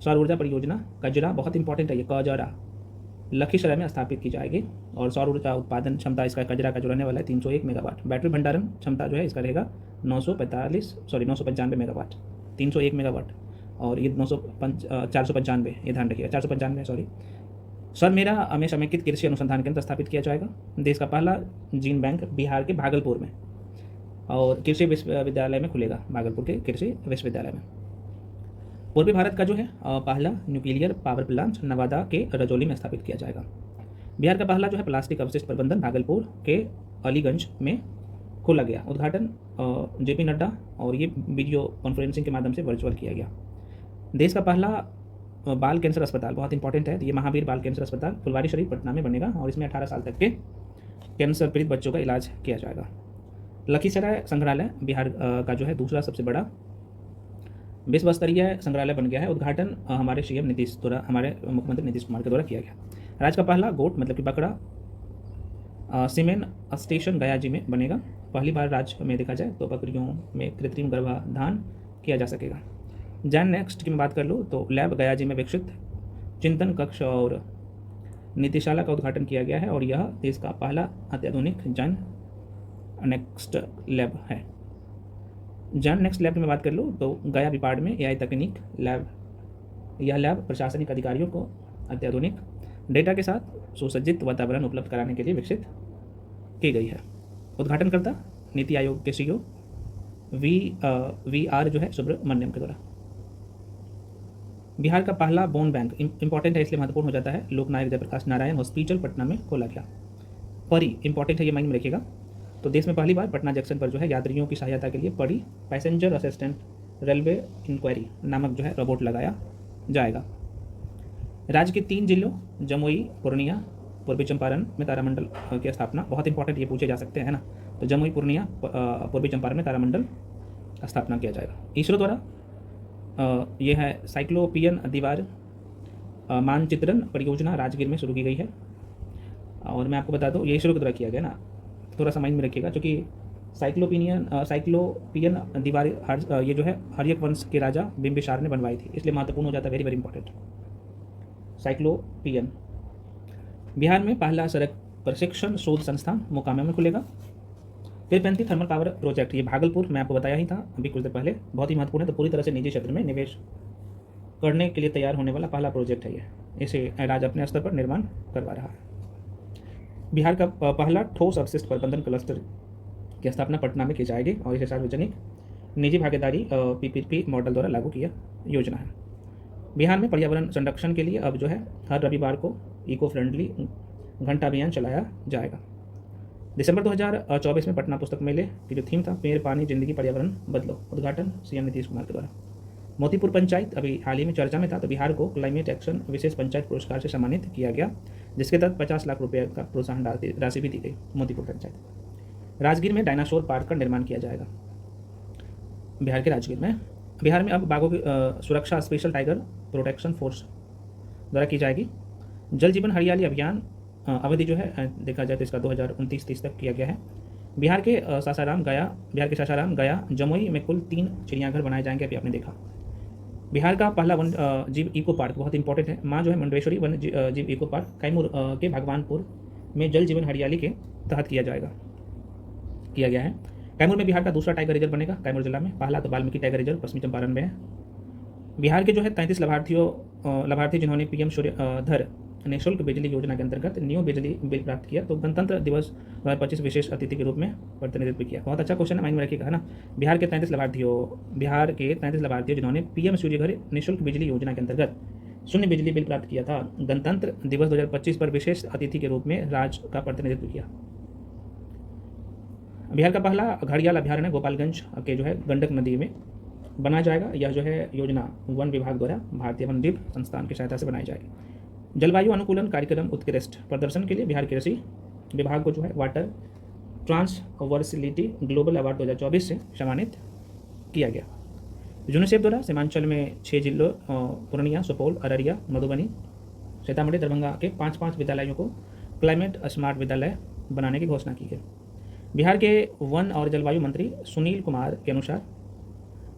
सौर ऊर्जा परियोजना कजरा, बहुत इंपॉर्टेंट है ये, कजरा लखीसराय में स्थापित की जाएगी। और सौर ऊर्जा उत्पादन क्षमता इसका कजरा का जो रहने वाला है 301 मेगावाट। बैटरी भंडारण क्षमता जो है इसका रहेगा 995 मेगावाट, 301 मेगावाट, और ये 495, ये ध्यान रखिएगा, 495 सॉरी। सर मेरा में समेकित कृषि अनुसंधान केंद्र स्थापित किया जाएगा। देश का पहला जीन बैंक बिहार के भागलपुर में और कृषि विश्वविद्यालय में खुलेगा, भागलपुर के कृषि विश्वविद्यालय में। पूर्वी भारत का जो है पहला न्यूक्लियर पावर प्लांट नवादा के रजौली में स्थापित किया जाएगा। बिहार का पहला जो है प्लास्टिक अवशिष्ट प्रबंधन भागलपुर के अलीगंज में खोला गया। उद्घाटन जेपी नड्डा, और ये वीडियो कॉन्फ्रेंसिंग के माध्यम से वर्चुअल किया गया। देश का पहला बाल कैंसर अस्पताल, बहुत इंपॉर्टेंट है, तो ये महावीर बाल कैंसर अस्पताल फुलवारी शरीफ पटना में बनेगा, और इसमें 18 साल तक के कैंसर पीड़ित बच्चों का इलाज किया जाएगा। लखीसराय संग्रहालय बिहार का जो है दूसरा सबसे बड़ा विश्व स्तरीय संग्रहालय बन गया है। उद्घाटन हमारे सीएम नीतीश द्वारा, हमारे मुख्यमंत्री नीतीश कुमार के द्वारा किया गया। राज्य का पहला गोट मतलब कि बकरा सीमेन स्टेशन गया जी में बनेगा। पहली बार राज्य में देखा जाए तो बकरियों में कृत्रिम गर्भाधान किया जा सकेगा। जैन नेक्स्ट की मैं बात कर लूँ तो लैब गया जी में विकसित चिंतन कक्ष और नीतिशाला का उद्घाटन किया गया है, और यह देश का पहला अत्याधुनिक जैन नेक्स्ट लैब है। जैन नेक्स्ट लैब की मैं बात कर लूँ तो गया विपाड में एआई तकनीक लैब, यह लैब प्रशासनिक अधिकारियों को अत्याधुनिक डेटा के साथ सुसज्जित वातावरण उपलब्ध कराने के लिए विकसित की गई है। उद्घाटनकर्ता नीति आयोग के सीईओ वी आर जो है सुब्रमण्यम के द्वारा। बिहार का पहला बोन बैंक इंपॉर्टेंट है, इसलिए महत्वपूर्ण हो जाता है, लोकनायक जयप्रकाश नारायण हॉस्पिटल पटना में खोला गया। परी इंपॉर्टेंट है, ये माइंड में रखिएगा। तो देश में पहली बार पटना जंक्शन पर जो है यात्रियों की सहायता के लिए परी पैसेंजर असिस्टेंट रेलवे इंक्वायरी नामक जो है रोबोट लगाया जाएगा। राज्य के 3 जिलों जमुई, पूर्णिया, पूर्वी चंपारण में तारामंडल की स्थापना, बहुत इंपॉर्टेंट, ये पूछे जा सकते हैं ना। तो जमुई, पूर्णिया, पूर्वी चंपारण में तारामंडल स्थापना किया जाएगा। इसरो द्वारा ये है साइक्लोपियन दीवार मानचित्रण परियोजना राजगीर में शुरू की गई है। और मैं आपको बता दूँ ये इसरो के द्वारा किया गया ना, थोड़ा सा माइंड में रखिएगा, क्योंकि साइक्लोपियन दीवार ये जो है हर्यक वंश के राजा बिंबिसार ने बनवाई थी, इसलिए महत्वपूर्ण हो जाता है, very very important. Cyclopean. Bihar में पहला सड़क प्रशिक्षण शोध संस्थान मोकामा में खुलेगा। फिर 35 थर्मल पावर प्रोजेक्ट, ये भागलपुर मैं आपको बताया ही था अभी कुछ देर पहले, बहुत ही महत्वपूर्ण है। तो पूरी तरह से निजी क्षेत्र में निवेश करने के लिए तैयार होने वाला पहला प्रोजेक्ट है ये, इसे राज्य अपने स्तर पर निर्माण करवा रहा है। बिहार का पहला ठोस अपशिष्ट प्रबंधन क्लस्टर की स्थापना पटना में की जाएगी और इसे सार्वजनिक निजी भागीदारी पीपीपी मॉडल द्वारा लागू किया योजना है। बिहार में पर्यावरण संरक्षण के लिए अब जो है हर रविवार को इको फ्रेंडली घंटा अभियान चलाया जाएगा। दिसंबर 2024 में पटना पुस्तक मेले की जो थीम था पेड़ पानी जिंदगी पर्यावरण बदलो, उद्घाटन सीएम नीतीश कुमार के द्वारा। मोतीपुर पंचायत अभी हाल ही में चर्चा में था, तो बिहार को क्लाइमेट एक्शन विशेष पंचायत पुरस्कार से सम्मानित किया गया, जिसके तहत 50 लाख रुपये का प्रोत्साहन राशि भी दी गई मोतीपुर पंचायत। राजगीर में डायनासोर पार्क का निर्माण किया जाएगा। बिहार के राजगीर में बिहार में अब बाघों की सुरक्षा स्पेशल टाइगर प्रोटेक्शन फोर्स द्वारा की जाएगी। जल जीवन हरियाली अभियान अवधि जो है देखा जाए तो इसका 2029-30 तक किया गया है। बिहार के सासाराम गया जमुई में कुल 3 चिड़ियाघर बनाए जाएंगे, अभी आपने देखा। बिहार का पहला वन जीव इको पार्क बहुत इंपॉर्टेंट है, माँ जो है मुंडेश्वरी वन जीव इको पार्क कैमूर के भगवानपुर में जल जीवन हरियाली के तहत किया गया है। कैमूर में बिहार का दूसरा टाइगर रिजर्व बनेगा। कैमूर जिला में पहला तो वाल्मीकि टाइगर रिजर्व पश्चिमी चंपारण में है। बिहार के जो है 33 लाभार्थी जिन्होंने पीएम सूर्यधर निःशुल्क बिजली योजना के अंतर्गत न्यू बिजली बिल प्राप्त किया, तो गणतंत्र दिवस 2025 विशेष अतिथि के रूप में प्रतिनिधित्व किया। बहुत अच्छा क्वेश्चन है, माइंड में रखिएगा, है ना। बिहार के 33 लाभार्थियों जिन्होंने पीएम सूर्यघर निःशुल्क बिजली योजना के अंतर्गत शून्य बिजली बिल प्राप्त किया था, गणतंत्र दिवस 2025 पर विशेष अतिथि के रूप में राज्य का प्रतिनिधित्व किया। बिहार का पहला घड़ियाल अभ्यारण्य गोपालगंज के जो है गंडक नदी में बनाया जाएगा। यह जो है योजना वन विभाग द्वारा भारतीय वन्यजीव संस्थान की सहायता से बनाई जाएगी। जलवायु अनुकूलन कार्यक्रम उत्कृष्ट प्रदर्शन के लिए बिहार कृषि विभाग को जो है वाटर ट्रांसवर्सिलिटी ग्लोबल अवार्ड 2024 से सम्मानित किया गया। यूनिसेफ द्वारा सीमांचल में 6 जिलों पूर्णिया, सुपौल, अररिया, मधुबनी, सीतामढ़ी, दरभंगा के 5 विद्यालयों को क्लाइमेट स्मार्ट विद्यालय बनाने की घोषणा की गई। बिहार के वन और जलवायु मंत्री सुनील कुमार के अनुसार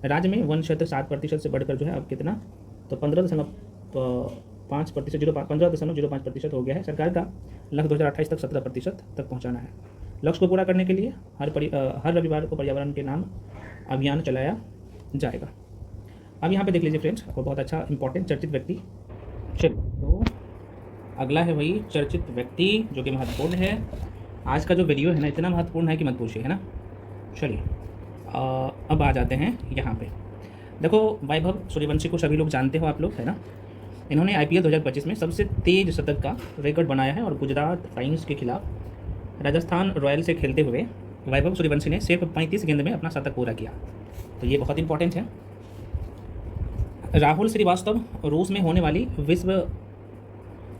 राज्य में वन क्षेत्र 7% से बढ़कर जो है अब कितना, तो 15.05% हो गया है। सरकार का लक्ष्य 2028 तक 17% तक पहुंचाना है। लक्ष्य को पूरा करने के लिए हर रविवार को पर्यावरण के नाम अभियान चलाया जाएगा। अब यहाँ पे देख लीजिए फ्रेंड्स, आपको बहुत अच्छा इंपॉर्टेंट चर्चित व्यक्ति। चलिए, तो अगला है वही चर्चित व्यक्ति जो कि महत्वपूर्ण है। आज का जो वीडियो है ना, इतना महत्वपूर्ण है कि मत पूछिए, है ना। चलिए अब आ जाते हैं यहाँ पे। देखो, वैभव सूर्यवंशी को सभी लोग जानते हो आप लोग, है ना। इन्होंने IPL 2025 में सबसे तेज शतक का रिकॉर्ड बनाया है और गुजरात टाइम्स के खिलाफ राजस्थान रॉयल से खेलते हुए वैभव सूर्यवंशी ने सिर्फ 35 गेंद में अपना शतक पूरा किया, तो ये बहुत इंपॉर्टेंट है। राहुल श्रीवास्तव रूस में होने वाली विश्व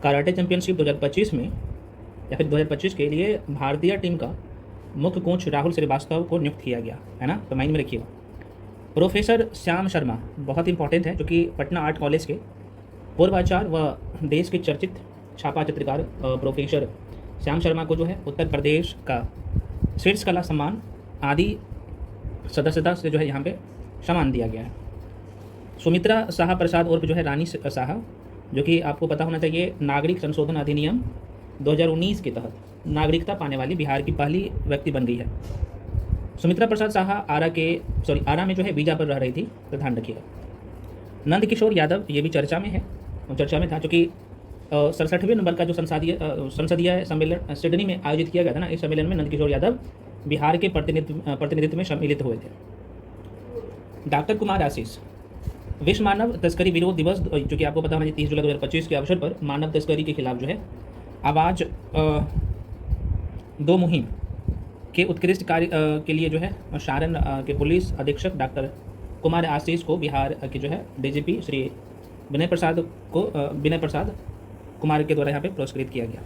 कराटे चैंपियनशिप 2025 में या फिर 2025 के लिए भारतीय टीम का मुख्य कोच राहुल श्रीवास्तव को नियुक्त किया गया, है ना, तो माइंड में रखिएगा। प्रोफेसर श्याम शर्मा बहुत इंपॉर्टेंट है, जो कि पटना आर्ट कॉलेज के पूर्व आचार्य व देश के चर्चित छापा चित्रकार प्रोफेसर श्याम शर्मा को जो है उत्तर प्रदेश का शीर्ष कला सम्मान आदि सदस्यता से जो है यहाँ पे सम्मान दिया गया है। सुमित्रा शाह प्रसाद उर्फ जो है रानी शाह, जो कि आपको पता होना चाहिए नागरिक संशोधन अधिनियम 2019 के तहत नागरिकता पाने वाली बिहार की पहली व्यक्ति बन गई है। सुमित्रा प्रसाद शाह आरा में जो है वीजा पर रह रही थी, तो ध्यान रखिएगा। नंद किशोर यादव ये भी चर्चा में था, जो कि 67वें नंबर का जो संसदीय सम्मेलन सिडनी में आयोजित किया गया था ना, इस सम्मेलन में नंद किशोर यादव बिहार के प्रतिनिधित्व में सम्मिलित हुए थे। डॉक्टर कुमार आशीष विश्व मानव तस्करी विरोध दिवस, जो कि आपको पता होना चाहिए 30 जुलाई 2025 के अवसर पर मानव तस्करी के खिलाफ जो है आवाज़ 2 मुहिम के उत्कृष्ट कार्य के लिए जो है सारण के पुलिस अधीक्षक डॉक्टर कुमार आशीष को बिहार के जो है DGP श्री विनय प्रसाद कुमार के द्वारा यहाँ पे पुरस्कृत किया गया।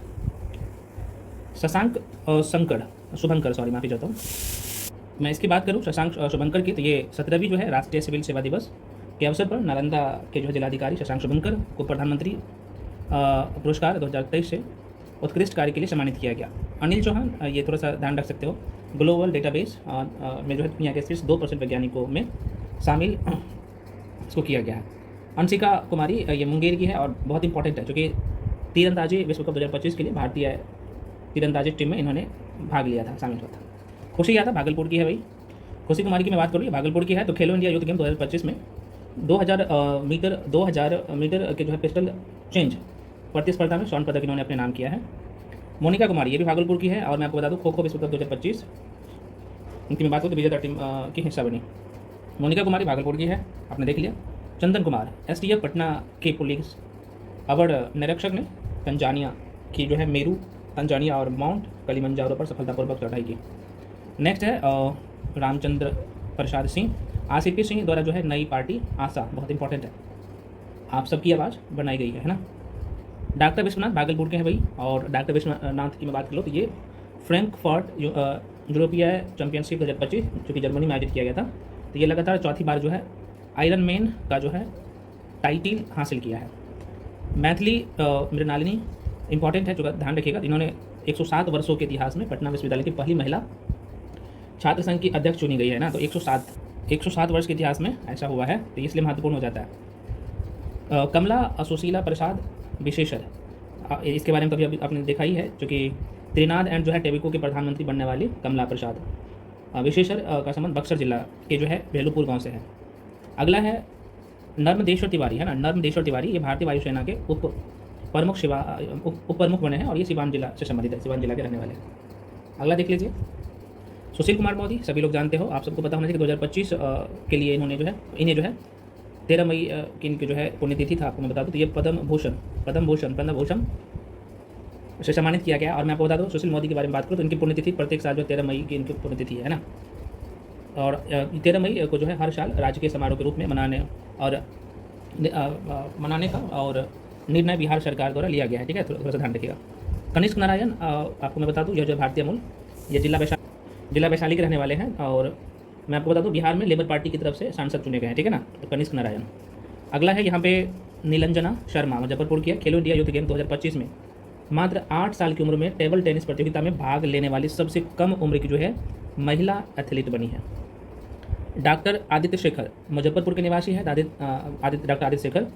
शशांक शुभंकर माफ़ी चाहता हूँ, मैं इसकी बात करूँ शशांक शुभंकर की, तो ये 17वीं जो है राष्ट्रीय सिविल सेवा दिवस के अवसर पर नालंदा के जो है जिलाधिकारी शशांक शुभंकर को प्रधानमंत्री पुरस्कार 2023 से उत्कृष्ट कार्य के लिए सम्मानित किया गया। अनिल चौहान, ये थोड़ा सा ध्यान रख सकते हो, ग्लोबल डेटाबेस में जो है दुनिया के शीर्ष 2% वैज्ञानिकों में शामिल इसको किया गया है। अंशिका कुमारी ये मुंगेर की है और बहुत इंपॉर्टेंट है, जो कि तीरंदाजी विश्व कप 2025 के लिए भारतीय तीरंदाजी टीम में इन्होंने भाग लिया था, शामिल हुआ था। खुशी यादव भागलपुर की है भाई। खुशी कुमारी की मैं बात करूँ, भागलपुर की है। तो खेलो इंडिया यूथ गेम 2025 में 2000 मीटर के जो है पिस्टल चेंज प्रतिस्पर्धा में स्वर्ण पदक इन्होंने अपने नाम किया है। मोनिका कुमारी, ये भी भागलपुर की है। और मैं आपको बता दूँ खो खो विश्व कप 2025 इनकी मैं बात करूँ तो विजेता टीम की हिस्सा बनी। मोनिका कुमारी भागलपुर की है, आपने देख लिया। चंदन कुमार एसटीएफ पटना के पुलिस अवर निरीक्षक ने तंजानिया की जो है मेरू, तंजानिया और माउंट कलिमंजारो पर सफलतापूर्वक चढ़ाई की। नेक्स्ट है रामचंद्र प्रसाद सिंह, आसिफी सिंह द्वारा जो है नई पार्टी आशा, बहुत इंपॉर्टेंट है, आप सबकी आवाज़ बनाई गई है ना। डॉक्टर विश्वनाथ भागलपुर के हैं भाई। और डॉक्टर विश्वनाथ की मैं बात कर लो तो ये फ्रैंकफर्ट यूरोपीय चैंपियनशिप 2025 जो कि जर्मनी में आयोजित किया गया था, तो ये लगातार चौथी बार जो है आयरन मैन का जो है टाइटिल हासिल किया है। मैथिली मृणालिनी इंपॉर्टेंट है, जो ध्यान रखिएगा, इन्होंने 107 वर्षों के इतिहास में पटना विश्वविद्यालय की पहली महिला छात्र संघ की अध्यक्ष चुनी गई है ना। तो 107 वर्ष के इतिहास में ऐसा हुआ है, तो इसलिए महत्वपूर्ण हो जाता है। कमला सुशीला प्रसाद विशेषर, इसके बारे में कभी अभी आपने देखा ही है, जो कि त्रिनाद एंड जो है टेबिको के प्रधानमंत्री बनने वाली कमला प्रसाद विशेषर का संबंध बक्सर जिला के जो है भेलूपुर गांव से है। अगला है नर्मदेश्वर तिवारी, है ना। नर्मदेश्वर तिवारी ये भारतीय वायुसेना के उप प्रमुख बने हैं और ये सिवान जिला से संबंधित है, सिवान जिला के रहने वाले हैं। अगला देख लीजिए सुशील कुमार मोदी, सभी लोग जानते हो, आप सबको पता होना चाहिए कि 2025 के लिए इन्हें जो है 13 मई की इनकी जो है पुण्यतिथि था, आपको मैं बता दूँ। तो ये पद्म भूषण से सम्मानित किया गया। और मैं आपको बता दूँ सुशील मोदी के बारे में बात करूँ तो इनकी पुण्यतिथि प्रत्येक साल जो 13 मई की इनकी पुण्यतिथि है ना। और 13 मई को जो है हर साल राजकीय समारोह के रूप में मनाने का और निर्णय बिहार सरकार द्वारा लिया गया है, ठीक है, थोड़ा सा ध्यान रखिएगा। कनिष्क नारायण, आपको मैं बता दूँ यह जो भारतीय मूल, ये जिला वैशाली के रहने वाले हैं। और मैं आपको बता दूँ बिहार में लेबर पार्टी की तरफ से सांसद चुने गए हैं, ठीक है ना। तो कनिष्क नारायण। अगला है यहाँ पे नीलंजना शर्मा, मुजफ्फरपुर की है। खेलो इंडिया यूथ गेम 2025 में मात्र 8 साल की उम्र में टेबल टेनिस प्रतियोगिता में भाग लेने वाली सबसे कम उम्र की जो है महिला एथलीट बनी है। डॉक्टर आदित्य शेखर मुजफ्फरपुर के निवासी है, डॉक्टर आदित्य शेखर।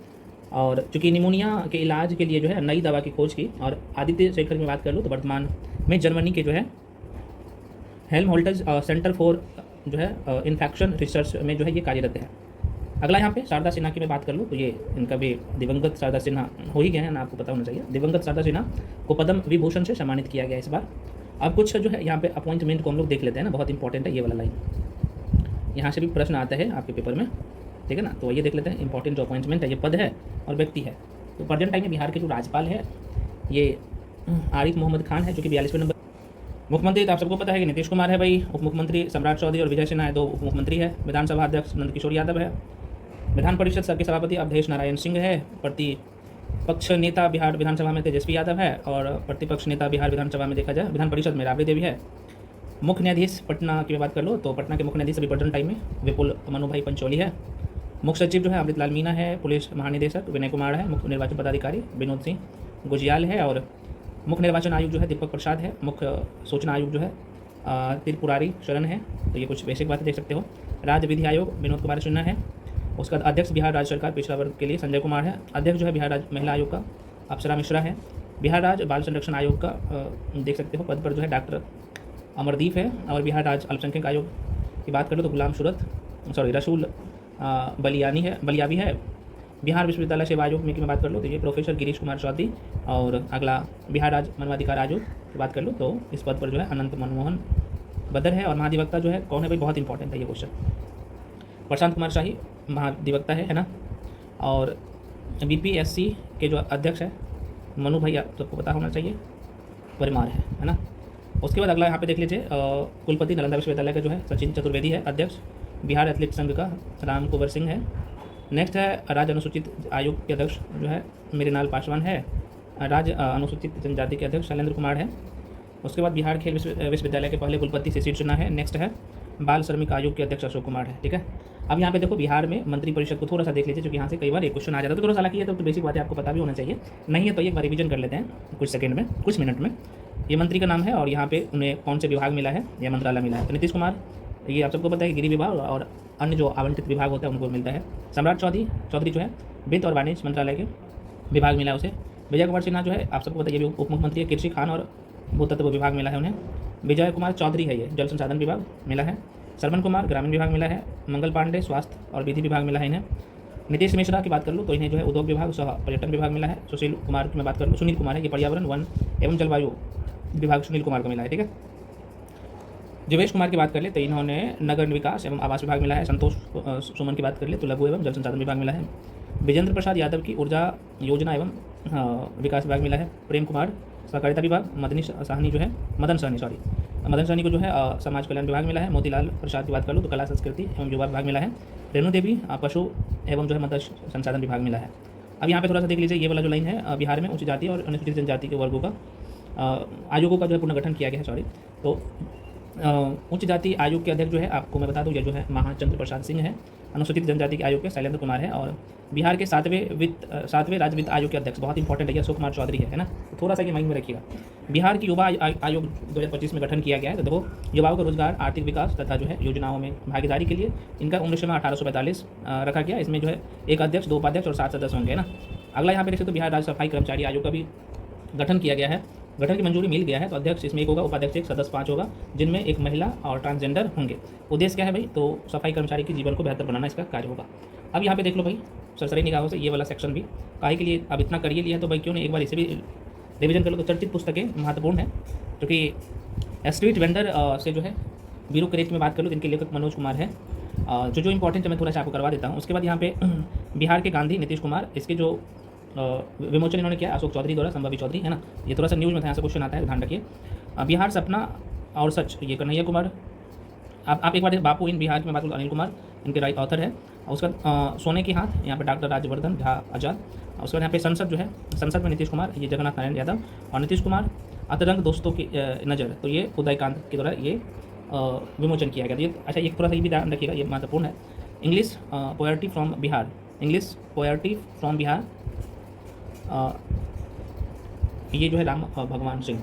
और चूँकि निमोनिया के इलाज के लिए जो है नई दवा की खोज की। और आदित्य शेखर की बात कर लूँ तो वर्तमान में जर्मनी के जो है हेल्महोल्ट्ज़ सेंटर फॉर जो है इन्फेक्शन रिसर्च में जो है ये कार्यरत है। अगला यहाँ पे शारदा सिन्हा की मैं बात कर लूँ तो ये इनका भी दिवंगत शारदा सिन्हा हो ही गए हैं ना, आपको पता होना चाहिए। दिवंगत शारदा सिन्हा को पद्म विभूषण से सम्मानित किया गया इस बार। अब कुछ जो है यहाँ पे अपॉइंटमेंट को हम लोग देख लेते हैं ना, बहुत इंपॉर्टेंट है ये वाला लाइन, यहाँ से भी प्रश्न आता है आपके पेपर में, ठीक है ना। तो ये देख लेते हैं इंपॉर्टेंट जो अपॉइंटमेंट है, ये पद है और व्यक्ति है। तो प्रेजेंट टाइम में बिहार के जो राज्यपाल है ये आरिफ मोहम्मद खान है, जो कि 42वें नंबर। मुख्यमंत्री तो आप सबको पता है कि नीतीश कुमार है भाई। उप मुख्यमंत्री सम्राट चौधरी और विजय सिन्हा है, 2 उप मुख्यमंत्री है। विधानसभा अध्यक्ष नंदकिशोर यादव है। विधान परिषद के सभापति अवधेश नारायण सिंह है। प्रतिपक्ष नेता बिहार विधानसभा में तेजस्वी यादव है। और प्रतिपक्ष नेता बिहार विधानसभा में देखा जाए विधान परिषद में राबड़ी देवी है। मुख्य न्यायाधीश पटना की बात कर लो तो पटना के मुख्य न्यायाधीश अभी प्रेजेंट टाइम में विपुल मनुभाई पंचोली है। मुख्य सचिव जो है अमृतलाल मीना है। पुलिस महानिदेशक विनय कुमार है। मुख्य निर्वाचन पदाधिकारी विनोद सिंह गुजियाल है। और मुख्य निर्वाचन आयुक्त जो है दीपक प्रसाद है। मुख्य सूचना आयुक्त जो है त्रिपुरारी शरण है। तो ये कुछ बेसिक बातें देख सकते हो। राज्य विधि आयोग विनोद कुमार सिन्हा है। उसका अध्यक्ष बिहार राज्य सरकार पिछड़ा वर्ग के लिए संजय कुमार है। अध्यक्ष जो है बिहार राज्य महिला आयोग का अप्सरा मिश्रा है। बिहार राज्य बाल संरक्षण आयोग का देख सकते हो पद पर जो है डॉक्टर अमरदीप है। और बिहार राज्य अल्पसंख्यक आयोग की बात करो तो रसूल बलियावी है। बिहार विश्वविद्यालय सेवा आयोग में की मैं बात कर लो तो ये प्रोफेसर गिरीश कुमार चौधरी। और अगला बिहार राज्य मानवाधिकार आयोग की बात कर लो तो इस पद पर जो है अनंत मनमोहन बदर है। और महाधिवक्ता जो है कौन है भाई, बहुत इंपॉर्टेंट है ये क्वेश्चन, प्रशांत कुमार शाही महाधिवक्ता है ना। और बीपीएससी के जो अध्यक्ष है मनु भैया, सबको पता होना चाहिए, परिमार है ना। उसके बाद अगला यहाँ पे देख लीजिए कुलपति नालंदा विश्वविद्यालय का जो है सचिन चतुर्वेदी है अध्यक्ष। बिहार एथलीट संघ का राम कुंवर सिंह है। नेक्स्ट है राज्य अनुसूचित आयोग के अध्यक्ष जो है मेरीनाल पासवान है। राज्य अनुसूचित जनजाति के अध्यक्ष शैलेंद्र कुमार है। उसके बाद बिहार खेल विश्वविद्यालय के पहले कुलपति शिशिर सिन्हा है। नेक्स्ट है बाल श्रमिक आयोग के अध्यक्ष अशोक कुमार है, ठीक है। अब यहाँ पे देखो बिहार में मंत्री परिषद को थोड़ा सा देख लीजिए, क्योंकि यहाँ से कई बार एक क्वेश्चन आ जाता है, तो थोड़ा सा हालांकि तो बेसिक बातें आपको पता भी होना चाहिए, नहीं है तो एक बार रिवीजन कर लेते हैं कुछ सेकंड में, कुछ मिनट में। ये मंत्री का नाम है और यहाँ पे उन्हें कौन से विभाग मिला है या मंत्रालय मिला है। तो नीतीश कुमार, ये आप सबको पता है, गृह विभाग और अन्य जो आवंटित विभाग होता है उनको मिलता है। सम्राट चौधरी जो है वित्त और वाणिज्य मंत्रालय के विभाग मिला है उसे। विजय कुमार सिन्हा जो है आप सबको पता है ये भी उप मुख्यमंत्री है। कृषि खान और भूतत्व विभाग मिला है उन्हें। विजय कुमार चौधरी है, ये जल संसाधन विभाग मिला है। श्रवण कुमार ग्रामीण विभाग मिला है। मंगल पांडे स्वास्थ्य और विधि विभाग मिला है इन्हें। नीतीश मिश्रा की बात कर लूँ तो इन्हें जो है उद्योग विभाग सह पर्यटन विभाग मिला है। सुनील कुमार की मैं बात कर लूँ, सुनील कुमार है, ये पर्यावरण वन एवं जलवायु विभाग सुनील कुमार को मिला है। ठीक है, जीवेश कुमार की बात कर ले तो इन्होंने नगर विकास एवं आवास विभाग मिला है। संतोष सुमन की बात कर ले तो लघु एवं जल संसाधन विभाग मिला है। विजेंद्र प्रसाद यादव की ऊर्जा योजना एवं विकास विभाग मिला है। प्रेम कुमार सहकारिता विभाग। मदन सहनी को जो है समाज कल्याण विभाग मिला है। मोतीलाल प्रसाद की बात कर लो तो कला संस्कृति एवं युवा विभाग मिला है। रेणु देवी पशु एवं जो है मत्स्य संसाधन विभाग मिला है। अब यहाँ पे थोड़ा सा देख लीजिए, ये वाला जो लाइन है, बिहार में उच्च जाति और अनुसूचित जनजाति के वर्गों का आयोगों का जो है पुनर्गठन किया गया है। तो उच्च जाति आयोग के अध्यक्ष जो है आपको मैं बता दूं, ये जो है महाचंद्र प्रसाद सिंह है। अनुसूचित जनजाति के आयोग के शैलेंद्र कुमार है। और बिहार के सातवें राज्य वित्त आयोग के अध्यक्ष बहुत इंपॉर्टेंट है, अशोक कुमार चौधरी है ना। तो थोड़ा सा ये माइंड में रखिएगा। बिहार की युवा आयोग 2025 में गठन किया गया है। तो देखो, युवाओं को रोजगार, आर्थिक विकास तथा जो है योजनाओं में भागीदारी के लिए इनका उम्र सीमा 1845 रखा गया। इसमें जो है एक अध्यक्ष, 2 उपाध्यक्ष और 7 सदस्य होंगे ना। अगला यहाँ पे देख सकते हो, बिहार राज्य सफाई कर्मचारी आयोग का भी गठन किया गया है। गठन की मंजूरी मिल गया है। तो अध्यक्ष इसमें 1 होगा, उपाध्यक्ष 1, सदस्य 5 होगा, जिनमें एक महिला और ट्रांसजेंडर होंगे। उद्देश्य क्या है भाई? तो सफाई कर्मचारी के जीवन को बेहतर बनाना इसका कार्य होगा। अब यहाँ पे देख लो भाई, सरसरी निगाहों से ये वाला सेक्शन भी काहे के लिए अब इतना करिए लिया, तो भाई क्यों नहीं एक बार इसे भी रिविजन कर लो। तो चर्चित पुस्तकें महत्वपूर्ण है, क्योंकि स्ट्रीट वेंडर से जो है ब्यूरोक्रेट में बात कर लो, जिनके लेखक मनोज कुमार है। जो इंपॉर्टेंट है मैं थोड़ा सा आपको करवा देता हूँ। उसके बाद यहाँ पे बिहार के गांधी नीतीश कुमार, इसके जो विमोचन इन्होंने किया अशोक चौधरी द्वारा, संभावी चौधरी है ना। ये थोड़ा सा न्यूज़ में था, यहाँ से क्वेश्चन आता है, ध्यान रखिए। बिहार सपना और सच, ये कन्हैया कुमार। आप एक बार बापू इन बिहार में बात करो, अनिल कुमार इनके राइट ऑथर है। और उसका सोने की हाथ, यहाँ पे डॉक्टर राज्यवर्धन झा आजाद। उसके बाद यहाँ पे संसद जो है, संसद में नीतीश कुमार, ये जगन्नाथ नारायण यादव। और नीतीश कुमार अतरंग दोस्तों की नज़र, तो ये उदयकांत के द्वारा ये विमोचन किया गया। तो ये अच्छा, एक थोड़ा सा ये भी ध्यान रखिएगा, ये महत्वपूर्ण है। English poetry from Bihar, English poetry from Bihar, ये जो है राम भगवान सिंह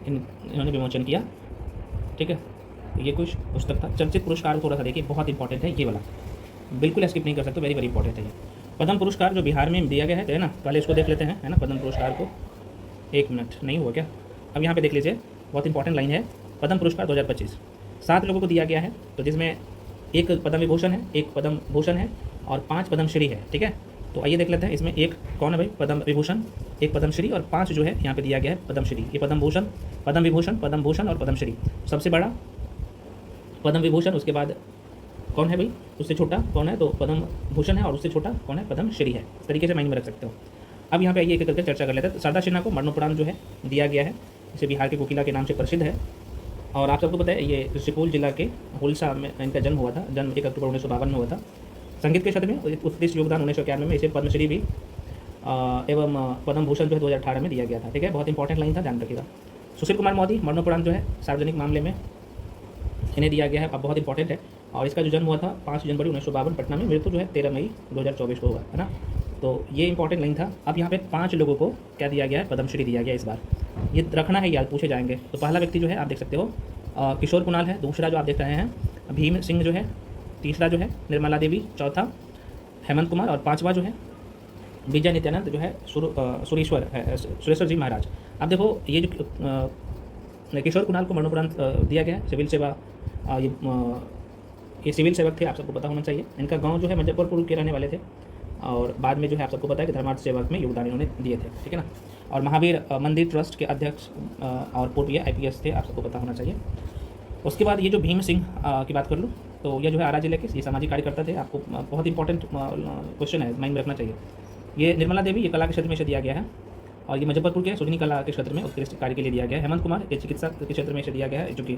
इन्होंने विमोचन किया। ठीक है, ये कुछ पुस्तक था। चर्चित पुरस्कार थोड़ा सा देखिए, बहुत इंपॉर्टेंट है ये वाला, बिल्कुल स्किप नहीं कर सकते, वेरी वेरी इंपॉर्टेंट है ये। पद्म पुरस्कार जो बिहार में दिया गया है ना, पहले इसको देख लेते हैं, है ना। पद्म पुरस्कार को 1 मिनट नहीं हुआ क्या? अब यहाँ पे देख लीजिए, बहुत इंपॉर्टेंट लाइन है। पद्म पुरस्कार 2025 7 लोगों को दिया गया है, तो जिसमें 1 पद्म विभूषण है, 1 पद्म भूषण है और 5 पद्मश्री है। ठीक है, तो आइए देख लेते हैं इसमें एक कौन है भाई, पद्म विभूषण, 1 पद्मश्री और 5 जो है यहाँ पे दिया गया है पद्मश्री। ये पद्म भूषण, पद्म विभूषण, पद्म भूषण और पद्मश्री। सबसे बड़ा पद्म विभूषण, उसके बाद कौन है भाई, उससे छोटा कौन है, तो पद्म भूषण है, और उससे छोटा कौन है, पद्मश्री है। इस तरीके से माइंड में रख सकते हो। अब यहाँ पे आइए एक करके चर्चा कर लेते हैं। शारदा सिन्हा को मरणोपरांत जो है दिया गया है, इसे बिहार के कोकिला के नाम से प्रसिद्ध है। और आप सबको पता है, ये सुपौल जिला के हुलसा में इनका जन्म हुआ था। जन्म 1 अक्टूबर 1952 में हुआ था। संगीत के क्षेत्र में उत्कृष्ट योगदान 1991 में, इसे पद्मश्री भी एवं पद्म भूषण जो है 2018 में दिया गया था। ठीक है, बहुत इंपॉर्टेंट लाइन था, ध्यान रखिएगा। सुशील कुमार मोदी मरणोपरांत जो है सार्वजनिक मामले में इन्हें दिया गया है, अब बहुत इंपॉर्टेंट है। और इसका जो जन्म हुआ था 5 जनवरी 1952 पटना में, मृत्यु जो है 13 मई 2024 को हुआ, है ना। तो ये इंपॉर्टेंट लाइन था। अब यहाँ पे 5 लोगों को क्या दिया गया है, पद्मश्री दिया गया इस बार। ये रखना है याद, पूछे जाएंगे। तो पहला व्यक्ति जो है आप देख सकते हो किशोर कुणाल है, दूसरा जो आप देख रहे हैं भीम सिंह जो है, तीसरा जो है निर्मला देवी, चौथा हेमंत कुमार और 5वां जो है विजय नित्यानंद जो है सुरेश्वर जी महाराज। अब देखो, ये जो किशोर कुणाल को मरणोपरांत दिया गया सिविल सेवा, ये सिविल सेवक थे, आप सबको पता होना चाहिए। इनका गांव जो है मुजफ्फरपुर के रहने वाले थे, और बाद में जो है आप सबको पता है कि धर्मार्थ सेवक में योगदान इन्होंने दिए थे। ठीक है ना। और महावीर मंदिर ट्रस्ट के अध्यक्ष और पूर्व ये IPS थे, आप सबको पता होना चाहिए। उसके बाद ये जो भीम सिंह की बात कर लूँ, तो ये जो है आरा जिले के ये सामाजिक कार्यकर्ता थे। आपको बहुत इंपॉर्टेंट क्वेश्चन है, माइंड में रखना चाहिए। ये निर्मला देवी, ये कला के क्षेत्र में इसे दिया गया है, और ये मुजफ्फरपुर के सुजनी कला के क्षेत्र में उत्कृष्ट कार्य के लिए दिया गया है। हेमंत कुमार, ये चिकित्सा के क्षेत्र में इसे दिया गया है, जो कि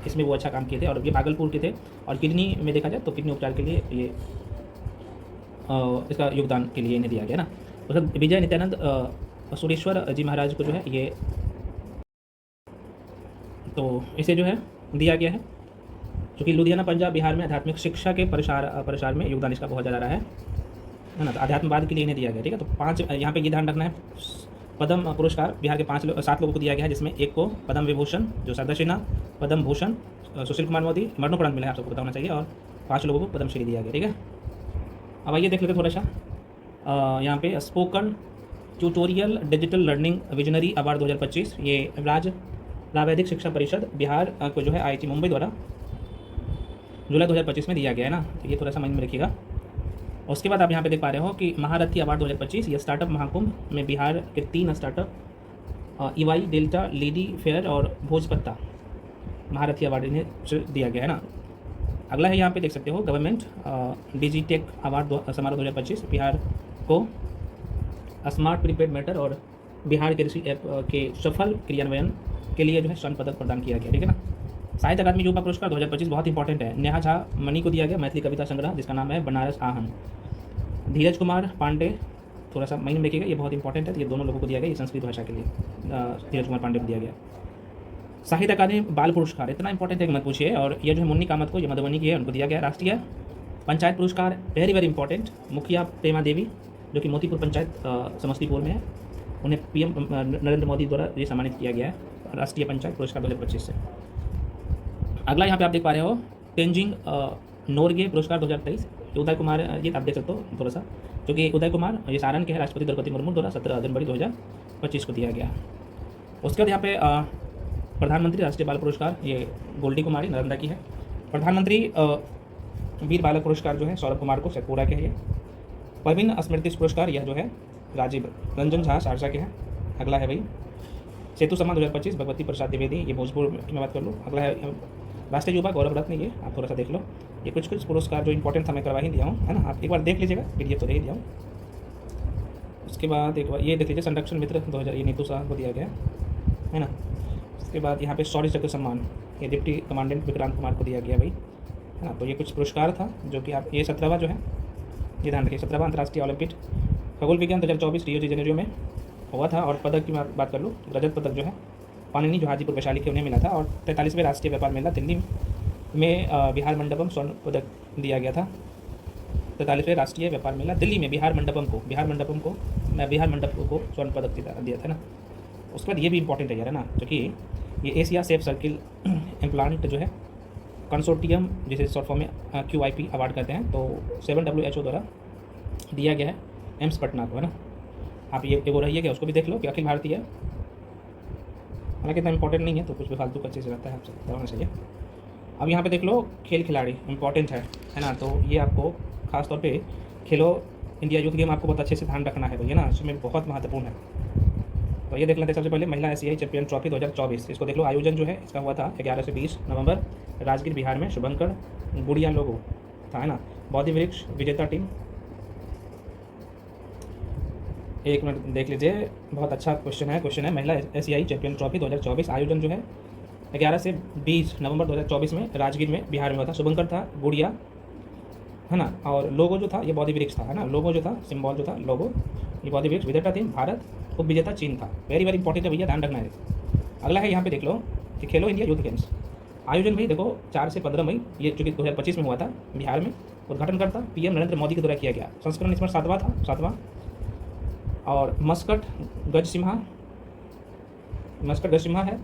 इसमें वो अच्छा काम किए थे, और ये भागलपुर के थे। और किडनी में देखा जाए तो किडनी उपचार के लिए ये इसका योगदान के लिए इन्हें दिया गया ना। उसके विजय नित्यानंद सुरेश्वर जी महाराज को जो है ये, तो इसे जो है दिया गया है, क्योंकि लुधियाना पंजाब बिहार में आध्यात्मिक शिक्षा के प्रसार में योगदान इसका बहुत ज़्यादा रहा है ना। तो अध्यात्मवाद के लिए इन्हें दिया गया। ठीक है, तो 5 यहाँ पे ये ध्यान रखना है। पद्म पुरस्कार बिहार के 7 लोगों को दिया गया है, जिसमें 1 को पद्म विभूषण जो शारदा सिन्हा, पद्म भूषण सुशील कुमार मोदी मरणोपरांत मिला है, आप सबको पता होना चाहिए, और 5 लोगों को पद्मश्री दिया गया। ठीक है, अब आइए देख लेते थोड़ा सा यहाँ पे spoken tutorial digital learning visionary award 2025, ये राज्य प्रावैधिक शिक्षा परिषद बिहार को जो है IIT मुंबई द्वारा जुलाई 2025 में दिया गया है ना। तो ये थोड़ा सा माइंड में रखिएगा। उसके बाद आप यहाँ पे देख पा रहे हो कि महारथी अवार्ड 2025, ये स्टार्टअप महाकुंभ में बिहार के 3 startup EY delta lady fair और भोजपत्ता महारथी अवार्ड इन्हें दिया गया है ना। अगला है यहाँ पे देख सकते हो गवर्नमेंट डिजिटेक अवार्ड समारोह 2025 बिहार को स्मार्ट प्रीपेड मीटर और बिहार कृषि ऐप के सफल क्रियान्वयन के लिए जो है स्वर्ण पदक प्रदान किया गया, ठीक है ना। साहित्य अकादमी युवा पुरस्कार 2025 बहुत इंपॉर्टेंट है। नेहा झा मणि को दिया गया मैथिली कविता संग्रह जिसका नाम है बनारस आहन। धीरज कुमार पांडे, थोड़ा सा महीने में देखिएगा, ये बहुत इंपॉर्टेंट है, ये दोनों लोगों को दिया गया, ये संस्कृत भाषा के लिए धीरज कुमार पांडे को दिया गया। साहित्य अकादमी बाल पुरस्कार इतना इंपॉर्टेंट है कि मत पूछिए। और ये जो है मुन्नी कामत को, ये मधुबनी की है, उनको दिया गया। राष्ट्रीय पंचायत पुरस्कार वेरी वेरी इंपॉर्टेंट, मुखिया प्रेमा देवी जो कि मोतीपुर पंचायत समस्तीपुर में है, उन्हें PM नरेंद्र मोदी द्वारा ये सम्मानित किया गया है राष्ट्रीय पंचायत पुरस्कार 2025 से। अगला यहाँ पे आप देख पा रहे हो तेंजिंग नोरगे पुरस्कार 2023, उदय कुमार, ये आप देख सकते हो थोड़ा सा, जो कि उदय कुमार ये सारण के हैं, राष्ट्रपति द्रौपदी मुर्मू द्वारा 17 जनवरी 2025 को दिया गया। उसके बाद यहाँ पे प्रधानमंत्री राष्ट्रीय बाल पुरस्कार ये गोल्डी कुमारी नालंदा की है। प्रधानमंत्री वीर बालक पुरस्कार जो है सौरभ कुमार को शेखपुरा के है ये। प्रवीण स्मृति पुरस्कार यह जो है राजीव रंजन झा सहरसा के हैं। अगला है भाई सेतु सम्मान 2025 भगवती प्रसाद द्विवेदी, ये भोजपुर की मैं बात कर लूँ। अगला है राष्ट्रीय युवा गौरव रत्न, ये आप थोड़ा सा देख लो, ये कुछ पुरस्कार जो इंपॉर्टेंट था मैं करवा ही दिया हूँ, है ना, आप एक बार देख लीजिएगा, PDF तो दे ही दिया हूँ। उसके बाद एक बार ये देख लीजिए संरक्षण मित्र 2000, ये नीतू शाह को दिया गया है ना। उसके बाद यहाँ पे शौर्य चक्र सम्मान ये डिप्टी कमांडेंट विक्रांत कुमार को दिया गया भाई, है ना। तो ये कुछ पुरस्कार था जो कि आप, ये 17वां जो है, ये ध्यान रखिए, 17वां अंतर्राष्ट्रीय ओलंपिक खगोल विज्ञान 2024 रियो डी जेनेरियो में हुआ था। और पदक की बात कर लूँ, रजत पदक जो है पानिनी जो हाजीपुर वैशाली के उन्हें मिला था। और 43वें राष्ट्रीय व्यापार मेला दिल्ली में बिहार मंडपम स्वर्ण पदक दिया गया था। 43वें राष्ट्रीय व्यापार मेला दिल्ली में बिहार मंडपम को स्वर्ण पदक दिया था ना। उसके बाद ये भी इंपॉर्टेंट है यार, है ना, क्योंकि ये एशिया सेफ सर्किल इम्प्लांट जो है कंसोर्टियम, जिसे शॉर्ट फॉर्म में QIP अवार्ड कहते हैं, तो 7WHO द्वारा दिया गया है एम्स पटना को, है ना। आप ये वो रहिएगा, उसको भी देख लो कि अखिल भारतीय, हालांकि इतना इंपॉर्टेंट नहीं है तो कुछ भी फालतू का चीज़ रहता है, आपसे करवाना चाहिए। अब यहाँ पे देख लो खेल खिलाड़ी इंपॉर्टेंट है ना। तो ये आपको खास तौर पे खेलो इंडिया यूथ गेम आपको बहुत अच्छे से ध्यान रखना है भैया ना, इसमें बहुत महत्वपूर्ण है। तो ये देख लेते हैं सबसे पहले महिला ACI चैंपियन ट्रॉफी 2024, इसको देख लो। आयोजन जो है इसका हुआ था 11 से 20 नवंबर राजगीर बिहार में। शुभंकर गुड़िया लोगो था, है ना। बौद्धि वृक्ष विजेता टीम, एक मिनट देख लीजिए, बहुत अच्छा क्वेश्चन है महिला ACI चैंपियन ट्रॉफी 2024 आयोजन जो है 11 से 20 नवंबर 2024 में राजगीर में बिहार में हुआ था। शुभंकर था गुड़िया, है ना। और लोगो जो था ये बौद्धि वृक्ष था, है ना। लोगो जो था, सिंबल जो था लोगो, ये बौद्धि वृक्ष। विजेता टीम भारत, उप विजेता चीन था। वेरी वेरी इंपॉर्टेंट है भैया, ध्यान रखना है। अगला है यहाँ पे देख लो कि खेलो इंडिया यूथ गेम्स आयोजन भाई देखो 4 से 15 मई, ये जो कि 2025 में हुआ था बिहार में। उद्घाटनकर्ता PM नरेंद्र मोदी के द्वारा किया गया। संस्करण इसमें 7वां। और मस्कट गज सिम्हा है।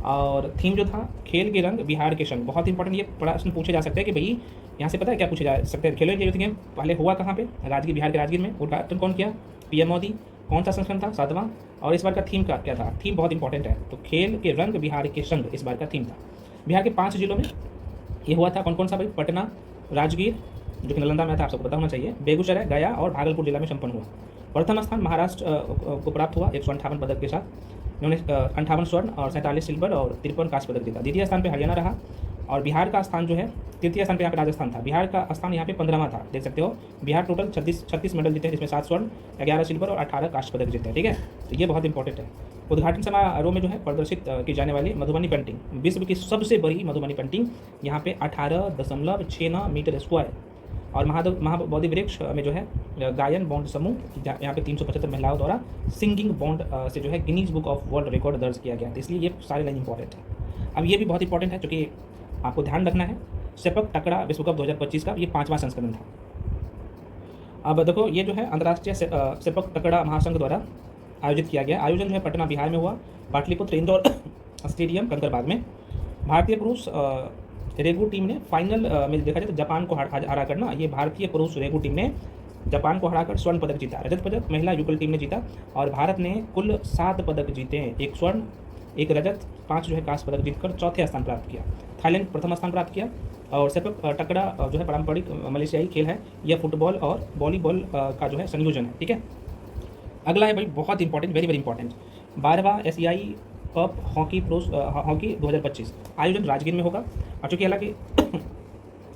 और थीम जो था खेल के रंग बिहार के संग, बहुत इंपॉर्टेंट, ये प्रश्न पूछे जा सकते हैं कि भाई यहाँ से पता है क्या पूछे जा सकते हैं। खेलो इंडिया यूथ गेम पहले हुआ कहाँ पे, राजगीर, बिहार के राजगीर में। उद्घाटन कौन किया, PM मोदी। कौन सा संस्करण था, 7वां। और इस बार का थीम क्या था, थीम बहुत इंपॉर्टेंट है। तो खेल के रंग बिहार के संग इस बार का थीम था। बिहार के 5 जिलों में ये हुआ था। कौन सा भाई, पटना, राजगीर जो कि नालंदा में था, आप सबको पता होना चाहिए, बेगूसराय, गया और भागलपुर जिला में संपन्न हुआ। प्रथम स्थान महाराष्ट्र को प्राप्त हुआ 158 पदक के साथ। इन्होंने 58 स्वर्ण और 47 सिल्वर और 53 कांस्य पदक जीता। द्वितीय स्थान पे हरियाणा रहा। और बिहार का स्थान जो है, तृतीय स्थान पे यहाँ पे राजस्थान था। बिहार का स्थान यहाँ पे 15वां था, देख सकते हो। बिहार टोटल 36 मेडल जीते हैं, जिसमें 7 स्वर्ण, 11 सिल्वर और 18 कांस्य पदक जीते हैं, ठीक है। तो ये बहुत इंपॉर्टेंट है। उद्घाटन समारोह में जो है प्रदर्शित की जाने वाली मधुबनी पेंटिंग, विश्व की सबसे बड़ी मधुबनी पेंटिंग यहाँ पे 18.69 मीटर स्क्वायर। और महाबोधि वृक्ष में जो है गायन बॉन्ड समूह, यहाँ पे 375 महिलाओं द्वारा सिंगिंग बॉन्ड से जो है Guinness book of world record दर्ज किया गया। तो इसलिए ये सारे लाइन इंपॉर्टेंट है। अब ये भी बहुत इंपॉर्टेंट है क्योंकि आपको ध्यान रखना है, सेपक टकरा विश्व कप 2025 का ये 5वां संस्करण था। अब देखो ये जो है अंतर्राष्ट्रीय सेपक टकरा महासंघ द्वारा आयोजित किया गया। आयोजन जो है पटना बिहार में हुआ, पाटलिपुत्र इंदौर स्टेडियम कंकरबाग में। भारतीय पुरुष रेगू टीम ने फाइनल में देखा जाए तो जापान को हरा कर ना, ये भारतीय पुरुष रेगू टीम ने जापान को हराकर स्वर्ण पदक जीता। रजत पदक महिला युगल टीम ने जीता। और भारत ने कुल 7 पदक जीते हैं, 1 स्वर्ण, 1 रजत, 5 जो है कांस्य पदक जीतकर चौथे स्थान प्राप्त किया। थाईलैंड प्रथम स्थान प्राप्त किया। और सेपक टकरा जो है पारंपरिक मलेशियाई खेल है, यह फुटबॉल और वॉलीबॉल का जो है संयोजन है, ठीक है। अगला है भाई बहुत इंपॉर्टेंट, वेरी वेरी इंपॉर्टेंट, 12वां एशियाई कप हॉकी 2025 आयोजन राजगीर में होगा। और चूँकि हालांकि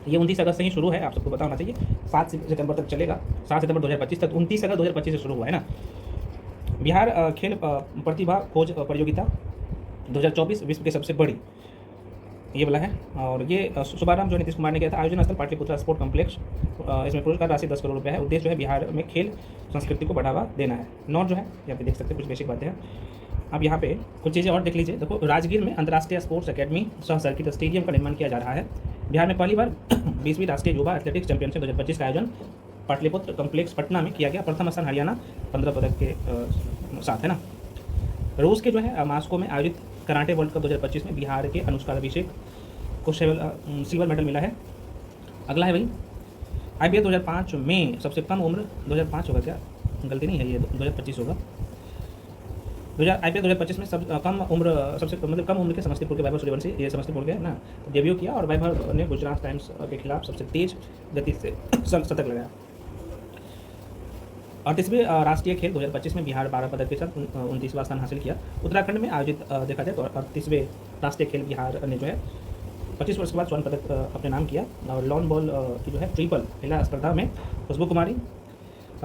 ये 29 अगस्त से ही शुरू है, आप सबको पता होना चाहिए, 7 सितंबर तक चलेगा, 7 सितंबर 2025 तक, 29 अगस्त 2025 से शुरू हुआ है ना। बिहार खेल प्रतिभा खोज प्रतियोगिता 2024 विश्व की सबसे बड़ी ये वाला है। और ये शुभारंभ जो नीतीश कुमार ने किया था। आयोजन स्थल पाटलिपुत्र स्पोर्ट कॉम्प्लेक्स। इसमें पुरस्कार राशि 10 करोड़ रुपये है। उद्देश्य जो है बिहार में खेल संस्कृति को बढ़ावा देना है। नोट जो है यहाँ पे देख सकते हैं, कुछ बेसिक बातें हैं। अब यहाँ पे कुछ चीज़ें और देख लीजिए। देखो, राजगीर में अंतर्राष्ट्रीय स्पोर्ट्स अकेडमी सह सर्किट स्टेडियम का निर्माण किया जा रहा है। बिहार में पहली बार 20वीं राष्ट्रीय युवा एथलेटिक्स चैंपियनशिप 2025 का आयोजन पाटलिपुत्र कॉम्प्लेक्स पटना में किया गया। प्रथम स्थान हरियाणा 15 पदक के साथ है ना। रूस के जो है मास्को में आयोजित कराटे वर्ल्ड कप 2025 में बिहार के अनुष्का अभिषेक को सिल्वर मेडल मिला है। अगला है भाई IPL 2005 में सबसे कम उम्र 2005 होगा क्या, गलती नहीं है, ये 2025 होगा। IPL 2025 में सबसे कम उम्र के समस्तीपुर के वैभव सूर्यवंशी, ये समस्तीपुर के ना, डेब्यू किया। और वैभव ने गुजरात टाइम्स के खिलाफ सबसे तेज गति से शतक लगाया। 38वें राष्ट्रीय खेल 2025 में बिहार 12 पदक के साथ 29वां स्थान हासिल किया। उत्तराखंड में आयोजित देखा जाए तो 38वें राष्ट्रीय खेल बिहार ने जो है 25 वर्ष के बाद स्वर्ण पदक अपने नाम किया। और लॉन बॉल की जो है ट्रिपल महिला स्पर्धा में खुशबू कुमारी,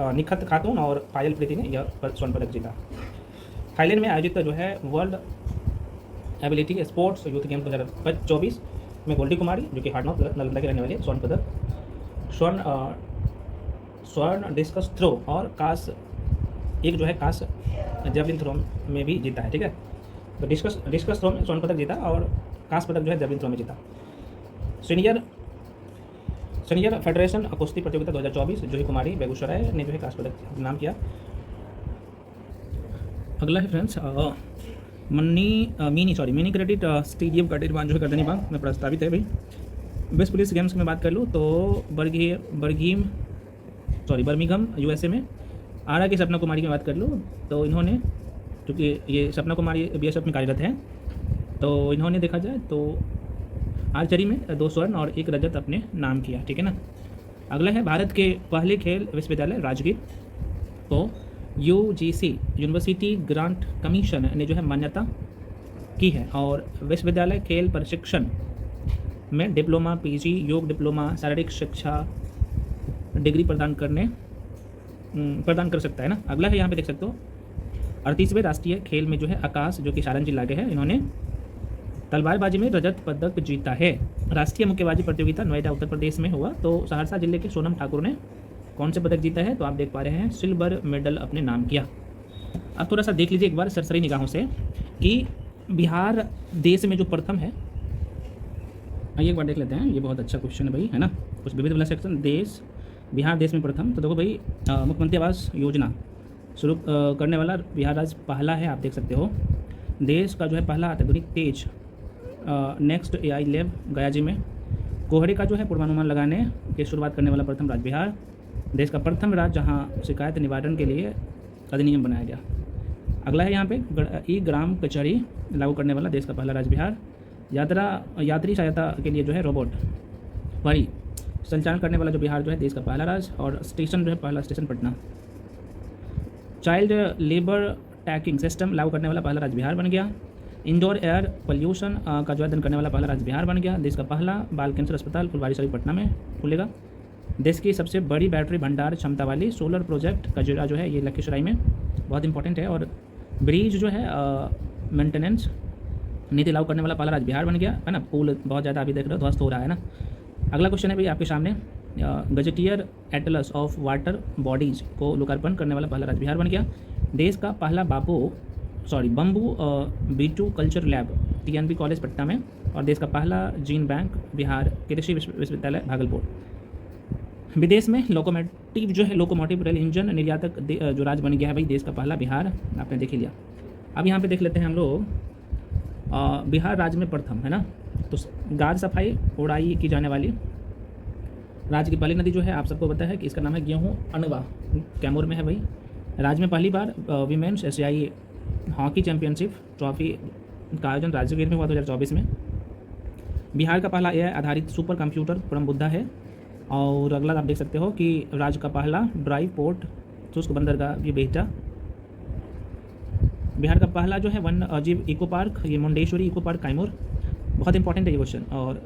निखत खातून और पायल प्रीति ने यह स्वर्ण पदक जीता। थाईलैंड में आयोजित जो है world ability sports youth game 2024 में गोल्डी कुमारी, जो कि हार्डनॉक नालंदा के रहने वाली, स्वर्ण पदक। स्वर्ण डिस्कस थ्रो और कास जेवलिन थ्रो में भी जीता है। ठीक है, तो डिस्कस थ्रो में स्वर्ण पदक जीता और कांस्य पदक जो है जेवलिन थ्रो में जीता। सीनियर फेडरेशन कुश्ती प्रतियोगिता 2024 जूही कुमारी बेगूसराय ने जो है कांस्य पदक नाम किया। अगला है फ्रेंड्स मिनी क्रेडिट स्टेडियम का निर्माण जो है गर्दनीबाग में प्रस्तावित है। भाई बेस्ट पुलिस गेम्स की मैं बात कर लूँ तो बर्मिंघम USA में। आरा की सपना कुमारी की बात कर लूँ तो इन्होंने, क्योंकि ये सपना कुमारी BSF में कार्यरत हैं, तो इन्होंने देखा जाए तो आर्चरी में 2 स्वर्ण और 1 रजत अपने नाम किया। ठीक है ना। अगला है भारत के पहले खेल विश्वविद्यालय राजगीर को UGC यूनिवर्सिटी ग्रांट कमीशन ने जो है मान्यता की है। और विश्वविद्यालय खेल प्रशिक्षण में डिप्लोमा, PG, योग डिप्लोमा, शारीरिक शिक्षा डिग्री प्रदान कर सकता है ना। अगला है यहाँ पे देख सकते हो 38वें राष्ट्रीय खेल में जो है आकाश, जो कि सारण जिला के हैं, इन्होंने तलवारबाजी में रजत पदक जीता है। राष्ट्रीय मुक्केबाजी प्रतियोगिता नोएडा उत्तर प्रदेश में हुआ तो सहरसा जिले के सोनम ठाकुर ने कौन से पदक जीता है, तो आप देख पा रहे हैं सिल्वर मेडल अपने नाम किया। अब थोड़ा सा देख लीजिए एक बार सरसरी निगाहों से कि बिहार देश में जो प्रथम है, आइए एक बार देख लेते हैं। ये बहुत अच्छा क्वेश्चन है भाई, है ना। कुछ विविध वाला सेक्शन, बिहार देश में प्रथम, तो देखो भाई मुख्यमंत्री आवास योजना शुरू करने वाला बिहार राज्य पहला है, आप देख सकते हो। देश का जो है पहला अत्याधुनिक तेज नेक्स्ट AI लैब गया जी में। कोहरे का जो है पूर्वानुमान लगाने की शुरुआत करने वाला प्रथम राज्य बिहार। देश का प्रथम राज्य जहां शिकायत निवारण के लिए अधिनियम बनाया गया। अगला है यहाँ पे ई ग्राम कचहरी लागू करने वाला देश का पहला राज्य बिहार। यात्री सहायता के लिए जो है रोबोट गाड़ी संचालन करने वाला जो बिहार जो है देश का पहला राज्य। और स्टेशन जो है पहला station Patna. Child labour tagging system लागू करने वाला पहला राज्य बिहार बन गया। इंडोर एयर पोल्यूशन का जो अध्ययन करने वाला पहला राज्य बिहार बन गया। देश का पहला बाल कैंसर अस्पताल फुलवारी शरीफ पटना में खुलेगा। देश की सबसे बड़ी बैटरी भंडार क्षमता वाली सोलर प्रोजेक्ट कजरा जो है ये लखीसराय में, बहुत इंपॉर्टेंट है। और ब्रिज जो है मेंटेनेंस नीति लागू करने वाला पहला राज्य बिहार बन गया, है ना। पुल बहुत ज़्यादा अभी देख रहे हो ध्वस्त हो रहा है ना। अगला क्वेश्चन है भाई आपके सामने, gazetteer Atlas of water bodies को लोकार्पण करने वाला पहला राज्य बिहार बन गया। देश का पहला bamboo B2 culture lab TNB college Patna में। और देश का पहला जीन बैंक बिहार कृषि विश्वविद्यालय भागलपुर। विदेश में लोकोमोटिव रेल इंजन निर्यातक जो राज्य बन गया है भाई देश का पहला बिहार, आपने देख ही लिया। अब यहाँ पे देख लेते हैं हम लोग बिहार राज्य में प्रथम, है ना। तो गाज सफाई उड़ाई की जाने वाली राज्य की पहली नदी जो है आप सबको पता है कि इसका नाम है गेहूँ अनवा, कैमूर में है भाई। राज्य में पहली बार वीमेंस एशियाई हॉकी चैंपियनशिप ट्रॉफी का आयोजन राजगीर में हुआ 2024 में। बिहार का पहला AI आधारित सुपर कंप्यूटर परम बुद्धा है। और अगला आप देख सकते हो कि राज्य का पहला ड्राई पोर्ट शुष्क बंदरगाह भी बेहटा। बिहार का पहला जो है वन जीव इको पार्क, ये मुंडेश्वरी इको पार्क कैमूर, बहुत इंपॉर्टेंट है ये क्वेश्चन। और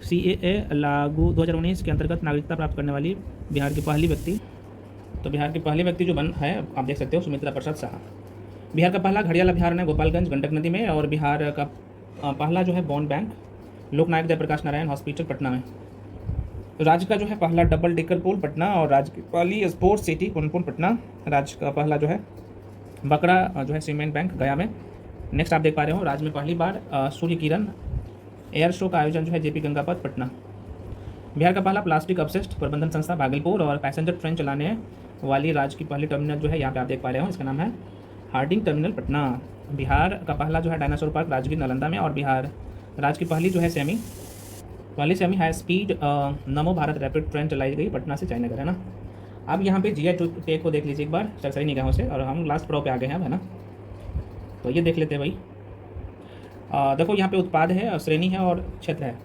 CAA लागू 2019 के अंतर्गत नागरिकता प्राप्त करने वाली बिहार की पहली व्यक्ति, तो बिहार के पहले व्यक्ति जो बन है आप देख सकते हो सुमित्रा प्रसाद शाह। बिहार का पहला घड़ियाल अभ्यारण्य है गोपालगंज गंडक नदी में। और बिहार का पहला जो है बॉन्ड बैंक लोकनायक जयप्रकाश नारायण हॉस्पिटल पटना में। राज्य का जो है पहला डबल डेकर पुल पटना। और राज्य की पहली स्पोर्ट्स सिटी पुनपुन पटना। राज्य का पहला जो है बकरा जो है सीमेंट बैंक गया में। नेक्स्ट आप देख पा रहे हो राज्य में पहली बार सूर्य किरण एयर शो का आयोजन जो है JP गंगापथ पटना। बिहार का पहला प्लास्टिक अपशिष्ट प्रबंधन संस्था भागलपुर। और पैसेंजर ट्रेन चलाने वाली राज्य की पहली टर्मिनल जो है यहाँ पे आप देख पा रहे हो, इसका नाम है हार्डिंग टर्मिनल पटना। बिहार का पहला जो है डायनासोर पार्क राजगीर नालंदा में। और बिहार राज्य की पहली जो है पहली सेमी हाई स्पीड नमो भारत रैपिड ट्रेन चलाई गई पटना से जयनगर, है ना। अब यहाँ पे GI टैग को देख लीजिए एक बार सरसरी निगाहों से। और हम लास्ट प्रो पे आ गए हैं, है ना। तो ये देख लेते हैं भाई। देखो यहाँ पे उत्पाद है और श्रेणी है और क्षेत्र है।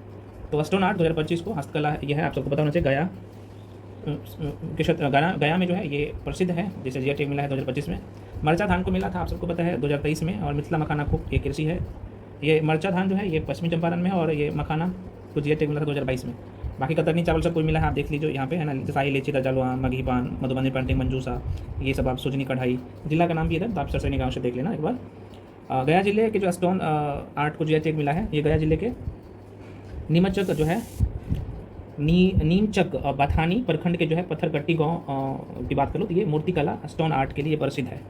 तो स्टोन आर्ट 2025 को हस्तकला ये है, आप सबको पता होना चाहिए। गया के क्षेत्र गया में जो है ये प्रसिद्ध है, जिसे GI टैग मिला है 2025 में। मरचा धान को मिला था, आप सबको पता है 2023 में। और मिथिला मखाना खूब ये कृषि है। ये मरचा धान जो है ये पश्चिमी चंपारण में है। और ये मखाना को GI टैग मिला था 2022 में। बाकी कतरनी चावल सब कोई मिला है, आप देख लीजिए यहाँ पे, है ना। शाही इलायची रजालुआ मघी पान मधुबनी पेंटिंग मंजूसा ये सब आप सुजनी कढ़ाई। जिला का नाम भी इधर, तो आप सरसरी गाँव से देख लेना एक बार। गया जिले के जो स्टोन आर्ट को GI टैग मिला है, ये गया जिले के नीमचक जो है नीमचक बथानी प्रखंड के जो है पत्थरकट्टी गांव की बात करूँ तो ये मूर्तिकला स्टोन आर्ट के लिए प्रसिद्ध है।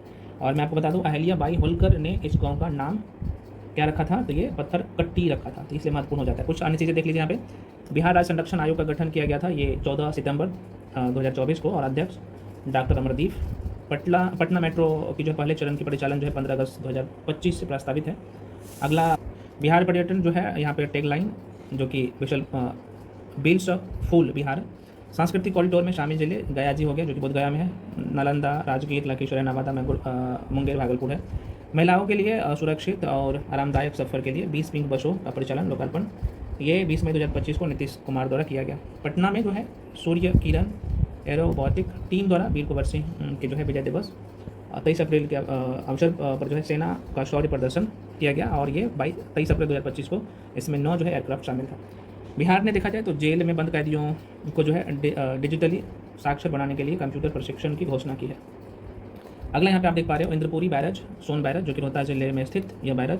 और मैं आपको बता दूं अहिल्या बाई होलकर ने इस गांव का नाम क्या रखा था, तो ये पत्थरकट्टी रखा था, तो इसलिए महत्वपूर्ण हो जाता है। कुछ अन्य चीज़ें देख लीजिए यहाँ पे। बिहार राज्य संरक्षण आयोग का गठन किया गया था, ये 14 सितंबर 2024 को। और अध्यक्ष डॉक्टर अमरदीप। पटना मेट्रो की जो पहले चरण की परिचालन जो है 15 अगस्त 2025 से प्रस्तावित है। अगला बिहार पर्यटन जो है यहाँ पे टैगलाइन जो कि विशल बिल्स फूल बिहार सांस्कृतिक कॉरिडोर में शामिल जिले गया जी हो गया, जो कि बोध गया में है। नालंदा राजगीर लखीसराय नवादा मुंगेर भागलपुर है। महिलाओं के लिए सुरक्षित और आरामदायक सफर के लिए 20 पिंक बसों का परिचालन लोकार्पण ये 20 मई 2025 को नीतीश कुमार द्वारा किया गया। पटना में जो है सूर्य किरण एरोबॉटिक टीम द्वारा वीर कुंवर सिंह के जो है विजय दिवस 23 अप्रैल के अवसर पर जो है सेना का शौर्य प्रदर्शन किया गया। और ये 23 अप्रैल 2025 को इसमें 9 जो है एयरक्राफ्ट शामिल था। बिहार ने देखा जाए तो जेल में बंद कैदियों को जो है डिजिटली साक्षर बनाने के लिए कंप्यूटर प्रशिक्षण की घोषणा की है। अगला यहाँ पे आप देख पा रहे हो इंद्रपुरी बैराज सोन बैराज जो कि रोहतास जिले में स्थित यह बैराज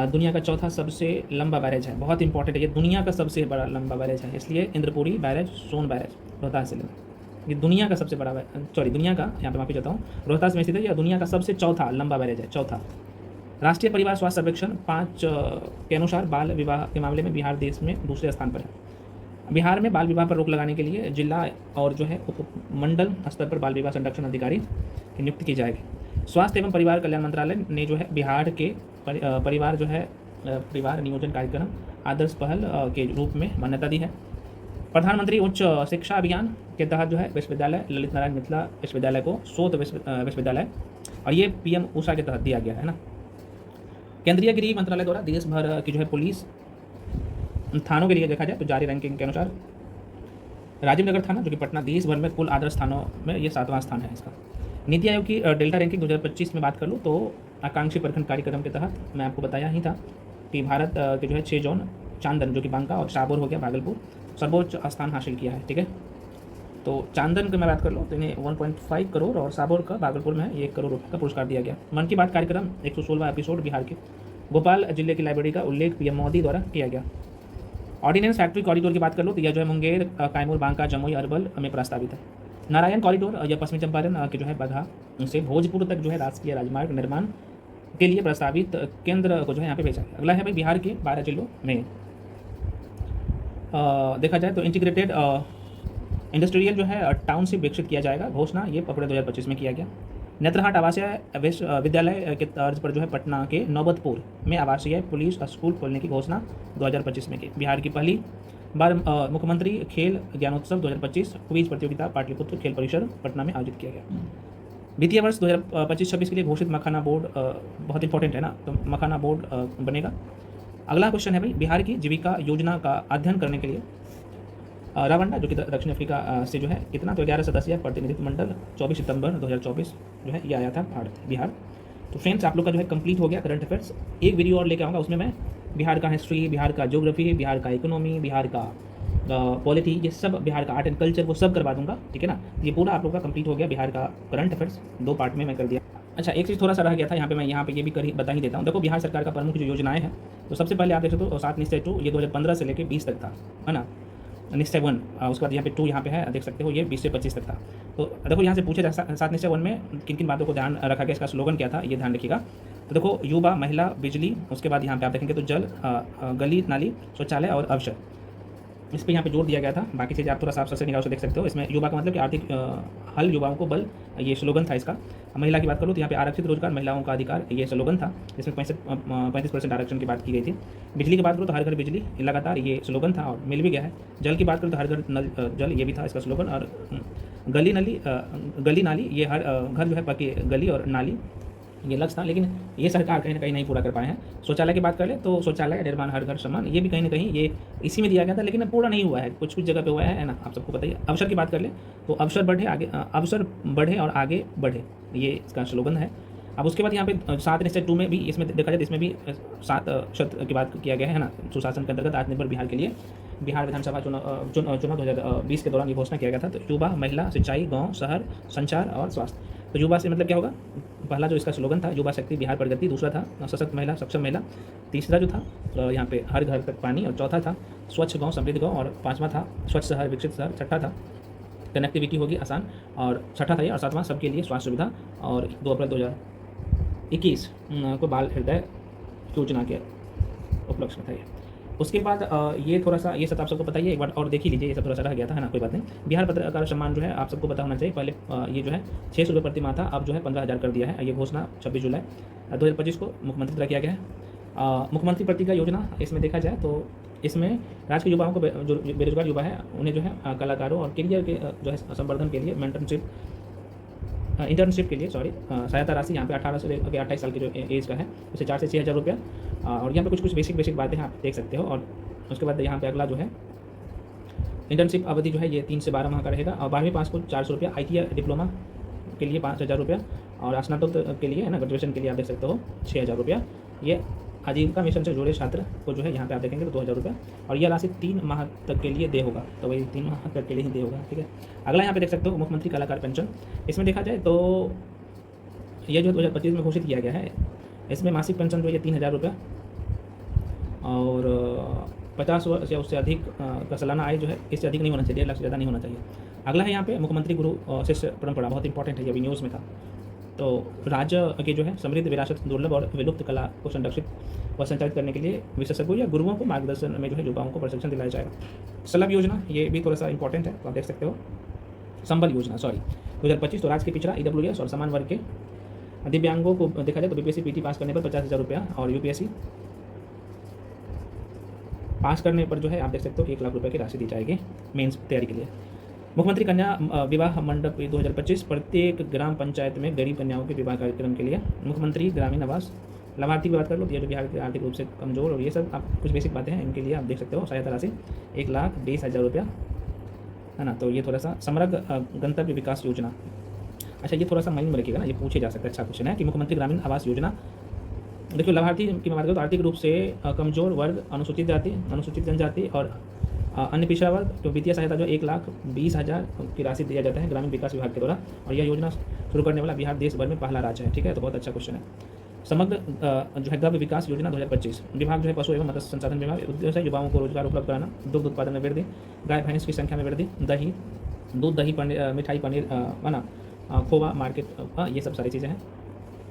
दुनिया का चौथा सबसे लंबा बैराज है। बहुत इंपॉर्टेंट है, ये दुनिया का सबसे बड़ा लंबा बैराज है, इसलिए इंद्रपुरी बैराज सोन बैराज रोहतास जिले में ये दुनिया का सबसे बड़ा दुनिया का यहाँ पे माफी चाहता हूँ रोहतास में स्थित है। यह दुनिया का सबसे चौथा लंबा बैराज है, चौथा। राष्ट्रीय परिवार स्वास्थ्य सर्वेक्षण 5 के अनुसार बाल विवाह के मामले में बिहार देश में दूसरे स्थान पर है। बिहार में बाल विवाह पर रोक लगाने के लिए जिला और जो है उपमंडल स्तर पर बाल विवाह संरक्षण अधिकारी की नियुक्ति की जाएगी। स्वास्थ्य एवं परिवार कल्याण मंत्रालय ने जो है बिहार के परिवार जो है परिवार नियोजन कार्यक्रम आदर्श पहल के रूप में मान्यता दी है। प्रधानमंत्री उच्च शिक्षा अभियान के तहत जो है विश्वविद्यालय ललित नारायण मिथिला विश्वविद्यालय को शोध विश्वविद्यालय और ये PM उषा के तहत दिया गया है ना। केंद्रीय गृह मंत्रालय द्वारा देश भर की जो है पुलिस थानों के लिए देखा जाए तो जारी रैंकिंग के अनुसार राजीव नगर थाना जो कि पटना देश भर में कुल आदर्श थानों में ये 7वां स्थान है इसका। नीति आयोग की डेल्टा रैंकिंग 2025 में बात कर लूँ तो आकांक्षी प्रखंड कार्यक्रम के तहत मैं आपको बताया ही था कि भारत के जो है 6 जोन चांदन जो कि बांका और शाहपुर हो गया भागलपुर सर्वोच्च स्थान हासिल किया है, ठीक है। तो चांदन की मैं बात कर लूँ तो इन्हें 1.5 करोड़ और शाहपुर का भागलपुर में 1 करोड़ रुपये का पुरस्कार दिया गया। मन की बात कार्यक्रम 116वां एपिसोड बिहार के भोपाल जिले की लाइब्रेरी का उल्लेख PM मोदी द्वारा किया गया। ऑर्डिनेंस फैक्ट्री कॉरिडोर की बात कर लो तो यह जो है मुंगेर कैमूर बांका जमुई अरवल में प्रस्तावित है। नारायण कॉरिडोर यह पश्चिमी चंपारण के जो है बगहा से भोजपुर तक जो है राष्ट्रीय राजमार्ग निर्माण के लिए प्रस्तावित केंद्र को जो है यहाँ पे भेजा गया। अगला है भाई बिहार के 12 जिलों में देखा जाए तो इंटीग्रेटेड इंडस्ट्रियल जो है टाउनशिप विकसित किया जाएगा, घोषणा ये अप्रैल 2025 में किया गया। नेत्रहाट आवासीय विश्वविद्यालय के तर्ज पर जो है पटना के नौबतपुर में आवासीय पुलिस स्कूल खोलने की घोषणा 2025 में की। बिहार की पहली बार मुख्यमंत्री खेल ज्ञानोत्सव 2025 क्विज प्रतियोगिता पाटलिपुत्र खेल परिसर पटना में आयोजित किया गया। वित्तीय वर्ष 2025-26 के लिए घोषित मखाना बोर्ड बहुत इंपॉर्टेंट है ना, तो मखाना बोर्ड बनेगा। अगला क्वेश्चन है भाई बिहार की जीविका योजना का अध्ययन करने के लिए रवांडा जो कि दक्षिण अफ्रीका से जो है कितना तो 11 सदस्यीय प्रतिनिधित्व मंडल 24 सितंबर 2024 जो है ये आया था बिहार। तो फ्रेंड्स आप लोग का जो है कंप्लीट हो गया करंट अफेयर्स। एक वीडियो और लेके आऊँगा, उसमें मैं बिहार का हिस्ट्री, बिहार का ज्योग्राफी, बिहार का इकोनॉमी, बिहार का पॉलिटी, ये सब, बिहार का आर्ट एंड कल्चर, वो सब करवा दूंगा, ठीक है ना। ये पूरा आप लोग का कंप्लीट हो गया बिहार का करंट अफेयर्स, 2 पार्ट में मैं कर दिया। अच्छा, एक चीज़ थोड़ा सा रह गया था यहाँ पे, मैं यहाँ पे ये भी बता ही देता हूँ। देखो बिहार सरकार का प्रमुख जो योजनाएं हैं, तो सबसे पहले आप देख सकते हो 7 निश्चय 2, ये 2015 से लेकर 20 तक था, है ना। निश्चय 1, उसके बाद यहाँ पे 2 यहाँ पे है, देख सकते हो, ये 20 से 25 तक था। तो देखो यहाँ से पूछे जा 7 निश्चय 1 में किन किन बातों को ध्यान रखा गया, इसका स्लोगन क्या था, ये ध्यान रखिएगा। तो देखो युवा, महिला, बिजली, उसके बाद यहाँ पे आप देखेंगे तो जल, गली नाली, शौचालय और अवसर, इस पर यहाँ पे जोर दिया गया था। बाकी चीज़ें आप थोड़ा साफ से निगाहों से देख सकते हो। इसमें युवा का मतलब कि आर्थिक हल, युवाओं को बल, ये स्लोगन था इसका। महिला की बात करूँ तो यहाँ पे आरक्षित रोजगार, महिलाओं का अधिकार, ये स्लोगन था, इसमें 35% आरक्षण की बात की गई थी। बिजली की बात करूँ तो हर घर बिजली लगातार, ये स्लोगन था और मिल भी गया है। जल की बात करूँ तो हर घर नल जल, ये भी था इसका स्लोगन। और गली नाली, ये हर घर जो है पक्की गली और नाली, ये लक्ष्य था, लेकिन ये सरकार कहीं ना कहीं नहीं पूरा कर पाए हैं। शौचालय की बात कर ले तो शौचालय निर्माण हर घर समान, ये भी कहीं ना कहीं ये इसी में दिया गया था, लेकिन पूरा नहीं हुआ है, कुछ कुछ जगह पे हुआ है ना, आप सबको बताइए। अवसर की बात कर ले तो अवसर बढ़े और आगे बढ़े, ये इसका स्लोगन है। अब उसके बाद यहाँ पे 7 निश्चय 2 में भी, इसमें देखा जाए तो इसमें भी 7 की बात किया गया है ना। सुशासन के अंतर्गत आत्मनिर्भर बिहार के लिए बिहार विधानसभा चुनाव 2020 के दौरान ये घोषणा किया गया था। तो युवा, महिला, सिंचाई, गाँव, शहर, संचार और स्वास्थ्य। तो युवा से मतलब क्या होगा, पहला जो इसका स्लोगन था युवा शक्ति बिहार प्रगति, दूसरा था सशक्त महिला, सक्षम महिला, तीसरा जो था यहाँ पे हर घर तक पानी, और चौथा था स्वच्छ गांव, समृद्ध गांव, और पांचवा था स्वच्छ शहर, विकसित शहर, छठा था कनेक्टिविटी होगी आसान, और छठा था ये, और सातवां सबके लिए स्वास्थ्य सुविधा। और 2 अप्रैल 2021 को बाल हृदय योजना के उपलक्ष्य में था ये। उसके बाद ये थोड़ा सा, ये सब आप सबको पता ही है, एक बार और देख ही लीजिए, ये सब थोड़ा सा रह गया था, है ना, कोई बात नहीं। बिहार पत्रकार सम्मान जो है आप सबको पता होना चाहिए, पहले ये जो है 600 रुपये प्रति माह था, अब जो है 15,000 कर दिया है। ये घोषणा 26 जुलाई 2025 को मुख्यमंत्री द्वारा किया गया है। मुख्यमंत्री प्रतिका योजना, इसमें देखा जाए तो इसमें राज्य के युवाओं को, जो बेरोजगार युवा है उन्हें जो है कलाकारों और करियर के जो है संवर्धन के लिए इंटर्नशिप के लिए सहायता राशि यहाँ पे 18 से लेकर 28 साल की जो एज का है उसे 4 से 6 हज़ार रुपया। और यहाँ पे कुछ बेसिक बातें आप देख सकते हो। और उसके बाद यहाँ पे अगला जो है इंटर्नशिप अवधि जो है ये 3 से 12 माह का रहेगा। और 12वीं पास को 400 रुपया, ITI डिप्लोमा के लिए 5,000 रुपया, और स्नातक के लिए, है ना, ग्रेजुएशन के लिए आप देख सकते हो 6,000 रुपया। ये आजीविका मिशन से जुड़े छात्र को जो है यहाँ पे आप देखेंगे तो 2,000 रुपया, और यह राशि 3 माह तक के लिए दे होगा, तो वही 3 माह तक के लिए ही दे होगा, ठीक है। अगला यहाँ पे देख सकते हो मुख्यमंत्री कलाकार पेंशन। इसमें देखा जाए तो ये जो 2025 में घोषित किया गया है, इसमें मासिक पेंशन जो है 3,000 रुपया, और 50 वर्ष या उससे अधिक का सालाना आय जो है इससे अधिक नहीं होना चाहिए, 1.5 लाख से ज़्यादा नहीं होना चाहिए। अगला है यहाँ पे मुख्यमंत्री गुरु शिष्य परंपरा, बहुत इंपॉर्टेंट है, ये भी न्यूज़ में था। तो राज्य के जो है समृद्ध विरासत, दुर्लभ और विलुप्त कला को संरक्षित व संचालित करने के लिए विशेषज्ञों या गुरुओं को मार्गदर्शन में जो है युवाओं को प्रशिक्षण दिलाया जाएगा। सलभ योजना, ये भी थोड़ा सा इंपॉर्टेंट है, तो आप देख सकते हो। संबल योजना 2025, तो राज्य के पिछड़ा, EWS और समान वर्ग के दिव्यांगों को देखा जाए तो BPSC PT पास करने पर 50,000 रुपया, और UPSC पास करने पर जो है आप देख सकते हो 1 लाख रुपये की राशि दी जाएगी मेंस तैयारी के लिए। मुख्यमंत्री कन्या विवाह मंडप 2025, प्रत्येक ग्राम पंचायत में गरीब कन्याओं के विवाह कार्यक्रम के लिए मुख्यमंत्री ग्रामीण आवास। लाभार्थी की बात कर लो तो ये जो बिहार के आर्थिक रूप से कमजोर, और ये सब आप कुछ बेसिक बातें हैं, इनके लिए आप देख सकते हो सहायता राशि 1,20,000 रुपया, है ना। तो ये थोड़ा सा समग्र गंतव्य विकास योजना। अच्छा, ये थोड़ा सा माइंड में रखिएगा ना, ये पूछे जा सकता है, अच्छा क्वेश्चन है कि मुख्यमंत्री ग्रामीण आवास योजना। देखिए लाभार्थी की बात करें तो आर्थिक रूप से कमजोर वर्ग, अनुसूचित जाति, अनुसूचित जनजाति और अन्य पिछड़ा वर्ग, तो वित्तीय सहायता जो 1,20,000 की राशि दिया जाता है ग्रामीण विकास विभाग के द्वारा, और यह योजना शुरू करने वाला बिहार देश भर में पहला राज्य है, ठीक है। तो बहुत अच्छा क्वेश्चन है। समग्र जो है गव्य विकास योजना 2025, विभाग जो है पशु एवं मत्स्य संसाधन विभाग, उद्देश्य है युवाओं को रोजगार उपलब्ध कराना, दुग्ध उत्पादन में वृद्धि, गाय भैंस की संख्या में वृद्धि, दूध दही मिठाई पनीर बना, खोवा मार्केट, ये सब सारी चीज़ें हैं।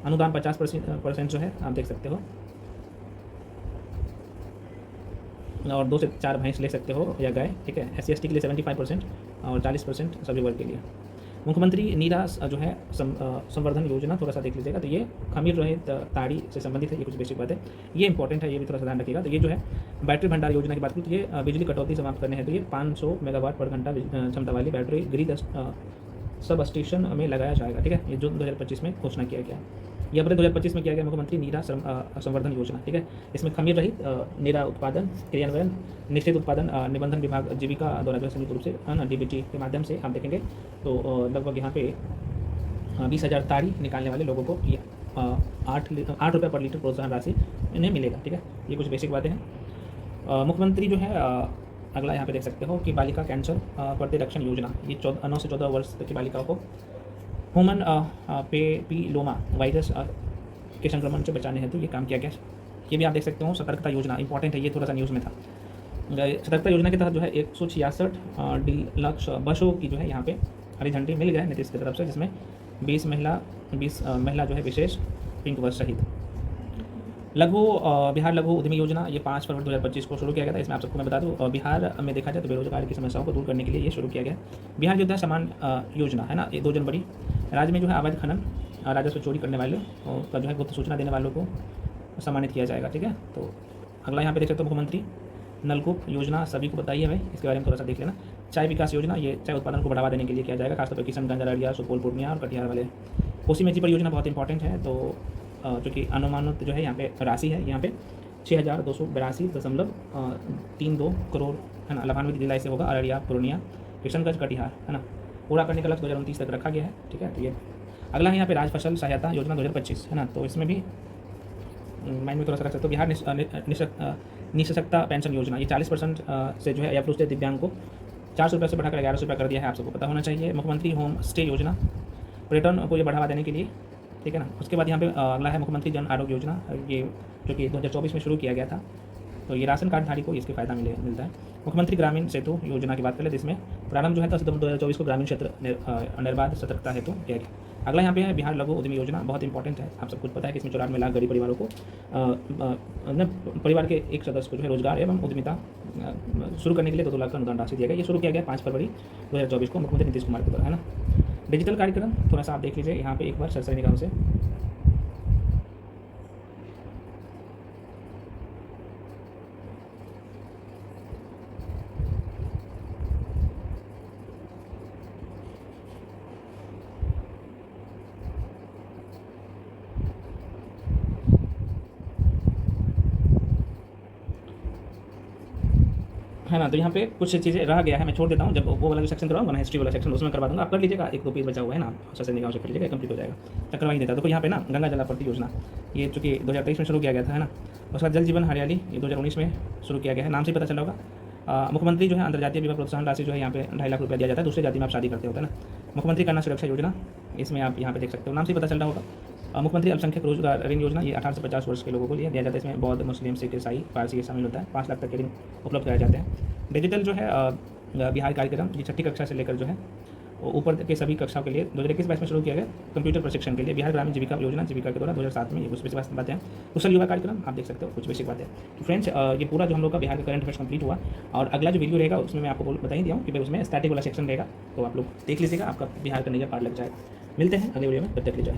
अनुदान 50% जो है आप देख सकते हो, और 2 से 4 भैंस ले सकते हो या गाय, ठीक है। SC ST के लिए 75% और 40% सभी वर्ग के लिए। मुख्यमंत्री नीरा जो है संवर्धन योजना, थोड़ा सा देख लीजिएगा। तो ये खमीर रहित ताड़ी से संबंधित है, ये कुछ बेसिक बात है, ये इंपॉर्टेंट है, ये भी थोड़ा सा ध्यान रखिएगा। तो ये जो है बैटरी भंडार योजना की बात करूँ तो ये बिजली कटौती समाप्त करने हैं, तो ये 500 मेगावाट पर घंटा क्षमता वाली बैटरी गृह सब स्टेशन में लगाया जाएगा, ठीक है। ये जून 2025 में घोषणा किया गया, यह अप्रैल 2025 में किया गया मुख्यमंत्री नीरा संवर्धन योजना, ठीक है। इसमें खमीर रहित नीरा उत्पादन क्रियान्वयन, निश्चित उत्पादन निबंधन विभाग जीविका द्वारा जो है संयुक्त रूप से, है ना, DBT के माध्यम से आप देखेंगे तो लगभग यहाँ पे 20,000 ताड़ी निकालने वाले लोगों को 8 रुपये पर लीटर प्रोत्साहन राशि इन्हें मिलेगा। ठीक है, ये कुछ बेसिक बातें हैं। मुख्यमंत्री जो है अगला यहाँ पे देख सकते हो कि बालिका कैंसर प्रतिरक्षण योजना, ये 9 से 14 वर्ष तक की बालिकाओं को ह्यूमन पेपिलोमा वायरस के संक्रमण से बचाने हेतु ये काम किया गया। ये भी आप देख सकते हो। सतर्कता योजना इंपॉर्टेंट है, ये थोड़ा सा न्यूज़ में था। सतर्कता योजना के तहत जो है 166 डीलक्स बसों की जो है यहाँ पे हरी झंडी मिल गया है नीतीश की तरफ से, जिसमें 20 महिला जो है विशेष पिंक बस सहित। बिहार लघु उद्यमी योजना, ये 5 फरवरी 2025 को शुरू किया गया था। इसमें आप सबको मैं बता दूं, बिहार में देखा जाए तो बेरोजगारी की समस्याओं को दूर करने के लिए ये शुरू किया गया। बिहार जो है समान योजना है ना, ये 2 जनवरी। राज्य में जो है अवैध खनन राजस्व चोरी करने वाले का जो है गुप्त सूचना देने वालों को सम्मानित किया जाएगा। ठीक है, तो अगला यहाँ पे देख सकते हो मुख्यमंत्री नलकूप योजना, सभी को बताइए भाई, इसके बारे में थोड़ा सा देख लेना। चाय विकास योजना, ये चाय उत्पादन को बढ़ावा देने के लिए किया जाएगा, खासतौर पर किशनगंज, अररिया, सुपौल, पूर्णिया और कटिहार वाले। कोसी मेची परियोजना बहुत इंपॉर्टेंट है, तो जो कि अनुमानित जो है यहाँ पे राशि है यहाँ पे 6282.32 करोड़ है ना, लाभान्वित जिला से होगा अररिया, पूर्णिया, किशनगंज, कटिहार है ना। पूरा करने का लक्ष्य 2029 तक रखा गया है। ठीक है, तो ये अगला है यहाँ पे राज्य फसल सहायता योजना 2025 है ना, तो इसमें भी माइंड में थोड़ा सा रख सकते हो। बिहार निःशक्ता पेंशन योजना, ये 40% से जो है या फिर उससे दिव्यांग को 400 रुपये से बढ़ाकर 1100 रुपये कर दिया है, आप सबको पता होना चाहिए। मुख्यमंत्री होम स्टे योजना, पर्यटन को ये बढ़ावा देने के लिए। ठीक है ना, उसके बाद यहाँ पे अगला है मुख्यमंत्री जन आरोग्य योजना, ये जो कि 2024 में शुरू किया गया था, तो ये राशन कार्ड धारी को इसके फायदा मिलता है। मुख्यमंत्री ग्रामीण सेतु योजना की बात करें, जिसमें प्रारंभ जो है 10 सितंबर 2024 को ग्रामीण क्षेत्र निर्बाध सतर्कता हेतु किया गया। अगला यहाँ पे है बिहार लघु उद्यमी योजना, बहुत इंपॉर्टेंट है, आप सब कुछ पता है कि इसमें 94 लाख गरीब परिवारों को परिवार के एक सदस्य को जो है रोजगार एवं उद्यमिता शुरू करने के लिए 2 लाख का अनुदान राशि दिया गया। ये शुरू किया गया 5 फरवरी 2024 को मुख्यमंत्री नीतीश कुमार के द्वारा है ना। डिजिटल कार्यक्रम थोड़ा सा आप देख लीजिए यहाँ पे एक बार सरसरी निगाहों से। है ना, तो यहाँ पे कुछ चीज़ें रह गया है, मैं छोड़ देता हूँ। जब वो वाला जो सेक्शन करवाऊंगा ना, हिस्ट्री वाला सेक्शन, उसमें करवा दूंगा, आप कर लीजिएगा। 1-2 पेज बचा हुआ है ना, सरसरी निगाहों से कर लीजिएगा, कंप्लीट हो जाएगा। तो करवा ही देता। तो यहाँ पे ना गंगा जलापूर्ति योजना, ये चूँकि 2023 में शुरू किया गया था है ना। उसके बाद जल जीवन हरियाली, ये 2019 में शुरू किया गया है, नाम से पता चला होगा। मुख्यमंत्री जो है अंतर्जातीय विवाह प्रोत्साहन राशि जो है यहाँ पे 2.5 लाख रुपया दिया जाता है, दूसरी जाति में आप शादी करते होते हैं ना। मुख्यमंत्री कन्या सुरक्षा योजना, इसमें आप यहाँ पे देख सकते हो, नाम से पता चल रहा होगा। मुख्यमंत्री अल्पसंख्यक रोजगार ऋण योजना, ये 18 से 50 वर्ष के लोगों को लिए दिया जाता है। इसमें बौद्ध, मुस्लिम, सिख, ईसाई, पारसी शामिल होता है। 5 लाख तक के ऋण उपलब्ध कराए जाते हैं। डिजिटल जो है बिहार कार्यक्रम, ये 6ठी कक्षा से लेकर जो है ऊपर के सभी कक्षाओं के लिए 2021-22 में शुरू किया गया कंप्यूटर प्रशिक्षण के लिए। बिहार ग्रामीण जीविका योजना, जीविका के द्वारा 2007 में, ये कुछ बेसिक बातें हैं। कुशल युवा कार्यक्रम आप देख सकते हो, कुछ बेसिक बातें। तो फ्रेंड्स, ये पूरा जो हम लोग का बिहार का करंट अफेयर्स कंप्लीट हुआ, और अगला जो वीडियो रहेगा उसमें मैं आपको बता ही दिया हूँ कि भाई उसमें स्टैटिक वाला सेक्शन रहेगा, तो आप लोग देख लीजिएगा, आपका बिहार का नया पार्ट लग जाएगा। मिलते हैं अगले वीडियो में, तब तक के लिए।